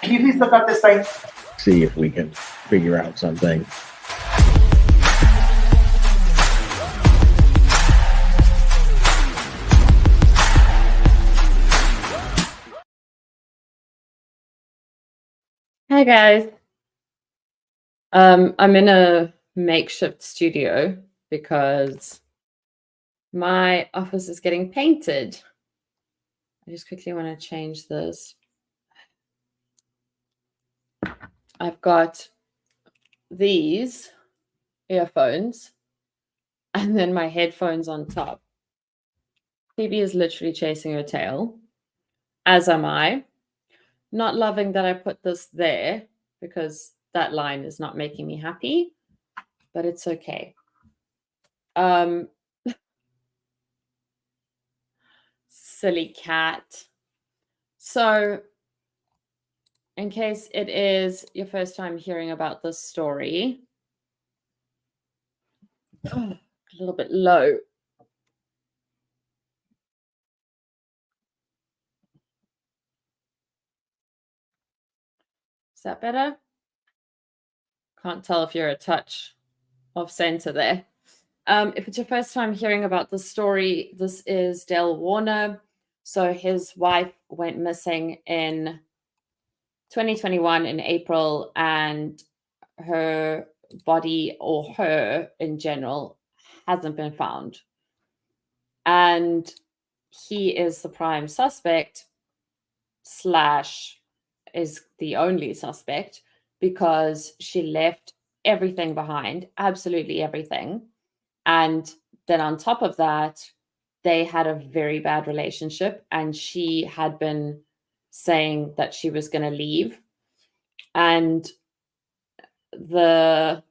Can you please look up this site? See if we can figure out something. Hi guys. I'm in a makeshift studio because my office is getting painted. I just quickly want to change this. I've got these earphones and then my headphones on top. Phoebe is literally chasing her tail, as am I. Not loving that I put this there because that line is not making me happy, but it's okay. Silly cat. So, in case it is your first time hearing about this story, a little bit low. Is that better? Can't tell if you're a touch off center there. If it's your first time hearing about this story, this is Dee Warner. So his wife went missing in 2021 in April, and her body, or her in general, hasn't been found. And he is the prime suspect / is the only suspect because she left everything behind, absolutely everything. And then on top of that, they had a very bad relationship, and she had been saying that she was going to leave. And the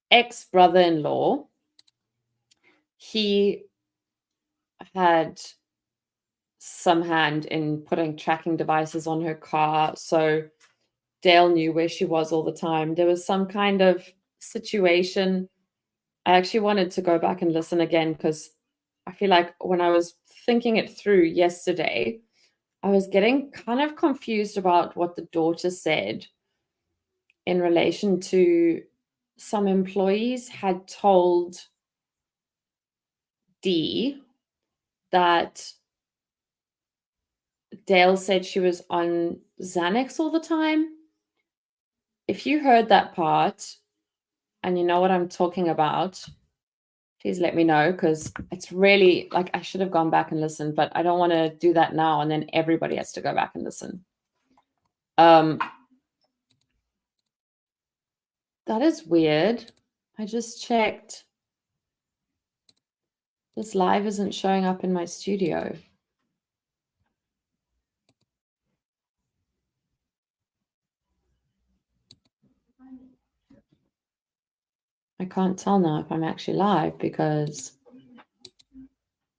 ex-brother-in-law, he had some hand in putting tracking devices on her car, so Dale knew where she was all the time. There was some kind of situation. I actually wanted to go back and listen again because I feel like when I was thinking it through yesterday, I was getting kind of confused about what the daughter said in relation to some employees had told Dee that Dale said she was on Xanax all the time. If you heard that part and you know what I'm talking about, please let me know, because it's really like I should have gone back and listened, but I don't want to do that now and then everybody has to go back and listen. That is weird. I just checked. This live isn't showing up in my studio. I can't tell now if I'm actually live because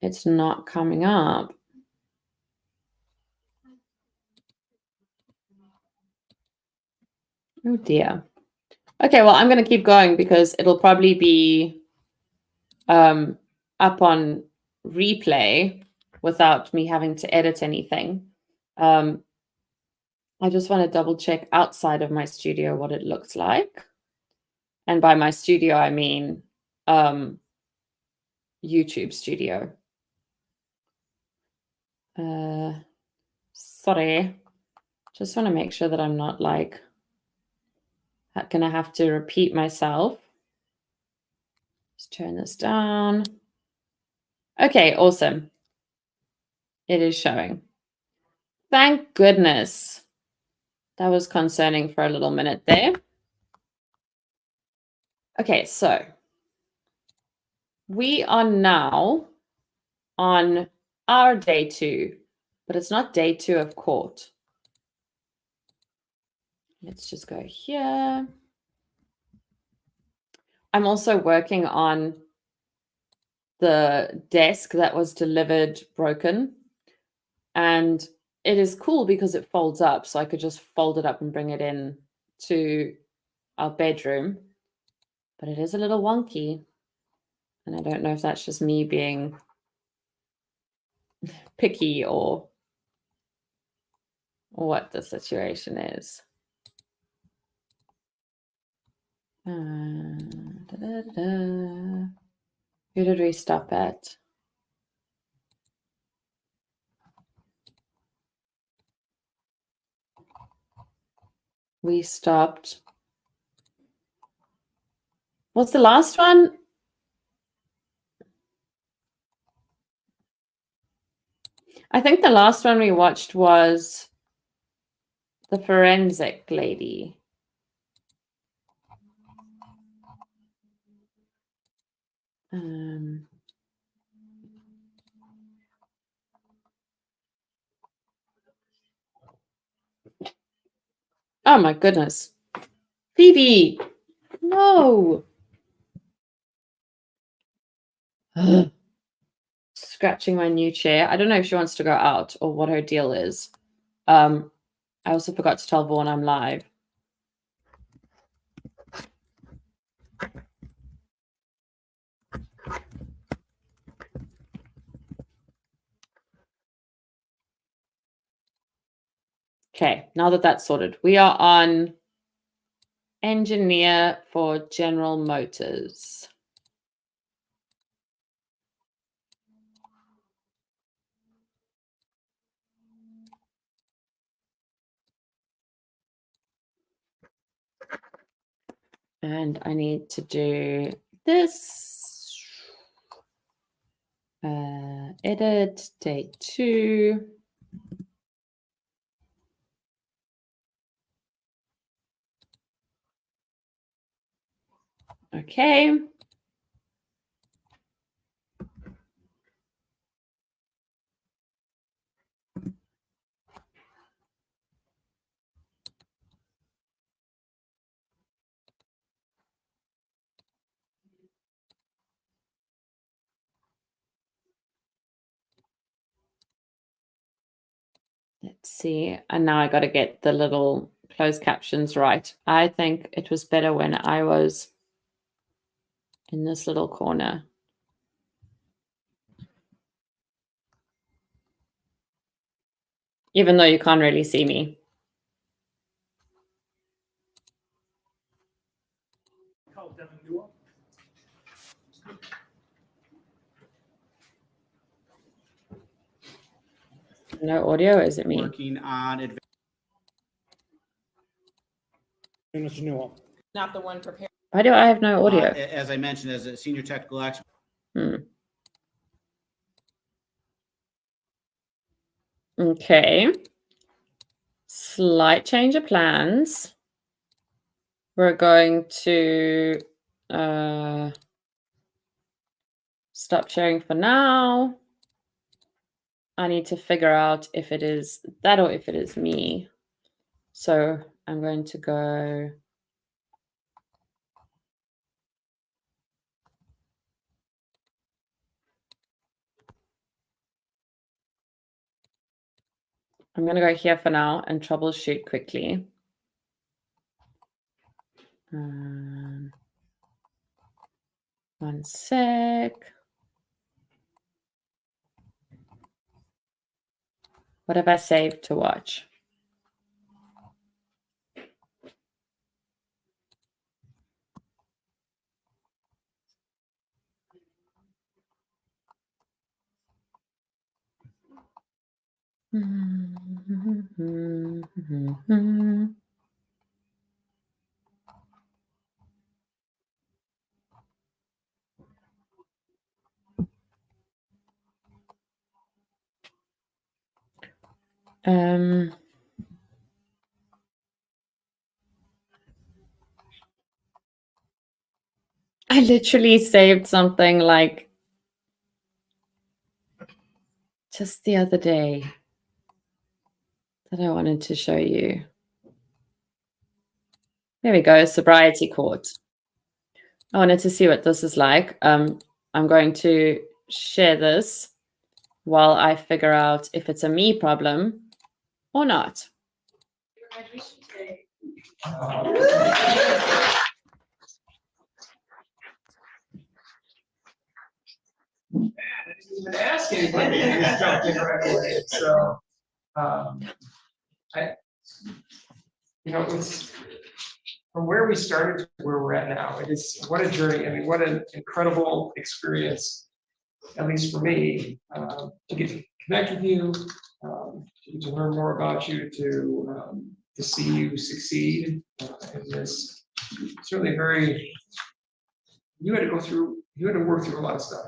it's not coming up. Oh dear. Okay, well, I'm going to keep going because it'll probably be up on replay without me having to edit anything. I just want to double check outside of my studio what it looks like. And by my studio, I mean YouTube studio. Sorry. Just want to make sure that I'm not like going to have to repeat myself. Just turn this down. Okay, awesome. It is showing. Thank goodness. That was concerning for a little minute there. Okay, so we are now on our day 2, but it's not day 2 of court. Let's just go here. I'm also working on the desk that was delivered broken. And it is cool because it folds up. So I could just fold it up and bring it in to our bedroom. But it is a little wonky. And I don't know if that's just me being picky or what the situation is. Who did we stop at? We stopped. What's the last one? I think the last one we watched was the forensic lady. Oh my goodness. Phoebe! No! Scratching my new chair. I don't know if she wants to go out or what her deal is. I also forgot to tell Vaughn I'm live. Okay, now that that's sorted, we are on engineer for General Motors. And I need to do this. Edit, day 2. Okay. Let's see. And now I got to get the little closed captions right. I think it was better when I was in this little corner. Even though you can't really see me. No audio, is it me? Working on Mr. Newell. Not the one prepared. Why do I have no audio? as I mentioned, as a senior technical expert. Okay. Slight change of plans. We're going to stop sharing for now. I need to figure out if it is that or if it is me. So I'm going to go. I'm going to go here for now and troubleshoot quickly. One sec. What have I saved to watch? I literally saved something like just the other day that I wanted to show you. There we go, sobriety court. I wanted to see what this is like. I'm going to share this while I figure out if it's a me problem or not. I didn't even ask anybody. You just jumped in right away. So, from where we started to where we're at now, it is, what a journey. I mean, what an incredible experience, at least for me, to get to connect with you, to learn more about you, to see you succeed in this. Certainly you had to work through a lot of stuff.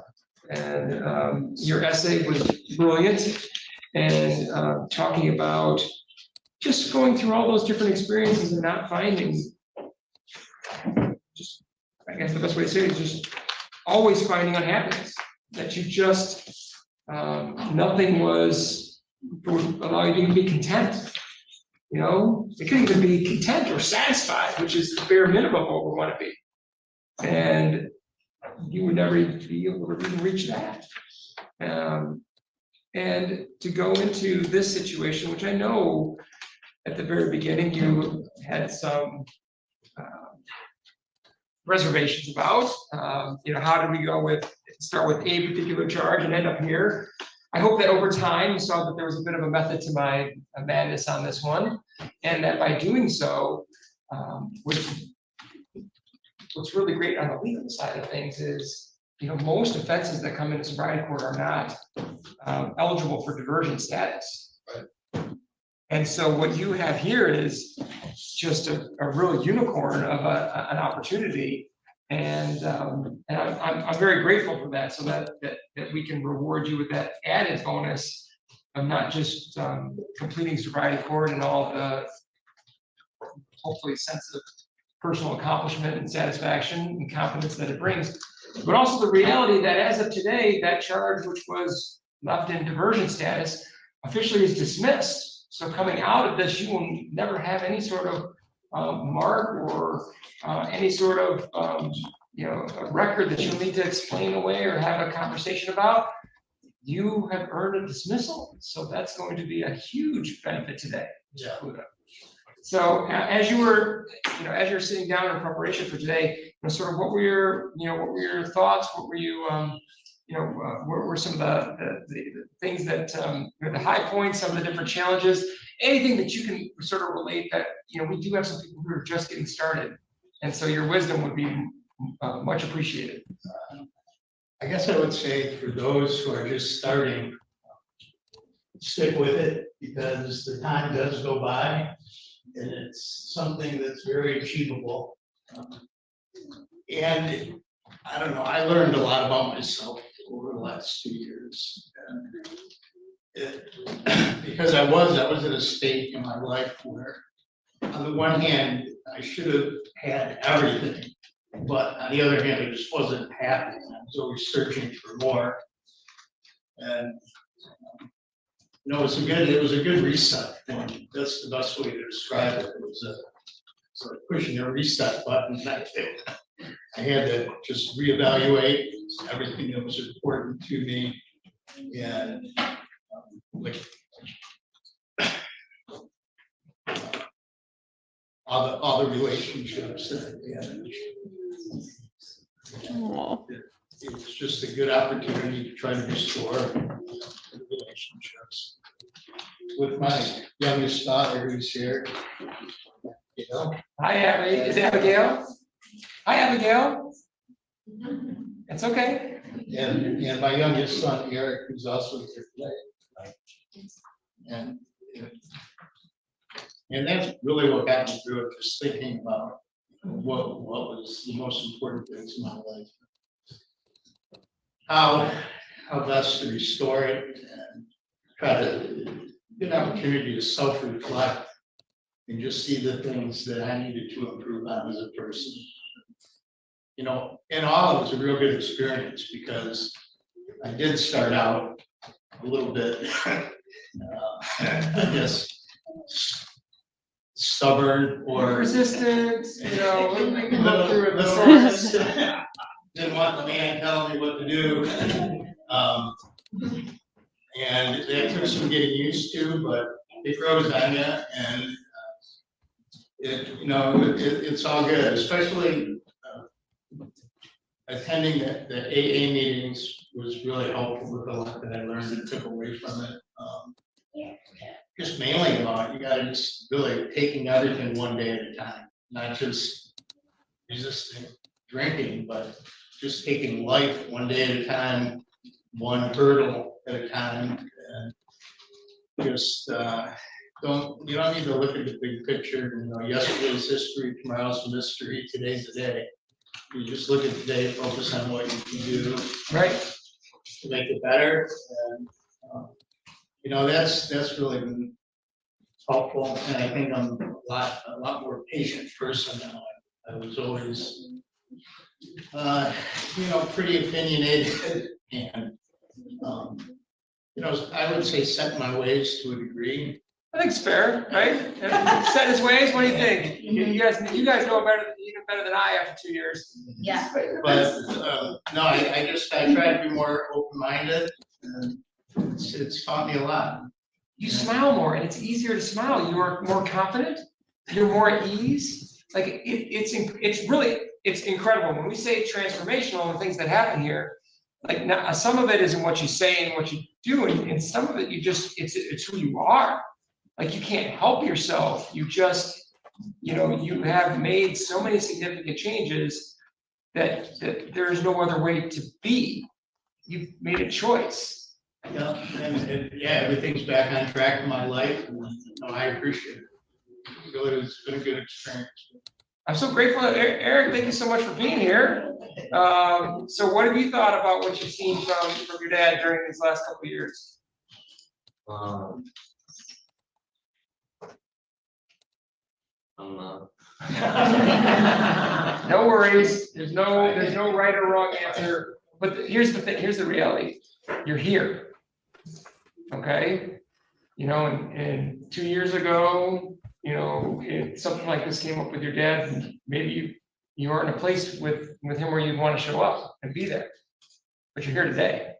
And your essay was brilliant, and talking about just going through all those different experiences and not finding, just, I guess the best way to say it is just always finding unhappiness, that you just, nothing would allow you to be content. You know, it could even be content or satisfied, which is the bare minimum of what we want to be. And you would never be able to even reach that. And to go into this situation, which I know at the very beginning you had some reservations about, how did we start with a particular charge and end up here? I hope that over time you saw that there was a bit of a method to my madness on this one, and that by doing so, what's really great on the legal side of things is, most offenses that come into sobriety court are not eligible for diversion status. Right. And so what you have here is just a real unicorn of an opportunity, and I'm very grateful for that, so that we can reward you with that added bonus of not just completing sobriety court and all the hopefully sense of personal accomplishment and satisfaction and confidence that it brings, but also the reality that as of today, that charge, which was left in diversion status, officially is dismissed. So coming out of this, you will never have any sort of mark or any sort of a record that you'll need to explain away or have a conversation about. You have earned a dismissal, so that's going to be a huge benefit today. Yeah. So as you were sitting down in preparation for today, sort of what were your thoughts? What were you, what were some of the things that, the high points, some of the different challenges, anything that you can sort of relate that, we do have some people who are just getting started. And so your wisdom would be much appreciated. I guess I would say for those who are just starting, stick with it, because the time does go by and it's something that's very achievable. And I don't know, I learned a lot about myself over the last 2 years. Because I was at a state in my life where, on the one hand, I should have had everything, but on the other hand, I just wasn't happy. I was always searching for more. And it was a good reset point. That's the best way to describe it. It was sort of pushing a reset button. I had to just reevaluate everything that was important to me, and all the relationships that we had. It was just a good opportunity to try to restore relationships with my youngest daughter, who's here. Hi, Abby. Is it Abigail? Hi, Abigail. It's okay. And my youngest son, Eric, who's also here today. And that's really what got me through it, just thinking about what was the most important things in my life. How best to restore it, and try to get an opportunity to self-reflect and just see the things that I needed to improve on as a person. In all, it was a real good experience, because I did start out a little bit, I guess, stubborn or resistant, we can go through it. Didn't want the man telling me what to do. And that took some getting used to, but it grows on you, and it's all good, especially attending the AA meetings was really helpful with a lot that I learned and took away from it. Just mainly about, you gotta just really taking everything one day at a time. not just resisting drinking, but just taking life one day at a time, one hurdle at a time, and just you don't need to look at the big picture. You know, yesterday's history, tomorrow's a mystery, today's the day. You just look at today, focus on what you can do Right. to make it better, and you know, that's really been helpful. And I think I'm a lot more patient person now. I was always, you know, pretty opinionated and, you know, I would say set my ways to a degree. I think it's fair, right? Set his ways. What do you think? You guys know better, even better than I after 2 years. Yeah. But no, I try to be more open-minded, and it's taught me a lot. You smile more, and it's easier to smile. You are more confident. You're more at ease. Like it's really incredible when we say transformational and things that happen here. Like now, some of it is in what you say and what you do, and some of it it's who you are. Like you can't help yourself. You just, you know, you have made so many significant changes that there is no other way to be. You've made a choice. Yeah, and yeah, everything's back on track in my life, and no, I appreciate it. Really, it's been a good experience. I'm so grateful. Eric, thank you so much for being here. So what have you thought about what you've seen from your dad during these last couple of years? No worries. There's no right or wrong answer. But here's the thing. Here's the reality. You're here. Okay. You know, and 2 years ago, you know, something like this came up with your dad, and maybe you aren't in a place with him where you'd want to show up and be there. But you're here today.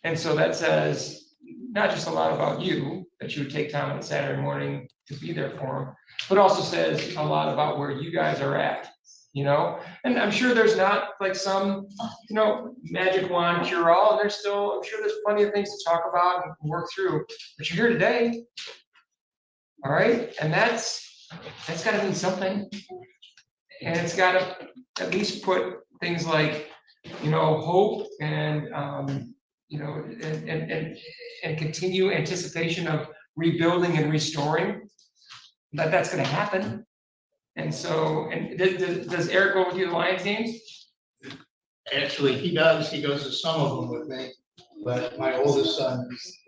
And so that says not just a lot about you, that you would take time on a Saturday morning to be there for him, but also says a lot about where you guys are at, you know? And I'm sure there's not like some, you know, magic wand cure all, and I'm sure there's plenty of things to talk about and work through, but you're here today. All right, and that's got to mean something, and it's got to at least put things like, you know, hope and you know, and continue anticipation of rebuilding and restoring. That's going to happen. And so, and does Eric go with you to the Lions games? Actually, he does. He goes to some of them with me, but my oldest son is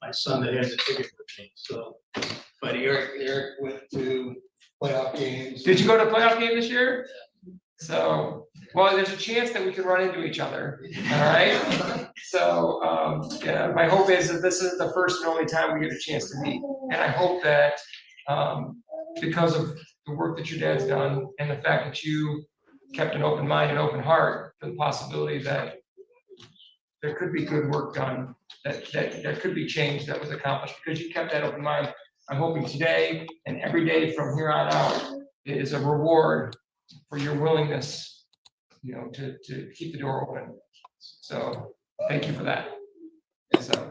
my son that has a ticket for me. So, but Eric went to playoff games. Did you go to a playoff game this year? So, well, there's a chance that we could run into each other. All right. So, yeah, my hope is that this is the first and only time we get a chance to meet, and I hope that because of the work that your dad's done and the fact that you kept an open mind and open heart to the possibility that there could be good work done, that there could be change that was accomplished because you kept that open mind. I'm hoping today and every day from here on out is a reward for your willingness, you know, to keep the door open. So thank you for that. So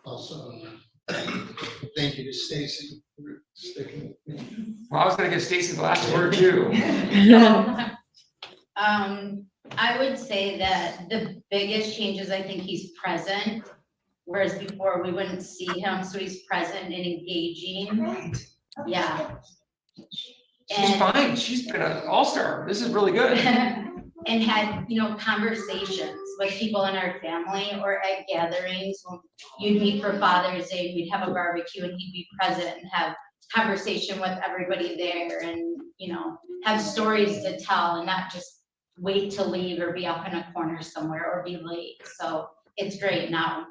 Also, thank you to Stacy for sticking with me. well, I was gonna give Stacy the last word too. I would say that the biggest changes, I think he's present, whereas before we wouldn't see him, so he's present and engaging. Yeah. She's fine. She's been an all-star. This is really good. And had, you know, conversations with people in our family or at gatherings. You'd meet for Father's Day, we'd have a barbecue and he'd be present and have conversation with everybody there and, you know, have stories to tell and not just wait to leave or be up in a corner somewhere or be late. So it's great now.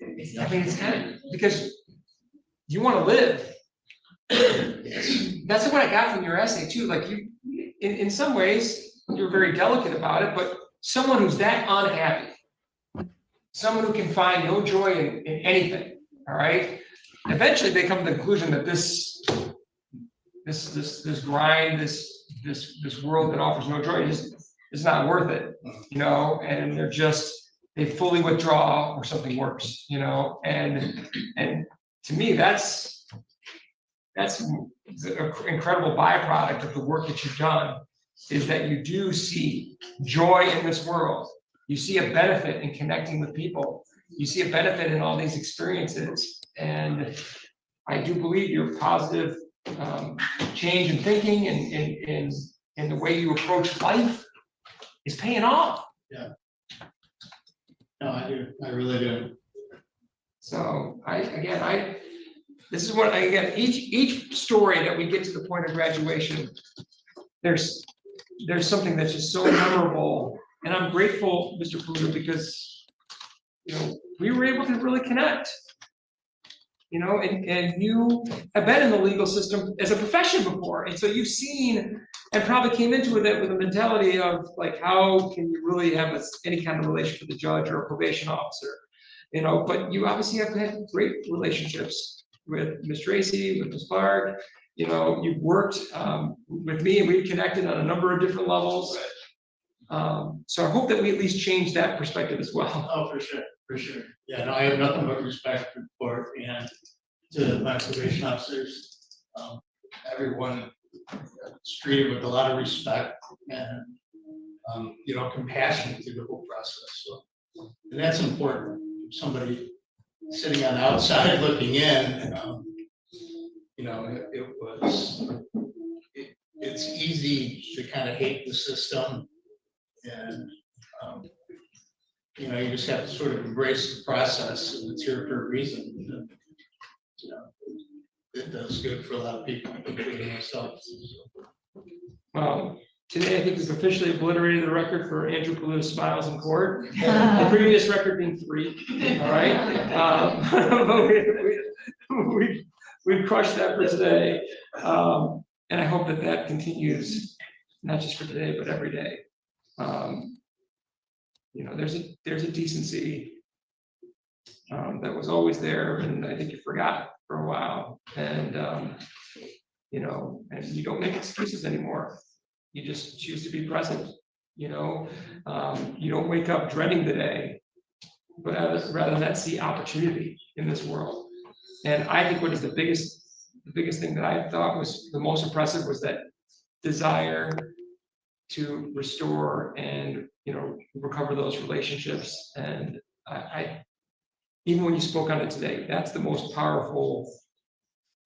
I mean, it's kind of because you want to live. That's what I got from your essay too. Like you, in some ways, you're very delicate about it, but someone who's that unhappy, someone who can find no joy in anything, all right? Eventually they come to the conclusion that this grind, this world that offers no joy is not worth it, you know, and they fully withdraw or something worse, you know, and to me, that's that's an incredible byproduct of the work that you've done, is that you do see joy in this world. You see a benefit in connecting with people. You see a benefit in all these experiences. And I do believe your positive change in thinking and in the way you approach life is paying off. No, I do, I really do. So this is what, again, each story that we get to the point of graduation, there's something that's just so memorable. And I'm grateful, Mr. Pluto, because, you know, we were able to really connect. You know, and you have been in the legal system as a profession before. And so you've seen and probably came into it with a mentality of like, how can you really have any kind of relationship with a judge or a probation officer? You know, but you obviously have had great relationships with Ms. Tracy, with Ms. Clark. You know, you've worked with me and we've connected on a number of different levels. So I hope that we at least change that perspective as well. Oh, for sure, for sure. Yeah, no, I have nothing but respect for it and to my probation officers. Everyone is treated with a lot of respect and, you know, compassion through the whole process. So, and that's important. Somebody sitting on the outside looking in, you know, it's easy to kind of hate the system. And, you know, you just have to sort of embrace the process, and it's here for a reason. And, you know, it does good for a lot of people, including myself. Today, I think we've officially obliterated the record for Andrew Paluda's smiles in court. The previous record being 3. All right, but we've crushed that for today, and I hope that continues, not just for today, but every day. You know, there's a decency that was always there, and I think you forgot for a while. And you know, and you don't make excuses anymore. You just choose to be present. You know, you don't wake up dreading the day, but rather than that, see opportunity in this world. And I think what is the biggest thing that I thought was the most impressive was that desire to restore and, you know, recover those relationships. And I even when you spoke on it today, that's the most powerful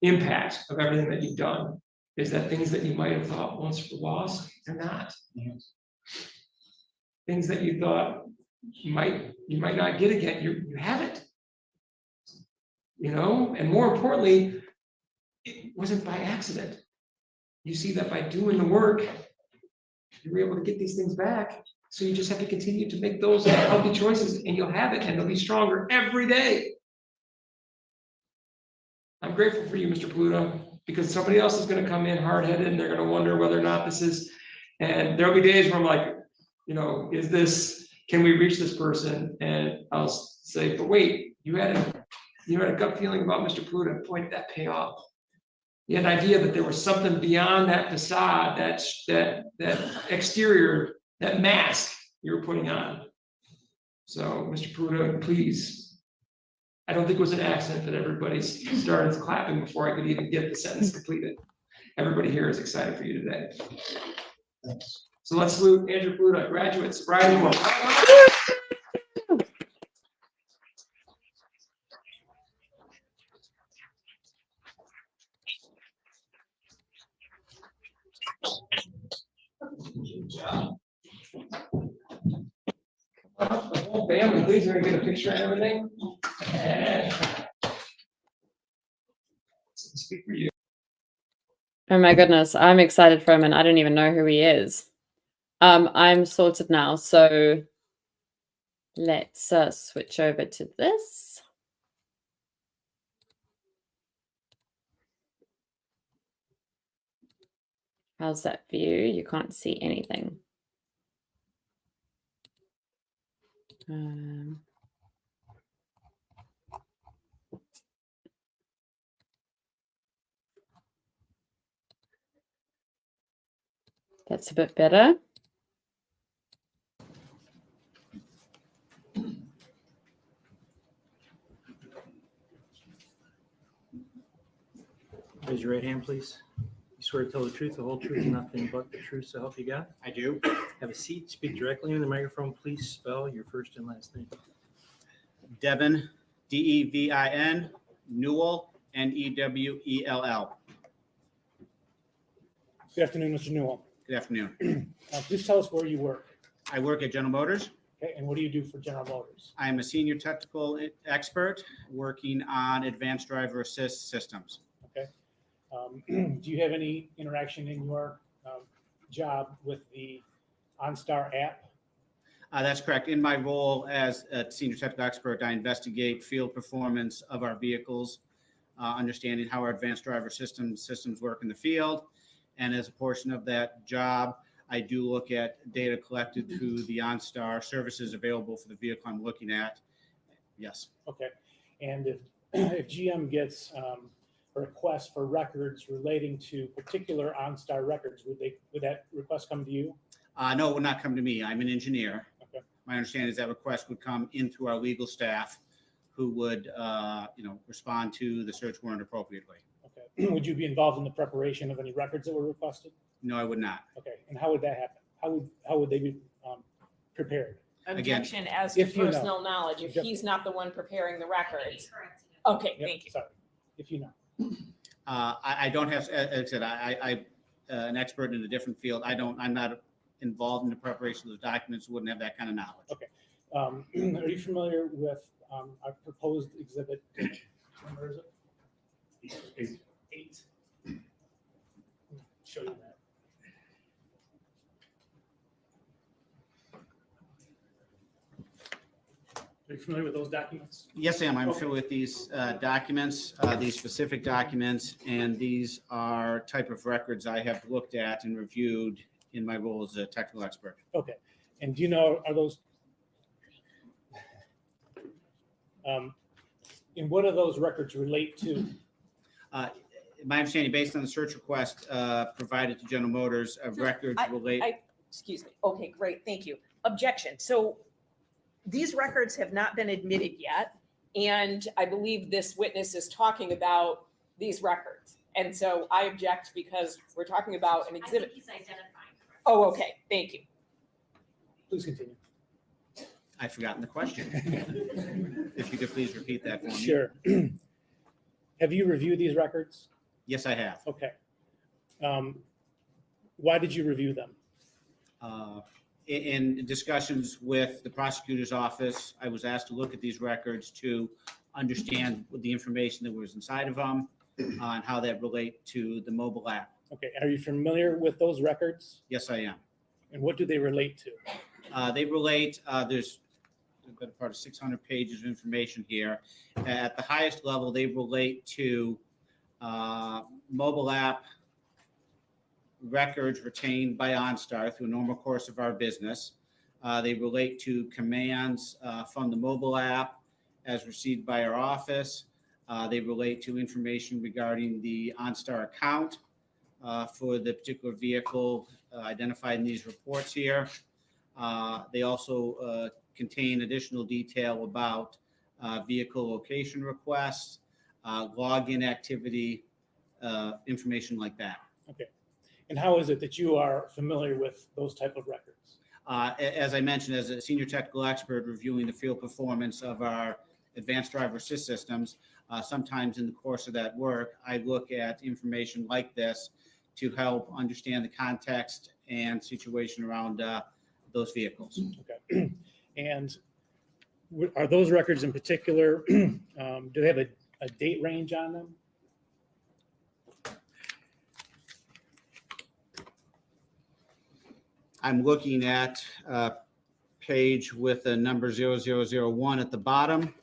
impact of everything that you've done, is that things that you might have thought once were lost, they're not. Things that you thought you might not get again, you have it. You know, and more importantly, it wasn't by accident. You see that by doing the work, you were able to get these things back. So you just have to continue to make those healthy choices, and you'll have it, and they'll be stronger every day. I'm grateful for you, Mr. Pluto, because somebody else is going to come in hard-headed, and they're going to wonder whether or not this is. And there'll be days where I'm like, you know, can we reach this person? And I'll say, but wait, you had a gut feeling about Mr. Pluto. Boy, did that pay off. You had an idea that there was something beyond that facade, that exterior, that mask you were putting on. So, Mr. Pluto, please, I don't think it was an accident that everybody started clapping before I could even get the sentence completed. Everybody here is excited for you today. Thanks. So let's salute Andrew Pluto, graduate sobriety award. Good job. The whole family, please, we're gonna get a picture and everything. And speak for you. Oh my goodness, I'm excited for him and I don't even know who he is. I'm sorted now, so let's switch over to this. How's that view? You can't see anything. That's a bit better. Raise your right hand, please. You swear to tell the truth, the whole truth, and nothing but the truth, so help you God. I do. Have a seat, speak directly into the microphone. Please spell your first and last name. Devin, Devin, Newell, Newell. Good afternoon, Mr. Newell. Good afternoon. Please tell us where you work, I work at General Motors. okay, and what do you do for General Motors? I am a senior technical expert working on advanced driver assist systems. Do you have any interaction in your job with the OnStar app? That's correct. In my role as a senior technical expert, I investigate field performance of our vehicles, understanding how our advanced driver systems work in the field. And as a portion of that job, I do look at data collected through the OnStar services available for the vehicle I'm looking at. Yes. Okay, and if GM gets a request for records relating to particular OnStar records, would that request come to you? No, it would not come to me. I'm an engineer. Okay. My understanding is that request would come in through our legal staff, who would, respond to the search warrant appropriately. Okay, would you be involved in the preparation of any records that were requested? No, I would not. Okay, and how would that happen? How would they be prepared? Again, Objection as to if you know. personal knowledge, if Yep. he's not the one preparing the records. Correct. Okay, Yep, thank you. sorry, if you know. I don't have, as I said, I'm an expert in a different field. I'm not involved in the preparation of the documents, wouldn't have that kind of knowledge. Okay. Are you familiar with our proposed exhibit? Where is it? 8. Show you that. Are you familiar with those documents? Yes, I am. I'm familiar with these documents, these specific documents, and these are type of records I have looked at and reviewed in my role as a technical expert. Okay. And do you know, are those, and what do those records relate to? My understanding, based on the search request provided to General Motors, records relate. Excuse me. Okay, great, thank you. Objection. So these records have not been admitted yet, and I believe this witness is talking about these records. And so I object because we're talking about an I exhibit. think he's identifying. Oh, okay, thank you. Please continue. I've forgotten the question. If you could please repeat that for me. Sure. Have you reviewed these records? Yes, I have. Okay. Why did you review them? In discussions with the prosecutor's office, I was asked to look at these records to understand the information that was inside of them and how that relate to the mobile app. Okay. Are you familiar with those records? Yes, I am. And what do they relate to? They relate, there's a better part of 600 pages of information here. At the highest level, they relate to mobile app records retained by OnStar through a normal course of our business. They relate to commands from the mobile app as received by our office. They relate to information regarding the OnStar account for the particular vehicle identified in these reports here. They also contain additional detail about vehicle location requests, login activity, information like that. Okay. And how is it that you are familiar with those type of records? As I mentioned, as a senior technical expert reviewing the field performance of our advanced driver assist systems, sometimes in the course of that work, I look at information like this to help understand the context and situation around those vehicles. Okay. And are those records in particular, do they have a date range on them? I'm looking at a page with a number 0001 at the bottom.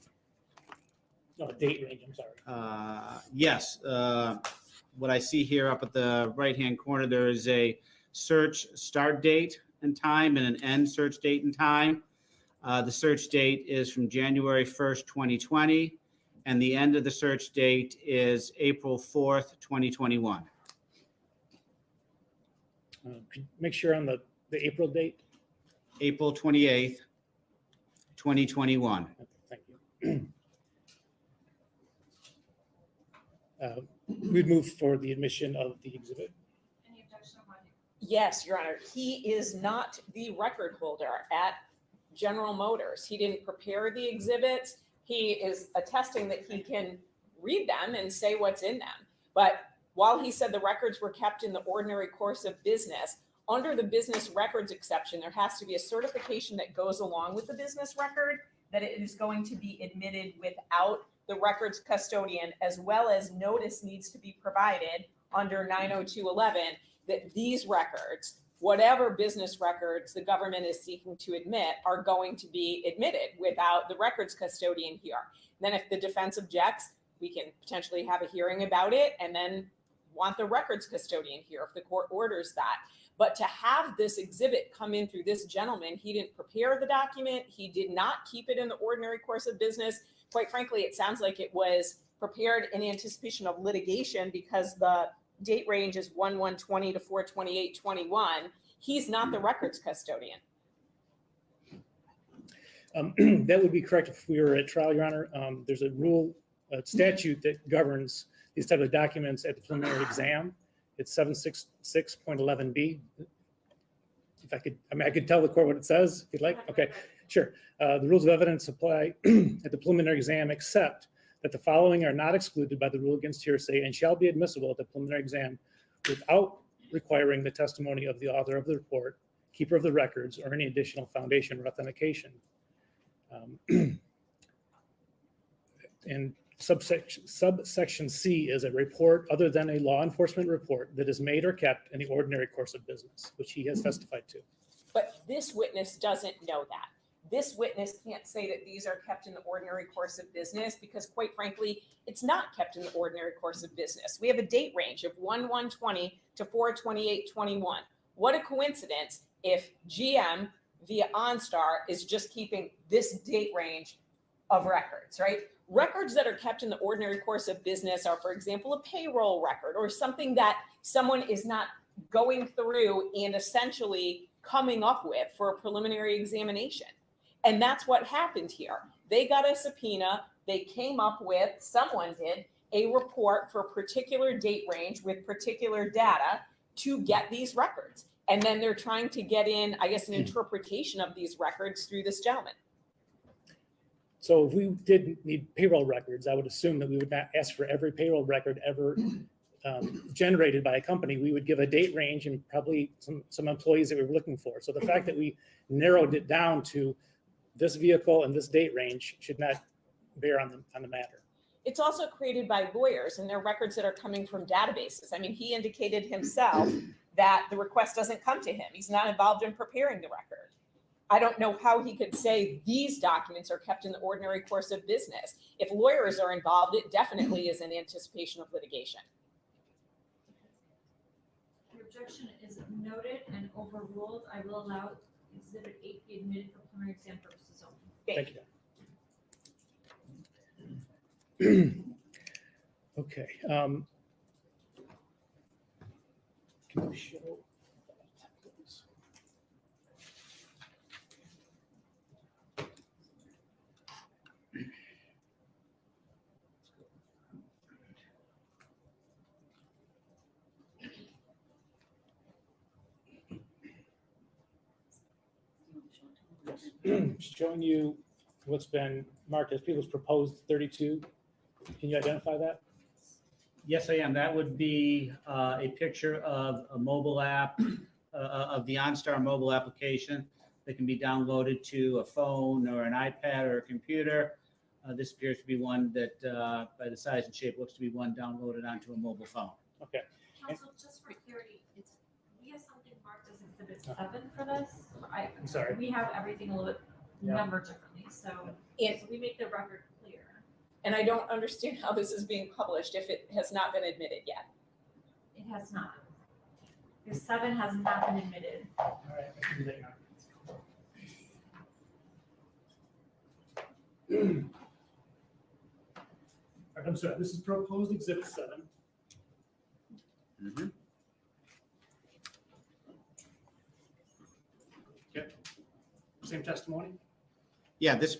No, date range, I'm sorry. Yes, what I see here up at the right-hand corner, there is a search start date and time and an end search date and time. The search date is from January 1st, 2020, and the end of the search date is April 4th, 2021. Make sure on the April date. April 28th, 2021. Okay, thank you. we'd move for the admission of the exhibit. Any objection on Monday? Yes, Your Honor, he is not the record holder at General Motors. He didn't prepare the exhibits. He is attesting that he can read them and say what's in them. But while he said the records were kept in the ordinary course of business, under the business records exception, there has to be a certification that goes along with the business record that it is going to be admitted without the records custodian, as well as notice needs to be provided under 90211 that these records, whatever business records the government is seeking to admit, are going to be admitted without the records custodian here. Then if the defense objects, we can potentially have a hearing about it and then want the records custodian here if the court orders that. But to have this exhibit come in through this gentleman, he didn't prepare the document. He did not keep it in the ordinary course of business. Quite frankly, it sounds like it was prepared in anticipation of litigation because the date range is 1/1/20 to 4/28/21. He's not the records custodian. That would be correct if we were at trial, Your Honor. There's a rule, a statute that governs these type of documents at the preliminary exam. It's 766.11B. If I could, I could tell the court what it says if you'd like. Okay, sure. The rules of evidence apply at the preliminary exam, except that the following are not excluded by the rule against hearsay and shall be admissible at the preliminary exam without requiring the testimony of the author of the report, keeper of the records, or any additional foundation or authentication. And subsection C is a report other than a law enforcement report that is made or kept in the ordinary course of business, which he has testified to. But this witness doesn't know that. This witness can't say that these are kept in the ordinary course of business because, quite frankly, it's not kept in the ordinary course of business. We have a date range of 1/1/20 to 4/28/21. What a coincidence if GM via OnStar is just keeping this date range of records, right? Records that are kept in the ordinary course of business are, for example, a payroll record or something that someone is not going through and essentially coming up with for a preliminary examination. And that's what happened here. They got a subpoena. They came up with, someone did, a report for a particular date range with particular data to get these records. And then they're trying to get in, I guess, an interpretation of these records through this gentleman. So if we did need payroll records, I would assume that we would not ask for every payroll record ever generated by a company. We would give a date range and probably some employees that we were looking for. So the fact that we narrowed it down to this vehicle and this date range should not bear on the matter. It's also created by lawyers and their records that are coming from databases. I mean, he indicated himself that the request doesn't come to him. He's not involved in preparing the record. I don't know how he could say these documents are kept in the ordinary course of business. If lawyers are involved, it definitely is in anticipation of litigation. Your objection is noted and overruled. I will allow Exhibit 8 be admitted for preliminary exam purposes only. Thank you. Okay. Can you show that, please? Showing you what's been marked as people's proposed 32. Can you identify that? Yes, I am. That would be a picture of a mobile app, of the OnStar mobile application that can be downloaded to a phone or an iPad or a computer. This appears to be one that, by the size and shape, looks to be one downloaded onto a mobile phone. Okay. Counsel, just for clarity, we have something marked as Exhibit 7 for this. I'm sorry. We have everything a little bit numbered differently, so we make the record clear. And I don't understand how this is being published if it has not been admitted yet. It has not. Your 7 has not been admitted. All right, I can do that now. All right, I'm sorry, this is proposed exhibit 7. Mhm. Okay. Same testimony? Yeah, this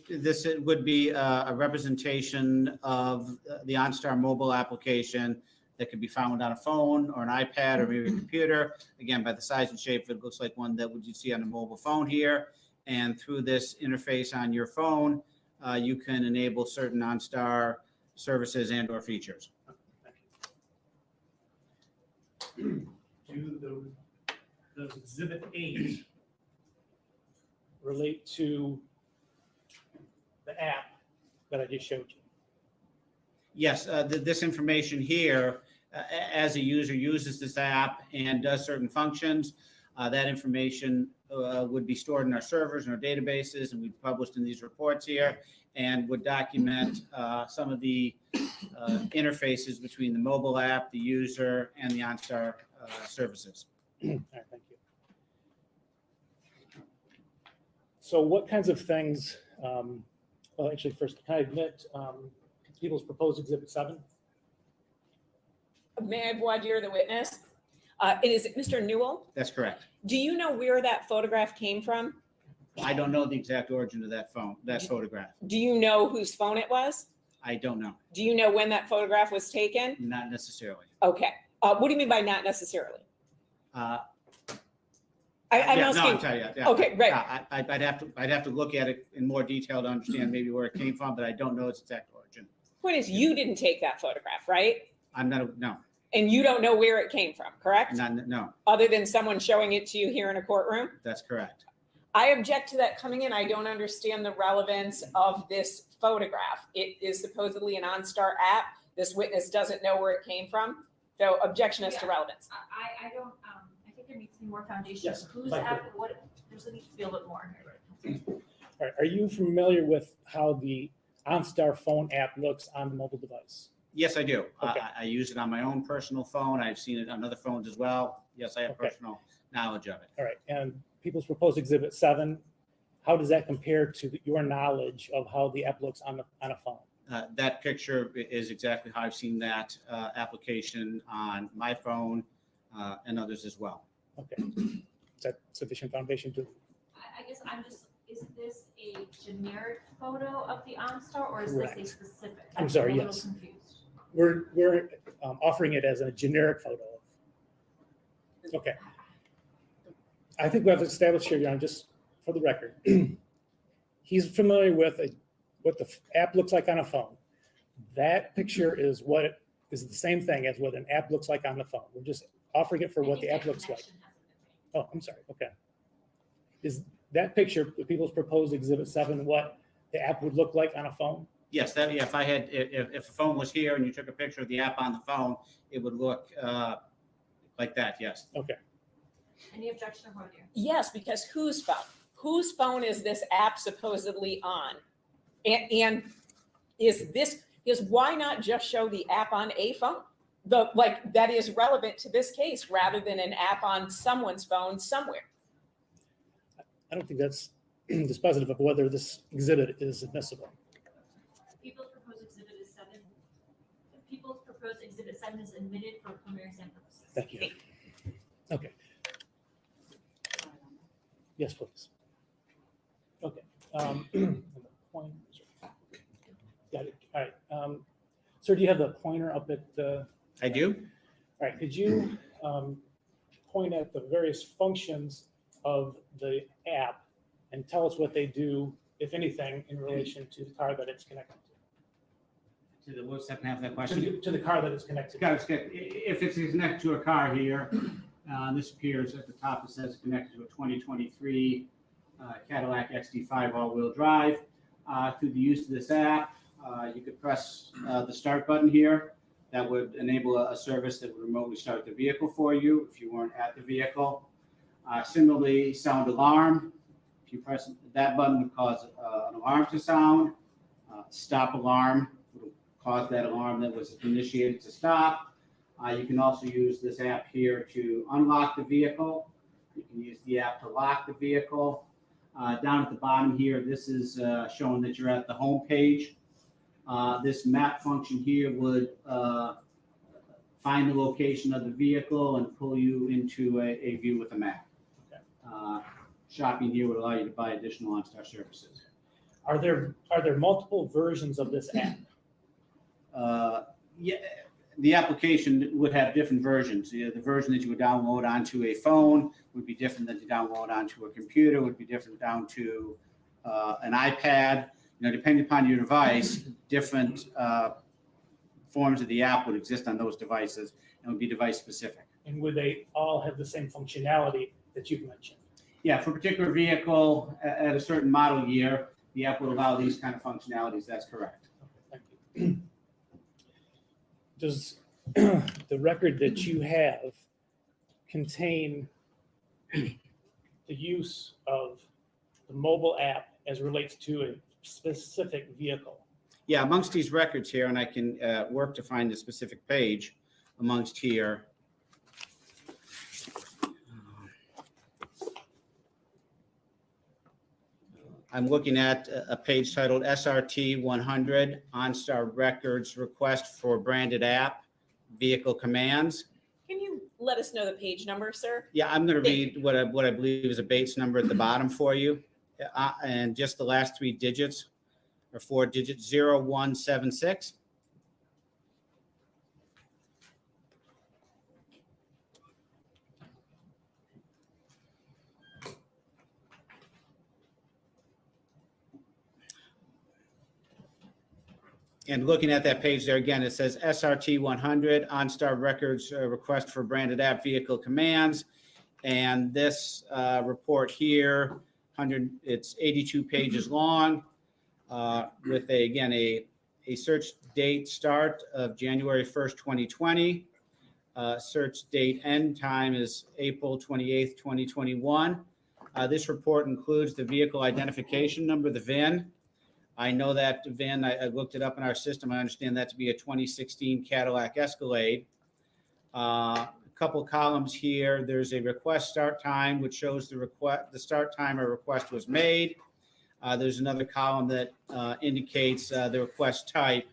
would be a representation of the OnStar mobile application that can be found on a phone or an iPad or maybe a computer. Again, by the size and shape, it looks like one that would you see on a mobile phone here. And through this interface on your phone, you can enable certain OnStar services and or features. Do those exhibit 8 relate to the app that I just showed you? Yes, this information here, as a user uses this app and does certain functions, that information would be stored in our servers and our databases, and we published in these reports here, and would document some of the interfaces between the mobile app, the user, and the OnStar services. All right, thank you. So what kinds of things, well, actually, first, can I admit people's proposed exhibit 7? May I voir dire the witness? And is it Mr. Newell? That's correct. Do you know where that photograph came from? I don't know the exact origin of that photograph. Do you know whose phone it was? I don't know, Do you know when that photograph was taken? not necessarily. Okay. What do you mean by not necessarily? Uh, I'm yeah, no, asking. I'll tell you. Yeah. Okay, right. I'd have to look at it in more detail to understand maybe where it came from, but I don't know its exact origin. Point is, you didn't take that photograph, right? I'm not, no, And you don't know where it came from, correct? no, Other than someone showing it to you here in a courtroom? that's correct. I object to that coming in. I don't understand the relevance of this photograph. It is supposedly an OnStar app. This witness doesn't know where it came from. So objection as to relevance. I don't, I think there needs to be more foundation. Yes, Who's like app, what, there's needs to be a little bit more. All right, are you familiar with how the OnStar phone app looks on the mobile device? Yes, I do. Okay. I use it on my own personal phone. I've seen it on other phones as well. Yes, I have Okay. personal knowledge of it. All right, and people's proposed exhibit 7, how does that compare to your knowledge of how the app looks on a phone? That picture is exactly how I've seen that application on my phone and others as well. Okay, is that sufficient foundation to? I guess I'm just, is this a generic photo of the OnStar or is this a Correct. specific? I'm sorry, a little yes. confused. We're offering it as a generic photo. Okay. I think we have established here, John, just for the record, he's familiar with what the app looks like on a phone. That picture is what it is the same thing as what an app looks like on the phone. We're just offering it for I what think the app that looks like. connection hasn't been made. Oh, I'm sorry. Okay. Is that picture, the people's proposed exhibit 7, what the app would look like on a phone? Yes, that, yeah, if a phone was here and you took a picture of the app on the phone, it would look like that, yes. Okay. Any objection or here? Yes, because whose phone? Whose phone is this app supposedly on? And is why not just show the app on a phone? That is relevant to this case rather than an app on someone's phone somewhere. I don't think that's dispositive of whether this exhibit is admissible. People's proposed exhibit is 7. The people's proposed exhibit 7 is admitted for preliminary exam purposes. Thank you. Okay. Yes, please. Okay. Got it. All right. Sir, do you have the pointer up at the? I do. All right. Could you point at the various functions of the app and tell us what they do, if anything, in relation to the car that it's connected To the what second half of that to? question? To the car that it's connected to. Got it. If it's connected to a car here, this appears at the top. It says connected to a 2023 Cadillac XT5 all-wheel drive. Through the use of this app, you could press the start button here. That would enable a service that would remotely start the vehicle for you if you weren't at the vehicle. Similarly, sound alarm. If you press that button, would cause an alarm to sound. Stop alarm would cause that alarm that was initiated to stop. You can also use this app here to unlock the vehicle. You can use the app to lock the vehicle. Down at the bottom here, this is showing that you're at the home page. This map function here would find the location of the vehicle and pull you into a view with a map. Shopping here would allow you to buy additional OnStar services. Are there multiple versions of this app? Yeah, the application would have different versions. The version that you would download onto a phone would be different than to download onto a computer, would be different down to an iPad. Depending upon your device, different forms of the app would exist on those devices and would be device specific. And would they all have the same functionality that you've mentioned? Yeah, for a particular vehicle at a certain model year, the app would allow these kind of functionalities. That's correct. Okay, thank you. Does the record that you have contain the use of the mobile app as relates to a specific vehicle? Yeah, amongst these records here, and I can work to find the specific page amongst here. I'm looking at a page titled SRT 100 OnStar Records Request for Branded App Vehicle Commands. Can you let us know the page number, sir? Yeah, I'm going to read what I believe is a Bates number at the bottom for you. And just the last 3 digits or 4 digits, 0176. And looking at that page there again, it says SRT 100 OnStar Records request for branded app vehicle commands. And this report here, it's 82 pages long with a search date start of January 1st, 2020. Search date end time is April 28th, 2021. This report includes the vehicle identification number, the VIN. I know that VIN, I looked it up in our system. I understand that to be a 2016 Cadillac Escalade. A couple columns here. There's a request start time, which shows the start time a request was made. There's another column that indicates the request type.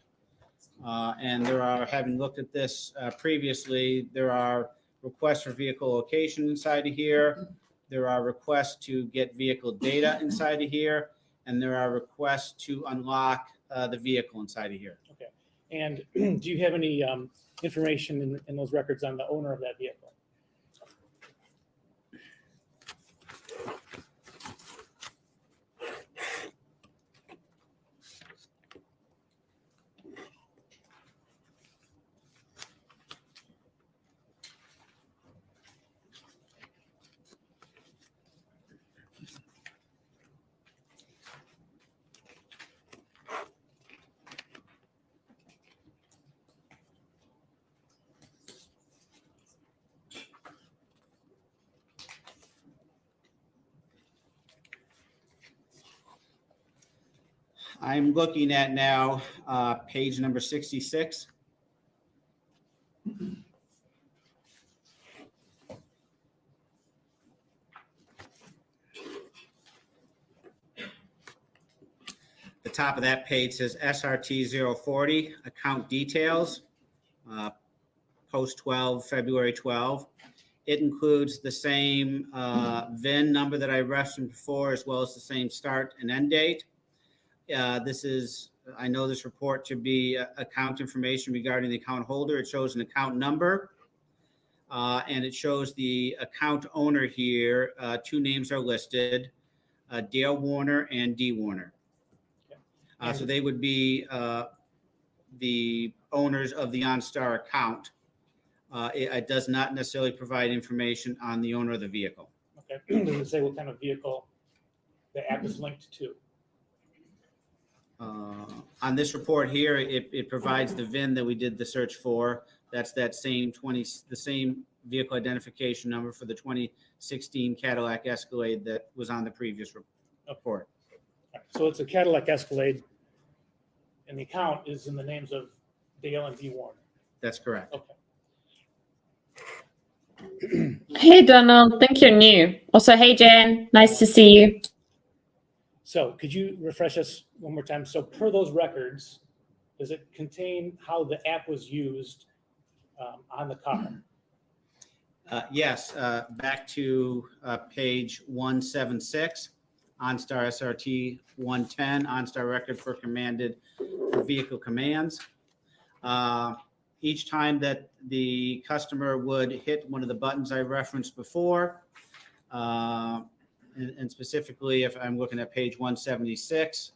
And there are, having looked at this previously, there are requests for vehicle location inside of here. There are requests to get vehicle data inside of here. And there are requests to unlock the vehicle inside of here. Okay. And do you have any information in those records on the owner of that vehicle? I'm looking at now page number 66. The top of that page says SRT 040, account details, post 12, February 12. It includes the same VIN number that I referenced before, as well as the same start and end date. I know this report to be account information regarding the account holder. It shows an account number, and it shows the account owner here. 2 names are listed, Dale Warner and Dee Warner. So they would be the owners of the OnStar account. It does not necessarily provide information on the owner of the vehicle. Okay. Does it say what kind of vehicle the app is linked to? On this report here, it provides the VIN that we did the search for. That's the same vehicle identification number for the 2016 Cadillac Escalade that was on the previous report. All right, so it's a Cadillac Escalade, and the account is in the names of Dale and Dee Warner. That's correct. Okay. Hey, Donald. Think you're new. Also, hey, Jen. Nice to see you. So could you refresh us one more time? So per those records, does it contain how the app was used on the car? Yes, back to page 176, OnStar SRT 110, OnStar record for vehicle commands. each time that the customer would hit one of the buttons I referenced before, and specifically if I'm looking at page 176,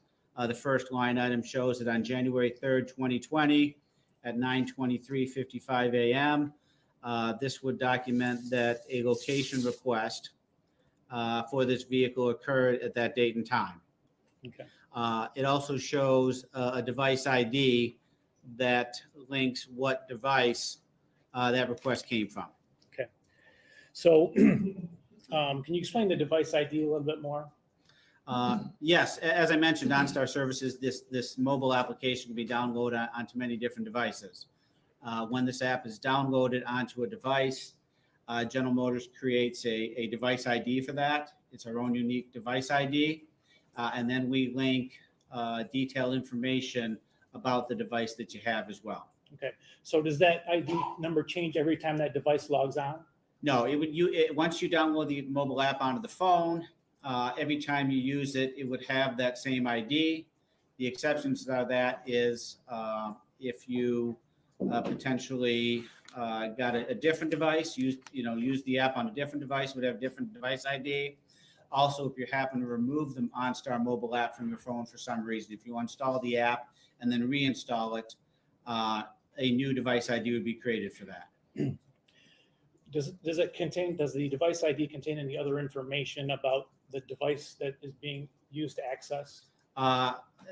the first line item shows that on January 3rd, 2020 at 9:23:55 a.m., this would document that a location request for this vehicle occurred at that date and time. Okay. It also shows a device ID that links what device that request came from. So can you explain the device ID a little bit more? Yes, as I mentioned, OnStar Services, this mobile application can be downloaded onto many different devices. When this app is downloaded onto a device, General Motors creates a device ID for that. It's our own unique device ID. And then we link detailed information about the device that you have as well. Okay, so does that ID number change every time that device logs on? No, once you download the mobile app onto the phone, every time you use it, it would have that same ID. The exceptions to that is if you potentially got a different device, use the app on a different device, would have different device ID. Also, if you happen to remove the OnStar mobile app from your phone for some reason, if you uninstall the app and then reinstall it, a new device ID would be created for that. Does the device ID contain any other information about the device that is being used to access?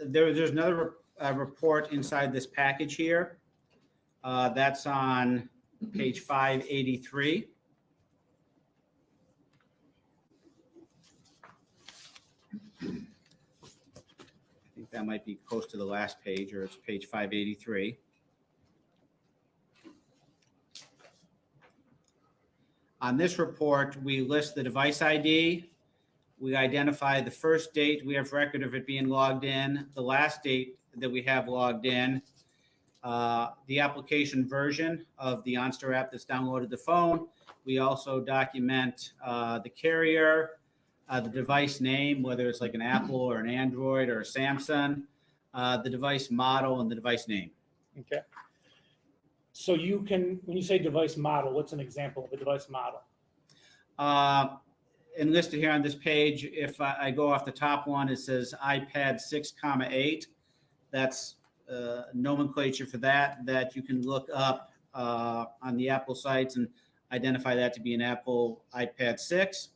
There's another report inside this package here. That's on page 583. I think that might be close to the last page, or it's page 583. On this report, we list the device ID. We identify the first date we have record of it being logged in, the last date that we have logged in, the application version of the OnStar app that's downloaded the phone. We also document the carrier, the device name, whether it's like an Apple or an Android or a Samsung, the device model, and the device name. Okay. So when you say device model, what's an example of a device model? And listed here on this page, if I go off the top one, it says iPad 6,8. That's nomenclature for that you can look up on the Apple sites and identify that to be an Apple iPad 6.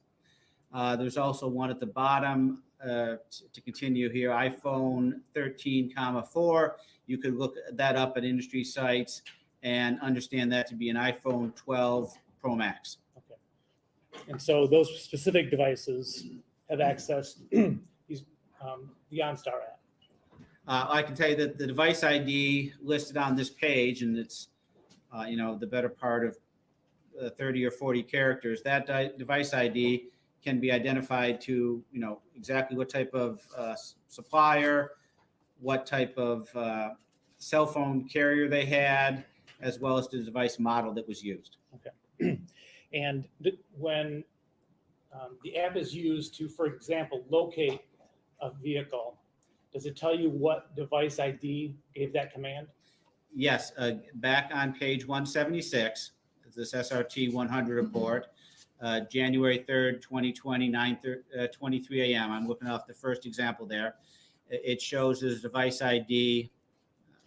There's also one at the bottom to continue here, iPhone 13,4. You could look that up at industry sites and understand that to be an iPhone 12 Pro Max. Okay. And so those specific devices have accessed the OnStar app. I can tell you that the device ID listed on this page, and it's the better part of 30 or 40 characters, that device ID can be identified to exactly what type of supplier, what type of cell phone carrier they had, as well as the device model that was used. Okay. And when the app is used to, for example, locate a vehicle, does it tell you what device ID gave that command? Yes, back on page 176, this SRT 100 report, January 3rd, 2020, 9:23 a.m. I'm looking off the first example there. It shows as device ID,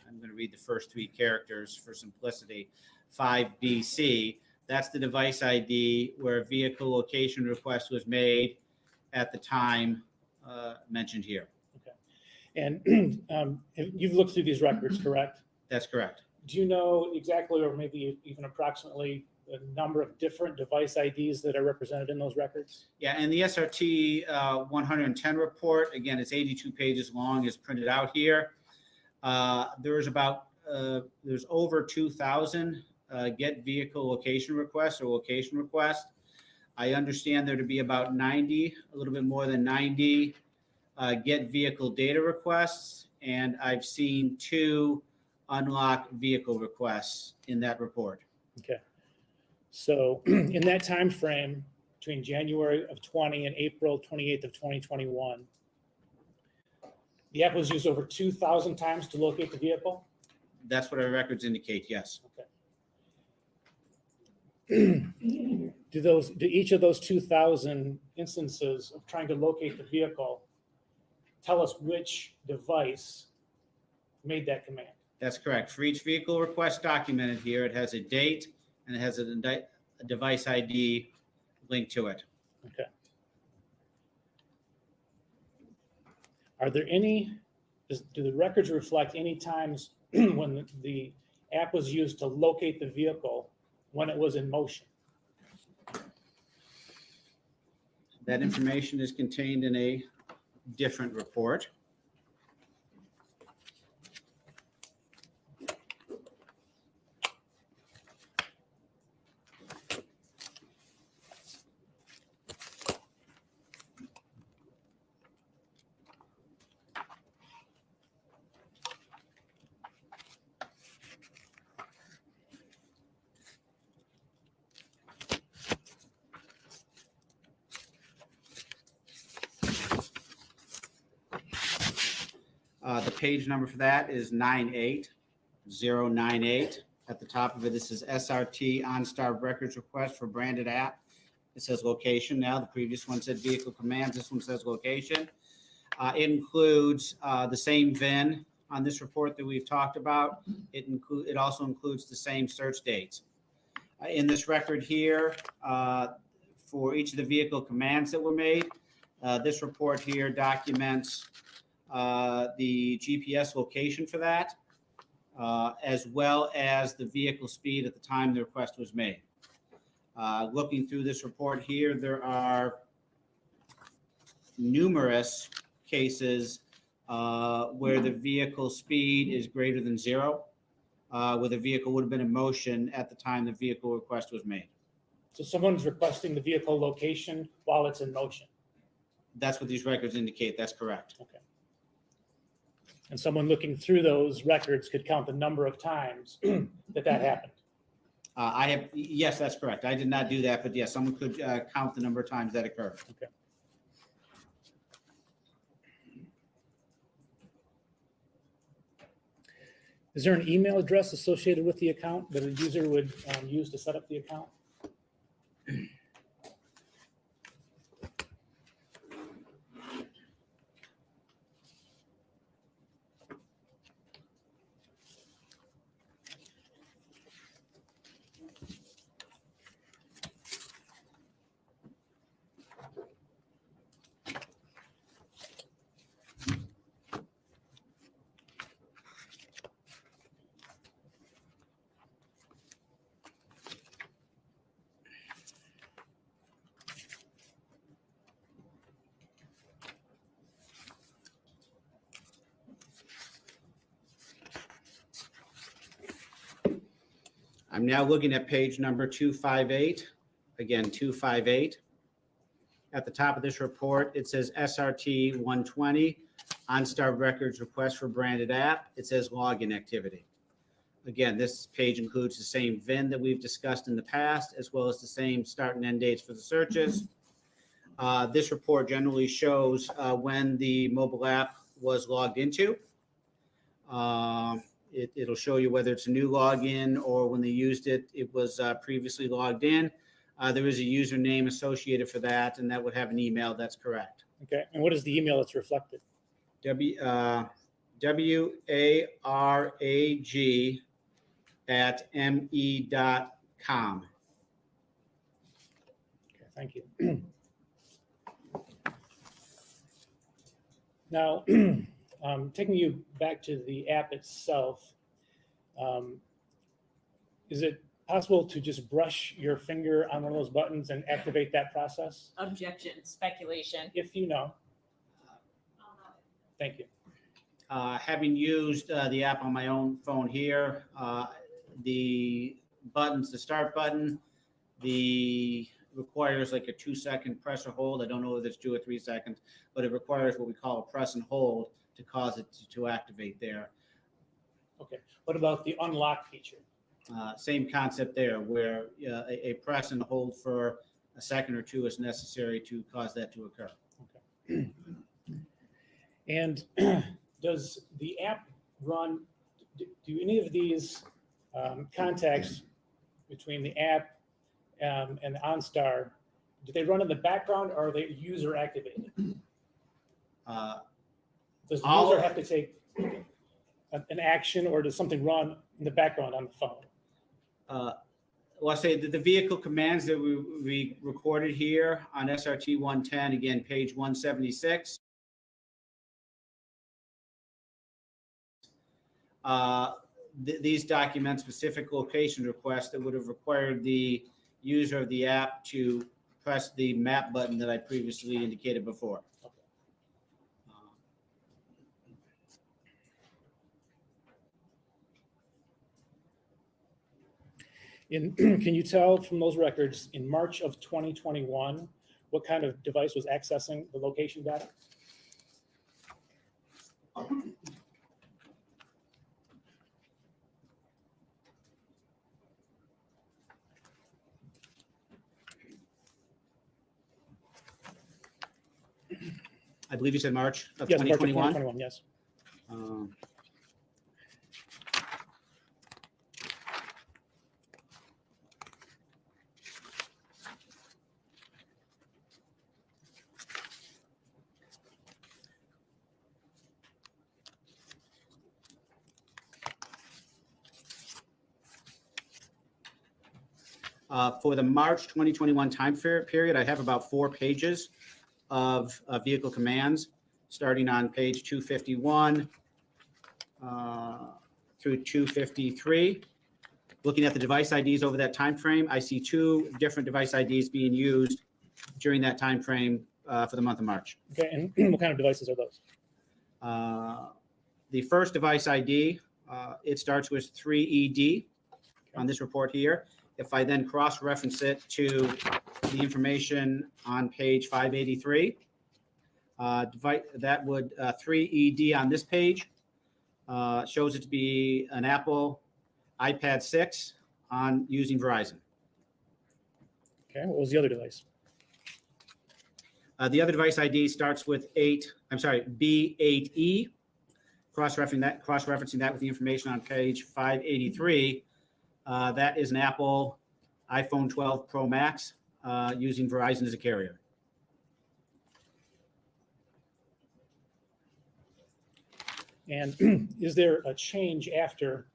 I'm going to read the first three characters for simplicity, 5BC. That's the device ID where a vehicle location request was made at the time mentioned here. Okay. And you've looked through these records, correct? That's correct. Do you know exactly, or maybe even approximately, the number of different device IDs that are represented in those records? Yeah, and the SRT 110 report, again, it's 82 pages long, is printed out here. There's over 2,000 get vehicle location requests or location requests. I understand there to be about 90, a little bit more than 90 get vehicle data requests, and I've seen 2 unlock vehicle requests in that report. Okay. So in that time frame between January of 20 and April 28th of 2021, the app was used over 2,000 times to locate the vehicle? That's what our records indicate, yes. Do each of those 2,000 instances of trying to locate the vehicle tell us which device made that command? That's correct. For each vehicle request documented here, it has a date and it has a device ID linked to it. Okay. Are there any, do the records reflect any times when the app was used to locate the vehicle when it was in motion? That information is contained in a different report. The page number for that is 98098. At the top of it, this is SRT OnStar records request for branded app. It says location now. The previous one said vehicle commands. This one says location. It includes the same VIN on this report that we've talked about. It also includes the same search dates. In this record here, for each of the vehicle commands that were made, this report here documents the GPS location for that, as well as the vehicle speed at the time the request was made. Looking through this report here, there are numerous cases where the vehicle speed is greater than 0, where the vehicle would have been in motion at the time the vehicle request was made. So someone's requesting the vehicle location while it's in motion. That's what these records indicate. That's correct. Okay. And someone looking through those records could count the number of times that happened. Yes, that's correct. I did not do that, but yes, someone could count the number of times that occurred. Okay. Is there an email address associated with the account that a user would use to set up the account? I'm now looking at page number 258. Again, 258. At the top of this report, it says SRT 120, OnStar records request for branded app. It says login activity. Again, this page includes the same VIN that we've discussed in the past, as well as the same start and end dates for the searches. This report generally shows when the mobile app was logged into. It'll show you whether it's a new login or when they used it, it was previously logged in. There is a username associated for that, and that would have an email. That's correct. Okay. And what is the email that's reflected? WARAG@me.com. Okay, thank you. Now, taking you back to the app itself, is it possible to just brush your finger on one of those buttons and activate that process? Objection, speculation. If you know. Thank you. Having used the app on my own phone here, the buttons, the start button, requires like a 2-second press or hold. I don't know if it's 2 or 3 seconds, but it requires what we call a press and hold to cause it to activate there. Okay. What about the unlock feature? Same concept there, where a press and hold for a second or two is necessary to cause that to occur. Okay. And does the app run do any of these contacts between the app and the OnStar, do they run in the background or are they user activated? Does the All- user have to take an action or does something run in the background on the phone? Well, I say that the vehicle commands that we recorded here on SRT 110, again, page 176. These document specific location requests that would have required the user of the app to press the map button that I previously indicated before. Can you tell from those records in March of 2021, what kind of device was accessing the location data? I believe you said March of Yes, March of 2021. 2021, yes. For the March 2021 time period, I have about 4 pages of vehicle commands, starting on page 251 through 253. Looking at the device IDs over that time frame, I see 2 different device IDs being used during that time frame for the month of March. Okay, and what kind of devices are those? The first device ID, it starts with 3ED on this report here. If I then cross-reference it to the information on page 583, that would 3ED on this page shows it to be an Apple iPad 6 on using Verizon. Okay, what was the other device? The other device ID starts with B8E. Cross-referencing that with the information on page 583. That is an Apple iPhone 12 Pro Max using Verizon as a carrier. And is there a change after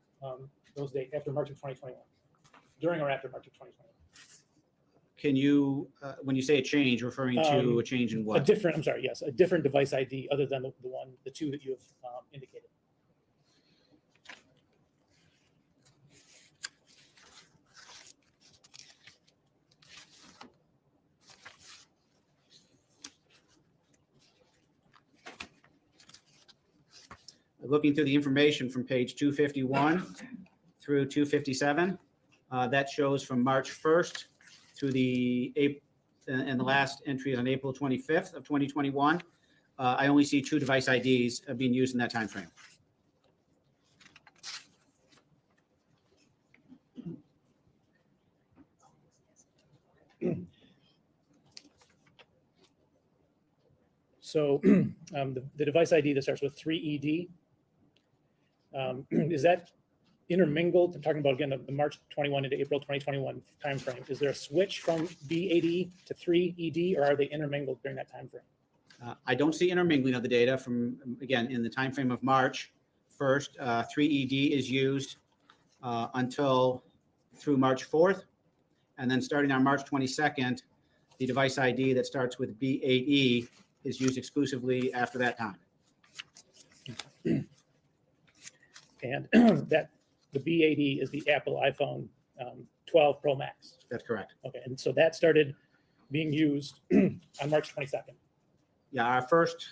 those dates, after March of 2021? During or after March of 2021? Can you, when you say a change, referring to a change in A what? different, I'm sorry, yes, a different device ID other than the 2 that you have indicated. Looking through the information from page 251 through 257, that shows from March 1st through and the last entry is on April 25th of 2021. I only see 2 device IDs being used in that time frame. So the device ID that starts with 3ED, is that intermingled? I'm talking about, again, the March 21 into April 2021 timeframe. Is there a switch from B8E to 3ED, or are they intermingled during that timeframe? I don't see intermingling of the data from, again, in the time frame of March 1st. 3ED is used through March 4th. And then starting on March 22nd, the device ID that starts with B8E is used exclusively after that time. And that the B8E is the Apple iPhone 12 Pro Max. That's correct. Okay, and so that started being used on March 22nd. Yeah, our first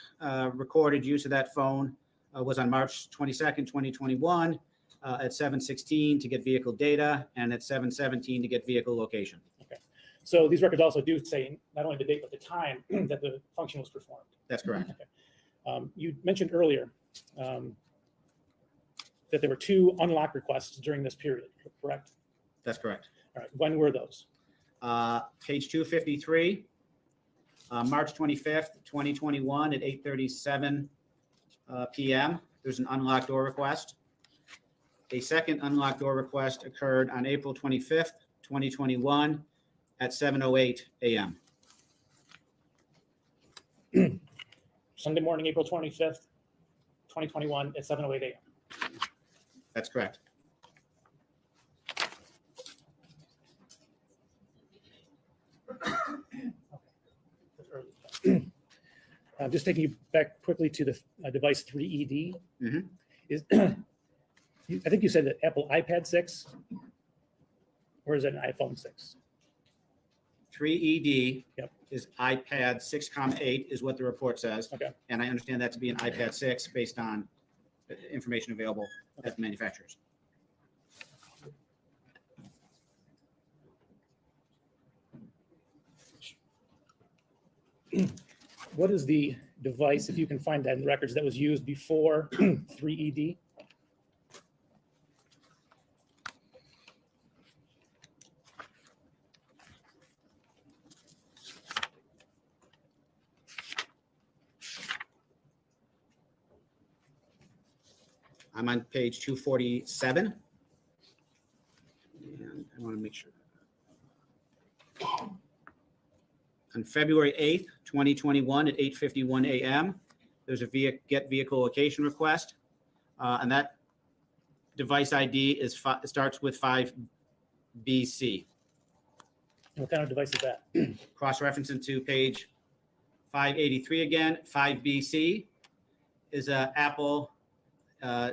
recorded use of that phone was on March 22nd, 2021 at 7:16 to get vehicle data and at 7:17 to get vehicle location. Okay, so these records also do say not only the date, but the time that the function was performed. That's correct. Okay. You mentioned earlier that there were 2 unlock requests during this period, correct? That's correct. All right, when were those? Page 253, March 25th, 2021 at 8:37 p.m. There's an unlocked door request. A second unlocked door request occurred on April 25th, 2021 at 7:08 a.m. Sunday morning, April 25th, 2021 at 7:08 a.m. That's correct. Just taking you back quickly to the device 3ED. Mhm. Is I think you said that Apple iPad 6, or is it an iPhone 6? 3ED Yep. is iPad 6,8 is what the report says. Okay. And I understand that to be an iPad 6 based on information available at the manufacturers. What is the device, if you can find that in the records, that was used before 3ED? I'm on page 247. And I want to make sure. On February 8th, 2021 at 8:51 a.m., there's a get vehicle location request. And that device ID starts with 5BC. What kind of device is that? Cross-referencing to page 583 again, 5BC is a Apple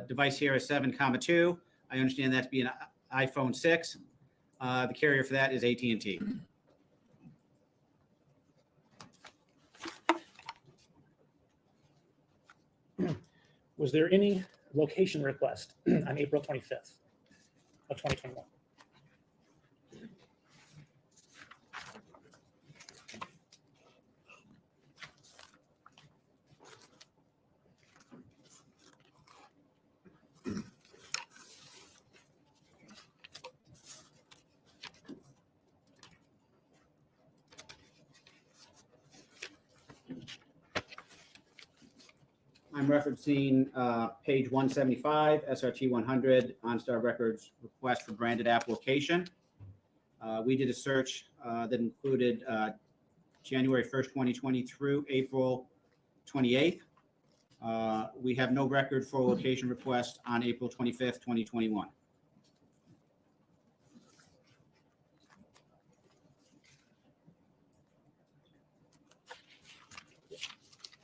device here is 7,2. I understand that to be an iPhone 6. The carrier for that is AT&T. Was there any location request on April 25th of 2021? I'm referencing page 175, SRT 100, OnStar Records request for branded application. We did a search that included January 1st, 2020 through April 28th. We have no record for location request on April 25th, 2021.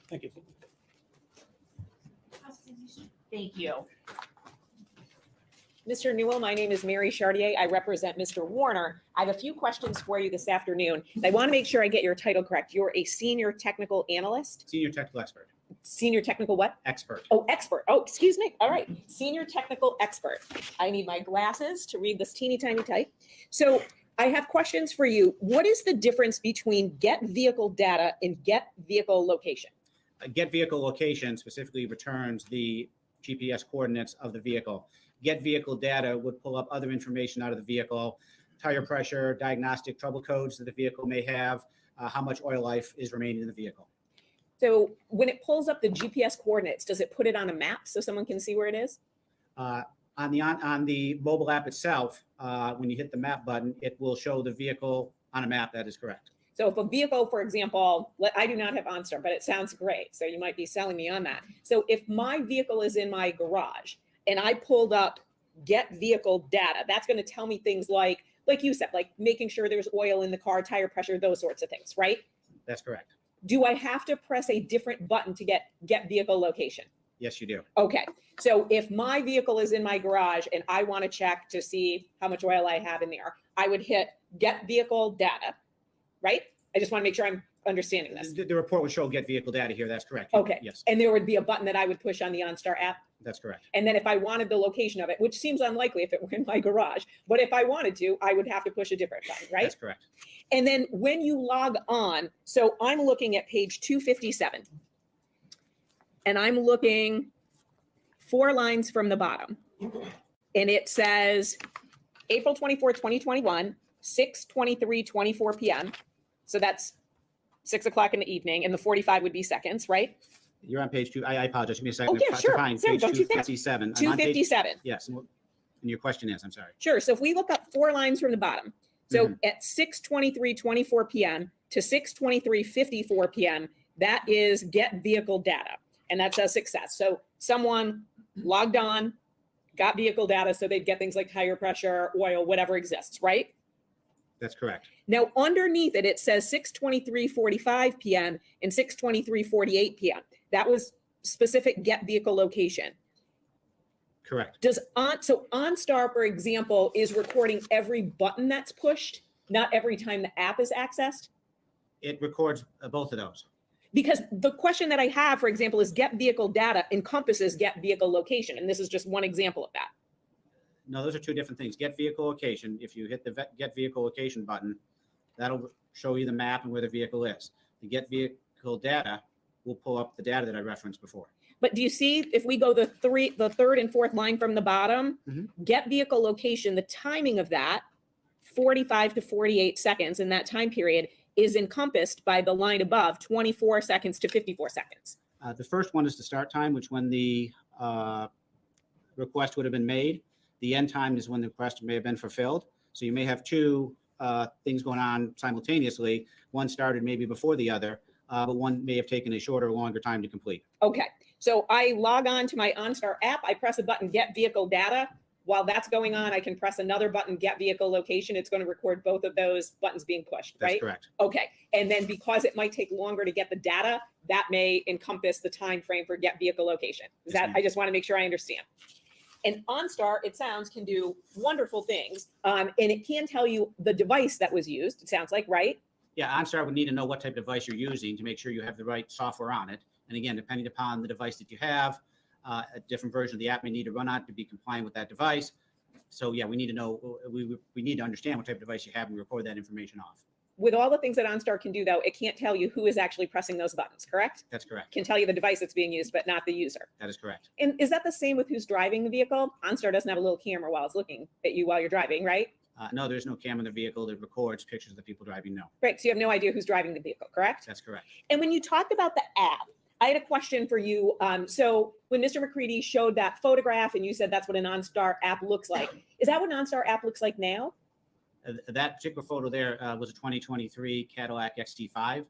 Thank you. Thank you. Mr. Newell, my name is Mary Chartier. I represent Mr. Warner. I have a few questions for you this afternoon. I want to make sure I get your title correct. You're a senior technical analyst? Senior technical expert. Senior technical what? Expert. Oh, expert. Oh, excuse me. All right. Senior technical expert. I need my glasses to read this teeny tiny type. So I have questions for you. What is the difference between get vehicle data and get vehicle location? Get vehicle location specifically returns the GPS coordinates of the vehicle. Get vehicle data would pull up other information out of the vehicle, tire pressure, diagnostic trouble codes that the vehicle may have, how much oil life is remaining in the vehicle. So when it pulls up the GPS coordinates, does it put it on a map so someone can see where it is? On the mobile app itself, when you hit the map button, it will show the vehicle on a map. That is correct. So if a vehicle, for example, I do not have OnStar, but it sounds great. So you might be selling me on that. So if my vehicle is in my garage and I pulled up get vehicle data, that's going to tell me things like you said, like making sure there's oil in the car, tire pressure, those sorts of things, right? That's correct. Do I have to press a different button to get vehicle location? Yes, you do. Okay. So if my vehicle is in my garage and I want to check to see how much oil I have in there, I would hit get vehicle data, right? I just want to make sure I'm understanding this. The report would show get vehicle data here. That's correct. Okay. Yes, And there would be a button that I would push on the OnStar app. that's correct. And then if I wanted the location of it, which seems unlikely if it were in my garage, but if I wanted to, I would have to push a different button, right? That's correct. And then when you log on, so I'm looking at page 257. And I'm looking 4 lines from the bottom. And it says April 24, 2021, 6:23:24 p.m. So that's 6 o'clock in the evening, and the 45 would be seconds, right? You're on page 2. I apologize. Give me a second. Oh, yeah, to sure. find Sure, page don't you think? 257. I'm on page- 257. Yes. And your question is, I'm sorry. Sure. So if we look up 4 lines from the bottom, so at 6:23:24 p.m. to 6:23:54 p.m., that is get vehicle data, and that's a success. So someone logged on, got vehicle data, so they'd get things like tire pressure, oil, whatever exists, right? That's correct. Now underneath it, it says 6:23:45 p.m. and 6:23:48 p.m. That was specific get vehicle location. Correct. So OnStar, for example, is recording every button that's pushed, not every time the app is accessed? It records both of those. Because the question that I have, for example, is get vehicle data encompasses get vehicle location, and this is just one example of that. No, those are two different things. Get vehicle location, if you hit the get vehicle location button, that'll show you the map and where the vehicle is. The get vehicle data will pull up the data that I referenced before. But do you see, if we go the third and fourth line from the bottom, get vehicle location, the timing of that, 45 to 48 seconds in that time period, is encompassed by the line above, 24 seconds to 54 seconds. The first one is the start time, which when the request would have been made. The end time is when the request may have been fulfilled. So you may have two things going on simultaneously. One started maybe before the other, but one may have taken a shorter or longer time to complete. Okay, so I log on to my OnStar app, I press a button, get vehicle data. While that's going on, I can press another button, get vehicle location. It's going to record both of those buttons being pushed, right? That's correct. Okay, and then because it might take longer to get the data, that may encompass the time frame for get vehicle location. Is Yes, that, ma'am. I just want to make sure I understand. And OnStar, it sounds, can do wonderful things, and it can tell you the device that was used, it sounds like, right? Yeah, OnStar would need to know what type of device you're using to make sure you have the right software on it. And again, depending upon the device that you have, a different version of the app may need to run on to be compliant with that device. So yeah, we need to know, we need to understand what type of device you have and record that information off. With all the things that OnStar can do, though, it can't tell you who is actually pressing those buttons, correct? That's correct. Can tell you the device that's being used, but not the user. That is correct. And is that the same with who's driving the vehicle? OnStar doesn't have a little camera while it's looking at you while you're driving, right? No, there's no camera in the vehicle that records pictures of the people driving. No, Right, so you have no idea who's driving the vehicle, correct? that's correct. And when you talked about the app, I had a question for you. So when Mr. McCready showed that photograph and you said that's what an OnStar app looks like, is that what an OnStar app looks like now? That particular photo there was a 2023 Cadillac XT5.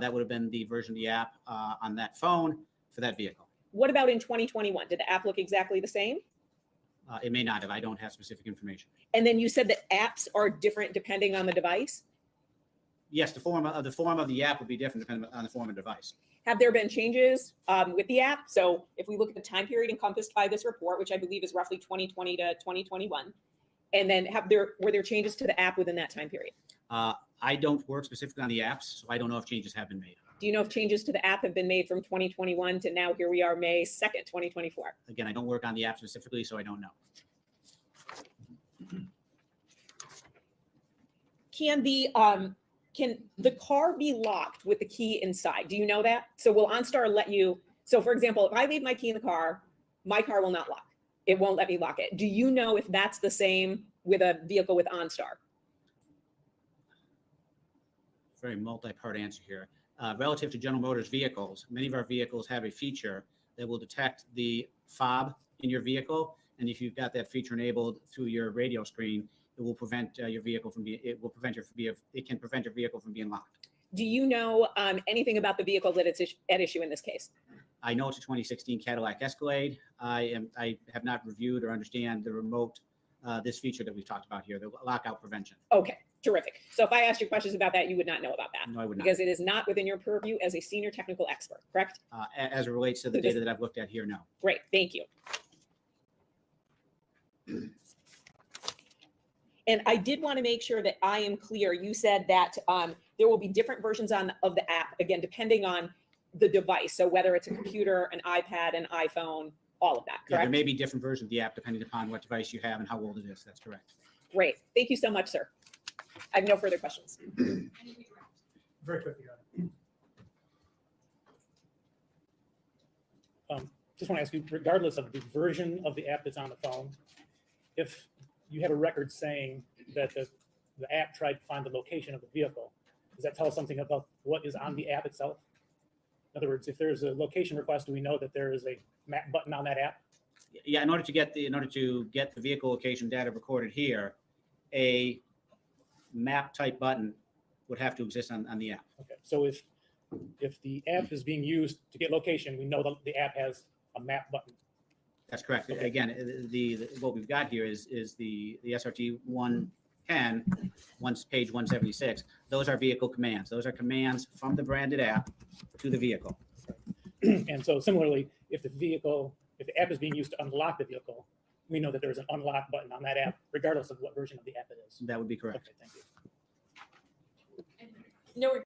That would have been the version of the app on that phone for that vehicle. What about in 2021? Did the app look exactly the same? It may not have. I don't have specific information. And then you said that apps are different depending on the device. Yes, the form of the app would be different depending on the form of device. Have there been changes with the app? So if we look at the time period encompassed by this report, which I believe is roughly 2020 to 2021, and then were there changes to the app within that time period? I don't work specifically on the apps, so I don't know if changes have been made. Do you know if changes to the app have been made from 2021 to now here we are, May 2nd, 2024? Again, I don't work on the app specifically, so I don't know. Can the car be locked with the key inside? Do you know that? So will OnStar let you, so for example, if I leave my key in the car, my car will not lock. It won't let me lock it. Do you know if that's the same with a vehicle with OnStar? Very multi-part answer here. Relative to General Motors vehicles, many of our vehicles have a feature that will detect the fob in your vehicle. And if you've got that feature enabled through your radio screen, it will prevent your vehicle from being, it can prevent your vehicle from being locked. Do you know anything about the vehicle that it's at issue in this case? I know it's a 2016 Cadillac Escalade. I have not reviewed or understand the remote, this feature that we've talked about here, the lockout prevention. Okay, terrific. So if I asked you questions about that, you would not know about that? No, I would not. Because it is not within your purview as a senior technical expert, correct? As it relates to the data that I've looked at here, no. Great, thank you. And I did want to make sure that I am clear. You said that there will be different versions of the app, again, depending on the device. So whether it's a computer, an iPad, an iPhone, all of that, Yeah, there correct? may be different versions of the app depending upon what device you have and how old it is. That's correct. Great, thank you so much, sir. I have no further questions. Very quickly, Your Honor. Just want to ask you, regardless of the version of the app that's on the phone, if you have a record saying that the app tried to find the location of the vehicle, does that tell us something about what is on the app itself? In other words, if there's a location request, do we know that there is a map button on that app? Yeah, in order to get the vehicle location data recorded here, a map type button would have to exist on the app. Okay, so if the app is being used to get location, we know the app has a map button. That's correct. Okay. Again, what we've got here is the SRT 110, page 176. Those are vehicle commands. Those are commands from the branded app to the vehicle. And so similarly, if the app is being used to unlock the vehicle, we know that there's an unlock button on that app, regardless of what version of the app it is. That would be correct. Okay, thank you. No,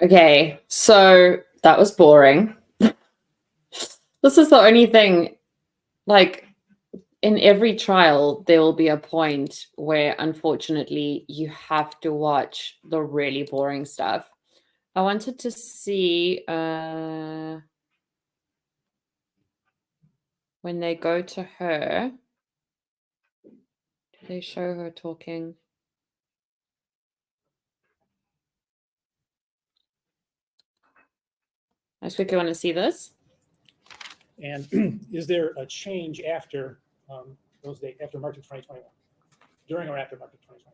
Okay, so that was boring. This is the only thing, like, in every trial, there will be a point where, unfortunately, you have to watch the really boring stuff. I wanted to see when they go to her, do they show her talking? I just quickly want to see this. And is there a change after those days, after March of 2021? During or after March of 2021?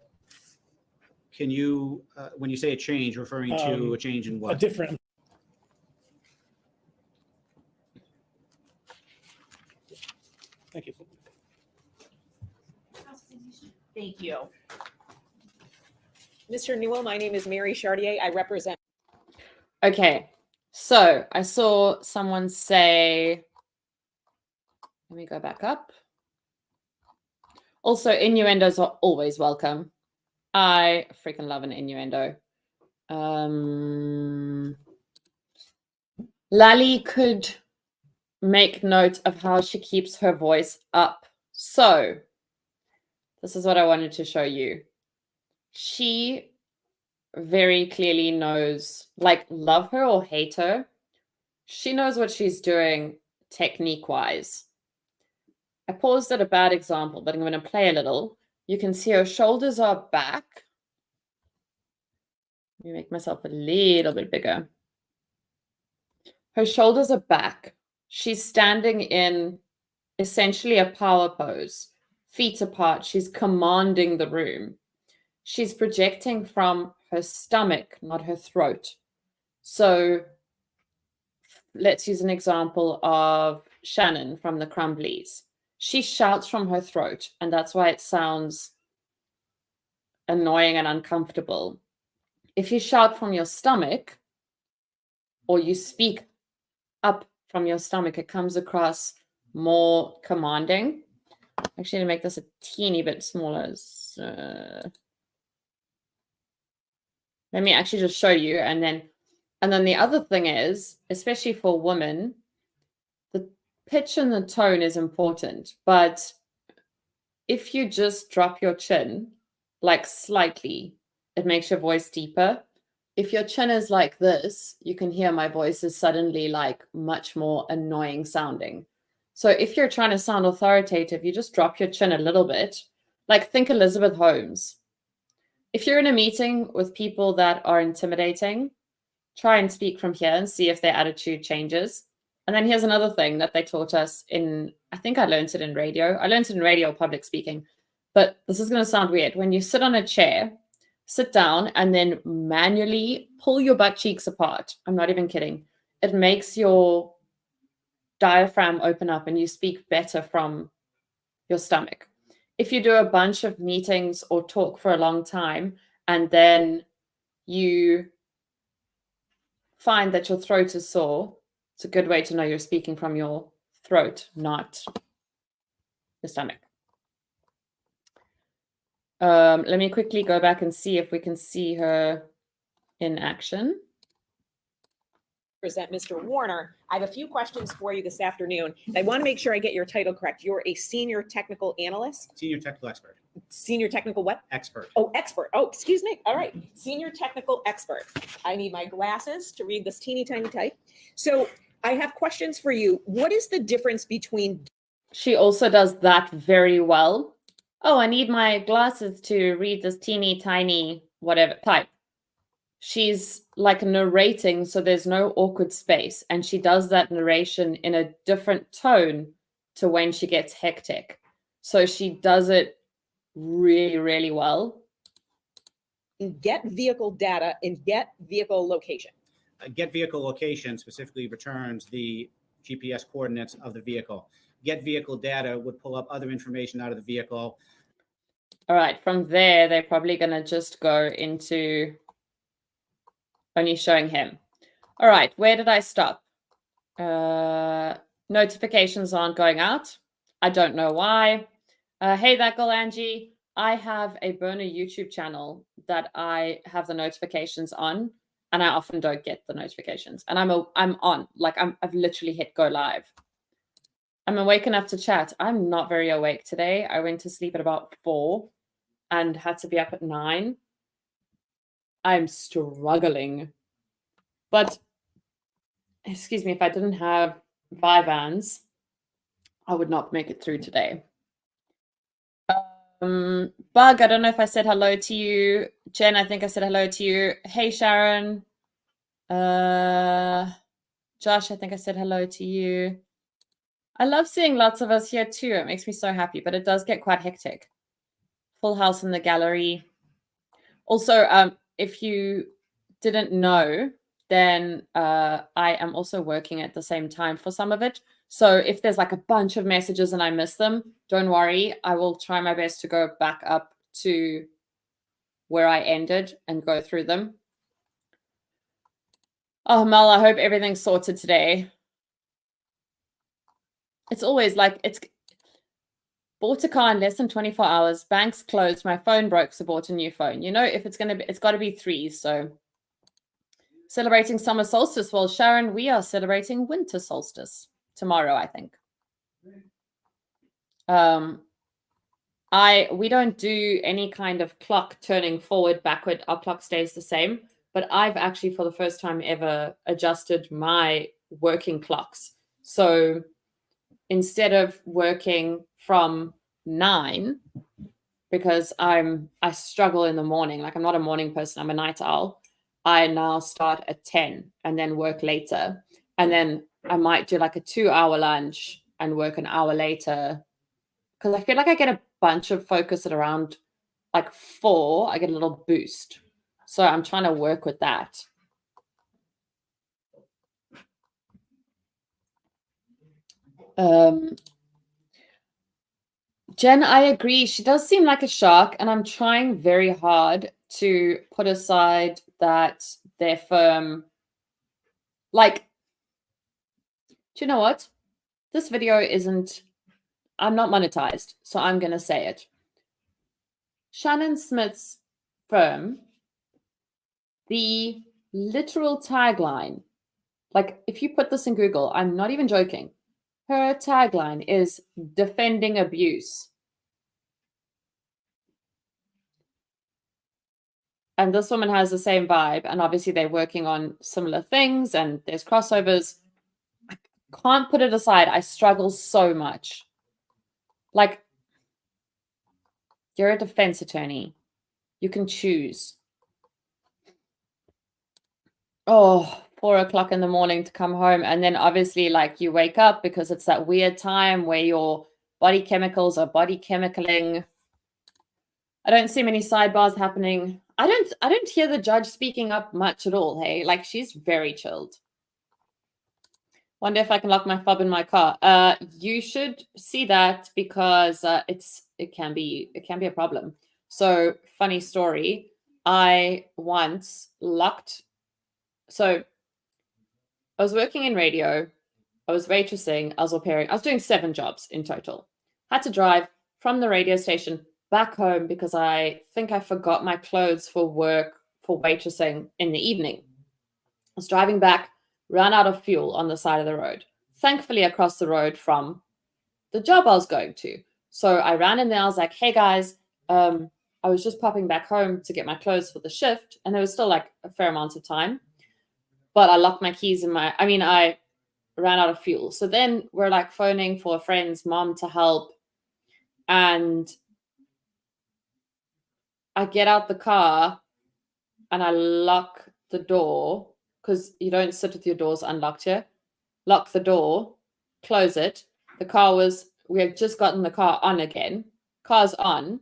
Can you, when you say a change, referring to a change in A what? different. Thank you. thank you. Mr. Newell, my name is Mary Chartier. I represent. Okay, so I saw someone say, let me go back up. Also, innuendos are always welcome. I freaking love an innuendo. Lally could make note of how she keeps her voice up. So this is what I wanted to show you. She very clearly knows, like, love her or hate her, she knows what she's doing technique-wise. I paused at a bad example, but I'm going to play a little. You can see her shoulders are back. Let me make myself a little bit bigger. Her shoulders are back. She's standing in essentially a power pose, feet apart. She's commanding the room. She's projecting from her stomach, not her throat. So let's use an example of Shannon from the Crumblies. She shouts from her throat, and that's why it sounds annoying and uncomfortable. If you shout from your stomach, or you speak up from your stomach, it comes across more commanding. Actually, to make this a teeny bit smaller. Let me actually just show you, and then the other thing is, especially for women, the pitch and the tone is important. But if you just drop your chin, like slightly, it makes your voice deeper. If your chin is like this, you can hear my voice is suddenly like much more annoying sounding. So if you're trying to sound authoritative, you just drop your chin a little bit. Like, think Elizabeth Holmes. If you're in a meeting with people that are intimidating, try and speak from here and see if their attitude changes. And then here's another thing that they taught us in, I think I learned it in radio. I learned it in radio public speaking, but this is going to sound weird. When you sit on a chair, sit down and then manually pull your butt cheeks apart. I'm not even kidding. It makes your diaphragm open up and you speak better from your stomach. If you do a bunch of meetings or talk for a long time and then you find that your throat is sore, it's a good way to know you're speaking from your throat, not your stomach. Let me quickly go back and see if we can see her in action. Present Mr. Warner. I have a few questions for you this afternoon. I want to make sure I get your title correct. You're a senior technical analyst? Senior technical expert. Senior technical what? Expert. Oh, expert. Oh, excuse me. All right. Senior technical expert. I need my glasses to read this teeny tiny type. So I have questions for you. What is the difference between... She also does that very well. Oh, I need my glasses to read this teeny tiny whatever type. she's like narrating, so there's no awkward space, and she does that narration in a different tone to when she gets hectic. So she does it really, really well. Get vehicle data and get vehicle location. Get vehicle location specifically returns the GPS coordinates of the vehicle. Get vehicle data would pull up other information out of the vehicle. All right, from there, they're probably going to just go into only showing him. All right, where did I stop? Notifications aren't going out. I don't know why. Hey, that girl, Angie. I have a burner YouTube channel that I have the notifications on, and I often don't get the notifications. And I'm on, like I've literally hit go live. I'm awake enough to chat. I'm not very awake today. I went to sleep at about 4 and had to be up at 9. I'm struggling. But excuse me, if I didn't have Vyvanse, I would not make it through today. Bug, I don't know if I said hello to you. Jen, I think I said hello to you. Hey, Sharon. Josh, I think I said hello to you. I love seeing lots of us here too. It makes me so happy, but it does get quite hectic. Full house in the gallery. Also, if you didn't know, then I am also working at the same time for some of it. So if there's like a bunch of messages and I miss them, don't worry. I will try my best to go back up to where I ended and go through them. Oh, Mel, I hope everything's sorted today. It's always like, it's bought a car in less than 24 hours. Banks closed. My phone broke, so bought a new phone. You know, if it's going to be, it's got to be 3. So celebrating summer solstice. Well, Sharon, we are celebrating winter solstice tomorrow, I think. We don't do any kind of clock turning forward, backward. Our clock stays the same. But I've actually, for the first time ever, adjusted my working clocks. So instead of working from 9, because I struggle in the morning, like I'm not a morning person, I'm a night owl. I now start at 10 and then work later. And then I might do like a 2-hour lunch and work an hour later. Because I feel like I get a bunch of focus at around like 4, I get a little boost. So I'm trying to work with that. Jen, I agree. She does seem like a shark, and I'm trying very hard to put aside that their firm, like, do you know what? This video isn't, I'm not monetized, so I'm going to say it. Shannon Smith's firm, the literal tagline, like if you put this in Google, I'm not even joking. Her tagline is defending abuse. And this woman has the same vibe. And obviously they're working on similar things and there's crossovers. I can't put it aside. I struggle so much. Like, you're a defense attorney. You can choose. Oh, 4 o'clock in the morning to come home. And then obviously like you wake up because it's that weird time where your body chemicals are body chemicaling. I don't see many sidebars happening. I don't hear the judge speaking up much at all. Hey, like she's very chilled. Wonder if I can lock my fob in my car. You should see that because it can be a problem. So funny story. I once locked. So I was working in radio. I was waitressing. I was au pairing. I was doing 7 jobs in total. Had to drive from the radio station back home because I think I forgot my clothes for work for waitressing in the evening. I was driving back, ran out of fuel on the side of the road. Thankfully, across the road from the job I was going to. So I ran in there. I was like, hey guys, I was just popping back home to get my clothes for the shift. And there was still like a fair amount of time. But I locked my keys in I ran out of fuel. So then we're like phoning for a friend's mom to help. And I get out the car and I lock the door, because you don't sit with your doors unlocked here. Lock the door, close it. We had just gotten the car on again. Car's on,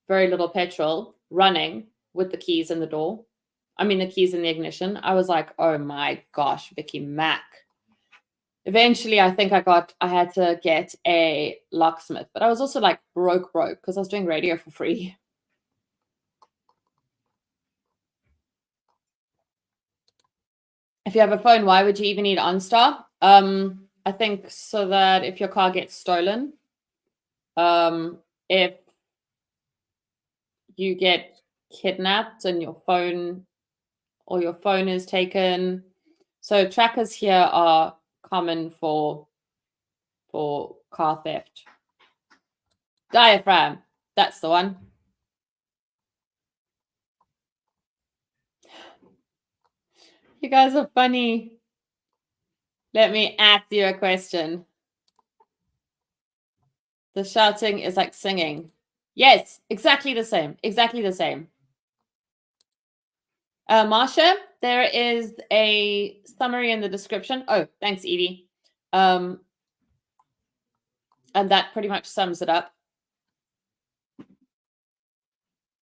very little petrol, running with the keys in the door. I mean, the keys in the ignition. I was like, oh my gosh, Vicky Mac. Eventually, I think I had to get a locksmith, but I was also like broke because I was doing radio for free. If you have a phone, why would you even need OnStar? I think so that if your car gets stolen, if you get kidnapped and your phone is taken. So trackers here are common for car theft. Diaphragm, that's the one. You guys are funny. Let me ask you a question. The shouting is like singing. Yes, exactly the same. Exactly the same. Marsha, there is a summary in the description. Oh, thanks, Edie. And that pretty much sums it up.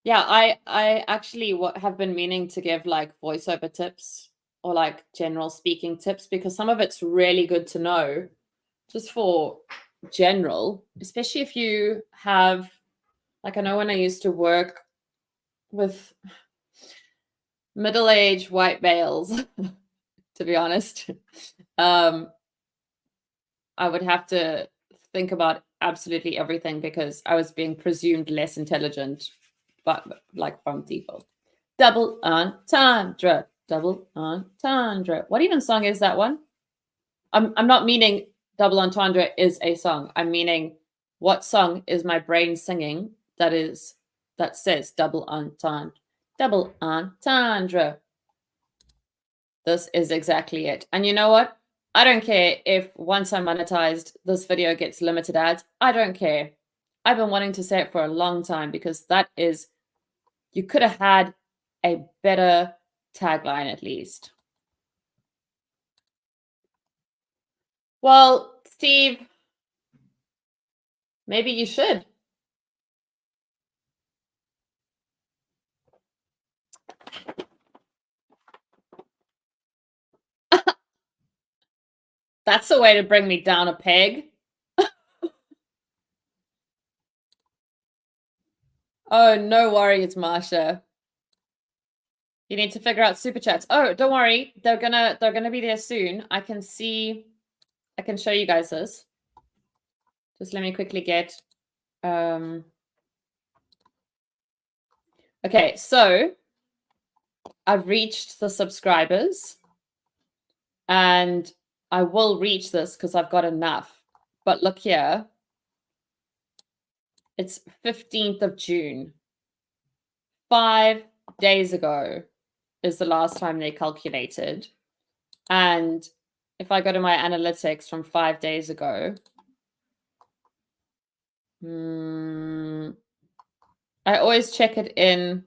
Yeah, I actually have been meaning to give like voiceover tips or like general speaking tips, because some of it's really good to know just for general, especially if you have, like, I know when I used to work with middle-aged white males, to be honest, I would have to think about absolutely everything because I was being presumed less intelligent, but like from default. Double entendre, double entendre. What even song is that one? I'm not meaning double entendre is a song. I'm meaning what song is my brain singing that says double entendre. Double entendre. This is exactly it. And you know what? I don't care if once I'm monetized, this video gets limited ads. I don't care. I've been wanting to say it for a long time because you could have had a better tagline at least. Well, Steve, maybe you should. That's the way to bring me down a peg. Oh, no worries, Marsha. You need to figure out super chats. Oh, don't worry. They're gonna be there soon. I can show you guys this. Just let me quickly get okay, so I've reached the subscribers and I will reach this because I've got enough. But look here. It's 15th of June. 5 days ago is the last time they calculated. And if I go to my analytics from 5 days ago, I always check it in.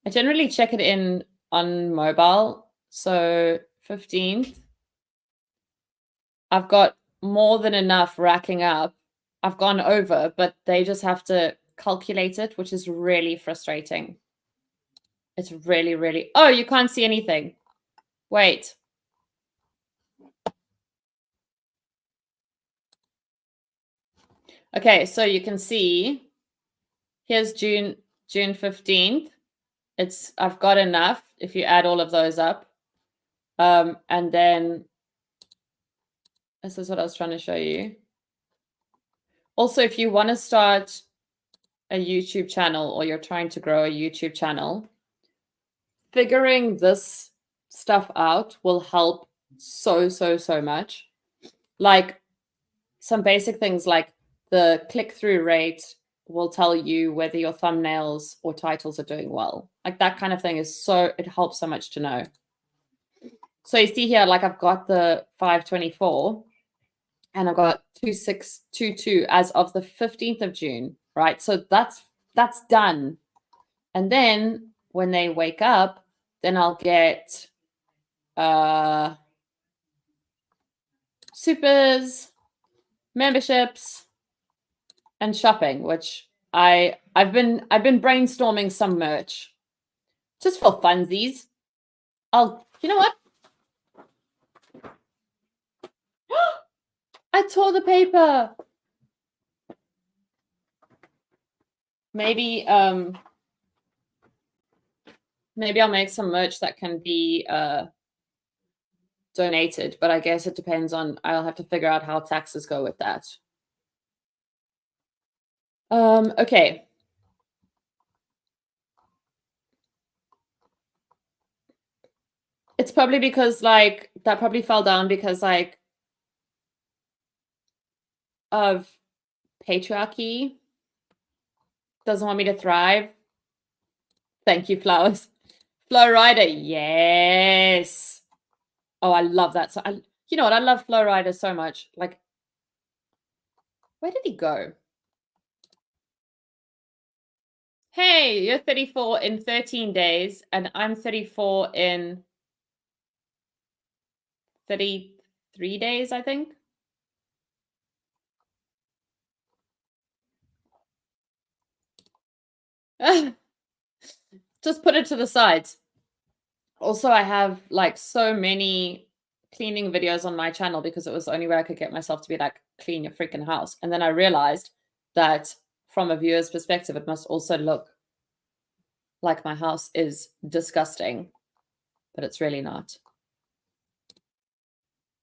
I generally check it in on mobile. So 15th. I've got more than enough racking up. I've gone over, but they just have to calculate it, which is really frustrating. It's really, really... Oh, you can't see anything. Wait. Okay, so you can see here's June 15th. I've got enough if you add all of those up. And then this is what I was trying to show you. Also, if you want to start a YouTube channel or you're trying to grow a YouTube channel, figuring this stuff out will help so much. Like some basic things like the click-through rate will tell you whether your thumbnails or titles are doing well. Like that kind of thing it helps so much to know. So you see here, like I've got the 524 and I've got 2622 as of the 15th of June, right? So that's done. And then when they wake up, Then I'll get supers, memberships, and shopping, which I've been brainstorming some merch just for funsies. You know what? I tore the paper. Maybe maybe I'll make some merch that can be donated, but I guess it depends on, I'll have to figure out how taxes go with that. Okay. It's probably because like that probably fell down because like of patriarchy doesn't want me to thrive. Thank you, flowers. Flow Rider, yes. Oh, I love that. So you know what? I love Flow Rider so much. Like, where did he go? Hey, you're 34 in 13 days, and I'm 34 in 33 days, I think. Just put it to the sides. Also, I have like so many cleaning videos on my channel because it was the only way I could get myself to be like, clean your freaking house. And then I realized that from a viewer's perspective, it must also look like my house is disgusting, but it's really not.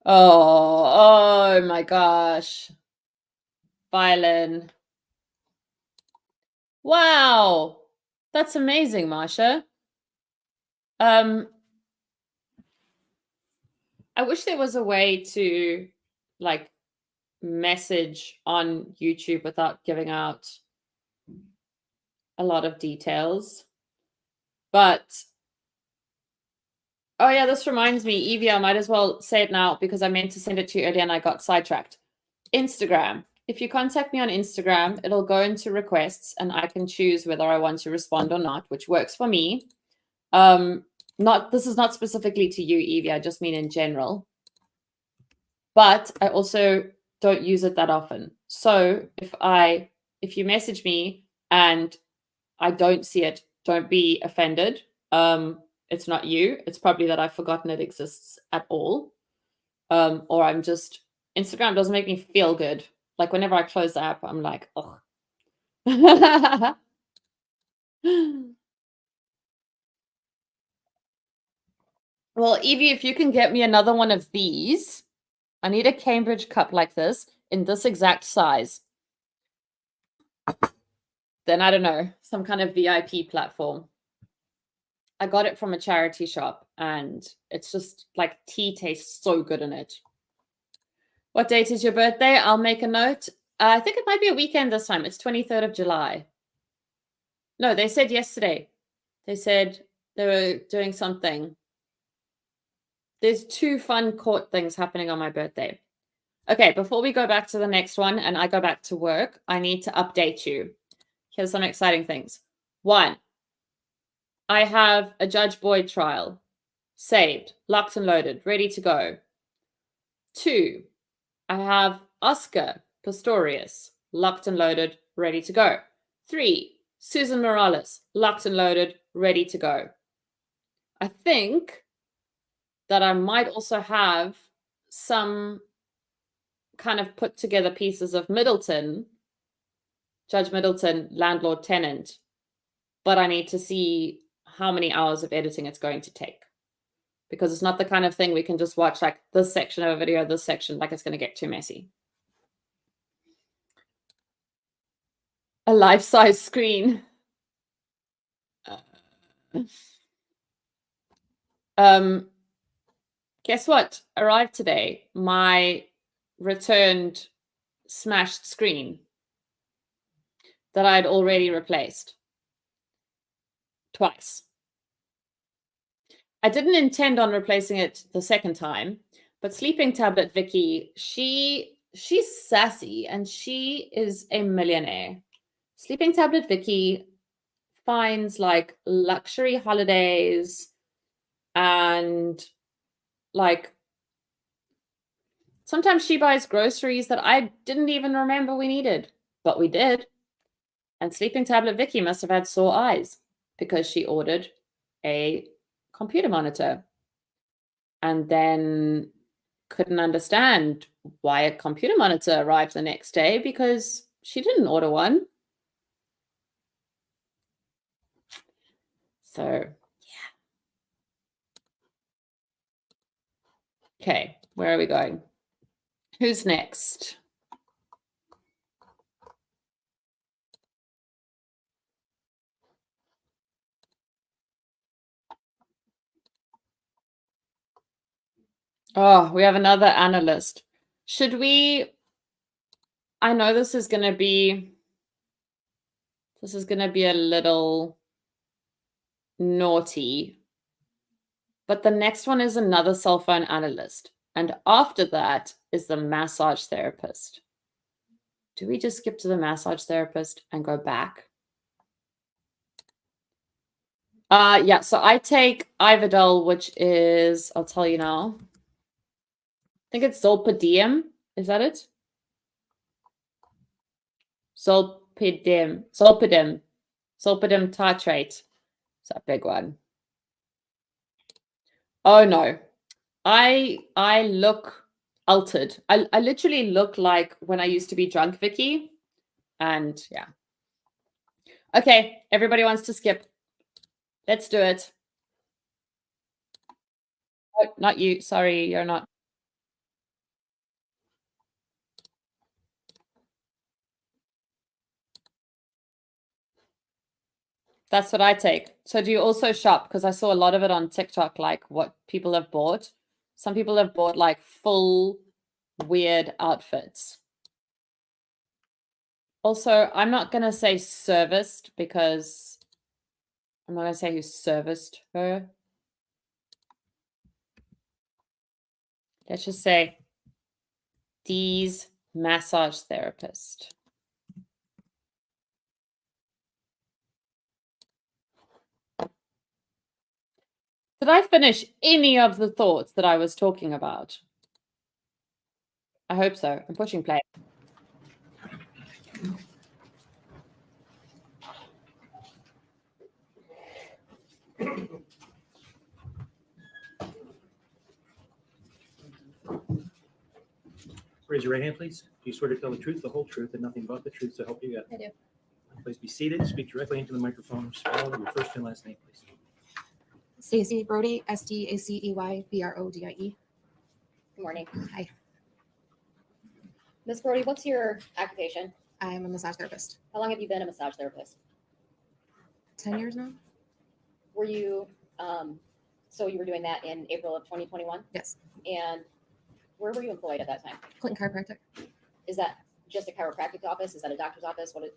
Oh my gosh. Violin. Wow. That's amazing, Marsha. I wish there was a way to like message on YouTube without giving out a lot of details. But oh yeah, this reminds me, Evie, I might as well say it now because I meant to send it to you earlier and I got sidetracked. Instagram. If you contact me on Instagram, it'll go into requests and I can choose whether I want to respond or not, which works for me. This is not specifically to you, Evie, I just mean in general. But I also don't use it that often. So if you message me and I don't see it, don't be offended. It's not you. It's probably that I've forgotten it exists at all. Or I'm just, Instagram doesn't make me feel good. Like whenever I close the app, I'm like, oh. Well, Evie, if you can get me another one of these, I need a Cambridge cup like this in this exact size. Then I don't know, some kind of VIP platform. I got it from a charity shop and it's just like tea tastes so good in it. What date is your birthday? I'll make a note. I think it might be a weekend this time. It's 23rd of July. No, they said yesterday. They said they were doing something. There's 2 fun court things happening on my birthday. Okay, before we go back to the next one and I go back to work, I need to update you. Here's some exciting things. 1, I have a Judge Boyd trial. Saved, locked and loaded, ready to go. 2, I have Oscar Pistorius, locked and loaded, ready to go. 3, Susan Morales, locked and loaded, ready to go. I think that I might also have some kind of put together pieces of Middleton, Judge Middleton, landlord tenant, but I need to see how many hours of editing it's going to take. Because it's not the kind of thing we can just watch like this section of a video, this section, like it's going to get too messy. A life-size screen. Guess what? Arrived today. My returned smashed screen that I'd already replaced twice. I didn't intend on replacing it the second time, but Sleeping Tablet Vicky, she's sassy and she is a millionaire. Sleeping Tablet Vicky finds like luxury holidays And like sometimes she buys groceries that I didn't even remember we needed, but we did. And sleeping tablet Vicky must have had sore eyes because she ordered a computer monitor and then couldn't understand why a computer monitor arrived the next day because she didn't order one. So, yeah. Okay, where are we going? Who's next? Oh, we have another analyst. Should we? I know this is going to be a little naughty, but the next one is another cell phone analyst. And after that is the massage therapist. Do we just skip to the massage therapist and go back? Yeah, so I take Ivadol, which is, I'll tell you now. I think it's Zolpidem. Is that it? Zolpidem tartrate. It's a big one. Oh no. I look altered. I literally look like when I used to be drunk, Vicky. And yeah. Okay, everybody wants to skip. Let's do it. Oh, not you. Sorry, you're not. That's what I take. So do you also shop? Because I saw a lot of it on TikTok, like what people have bought. Some people have bought like full weird outfits. Also, I'm not going to say serviced because I'm not going to say who serviced her. Let's just say Dee's massage therapist. Did I finish any of the thoughts that I was talking about? I hope so. I'm pushing play. Raise your right hand, please. Do you swear to tell the truth, the whole truth, and nothing but the truth to help you God? I do. Please be seated. Speak directly into the microphone. Spell your first and last name, please. Stacy Brody, STACEY Good morning. Hi, Ms. Brody, what's your occupation? I am a massage therapist. How long have you been a massage therapist? 10 years now? Were you, so you were doing that in April of 2021? Yes. And where were you employed at that time? Clinton Chiropractic. Is that just a chiropractic office? Is that a doctor's office? What,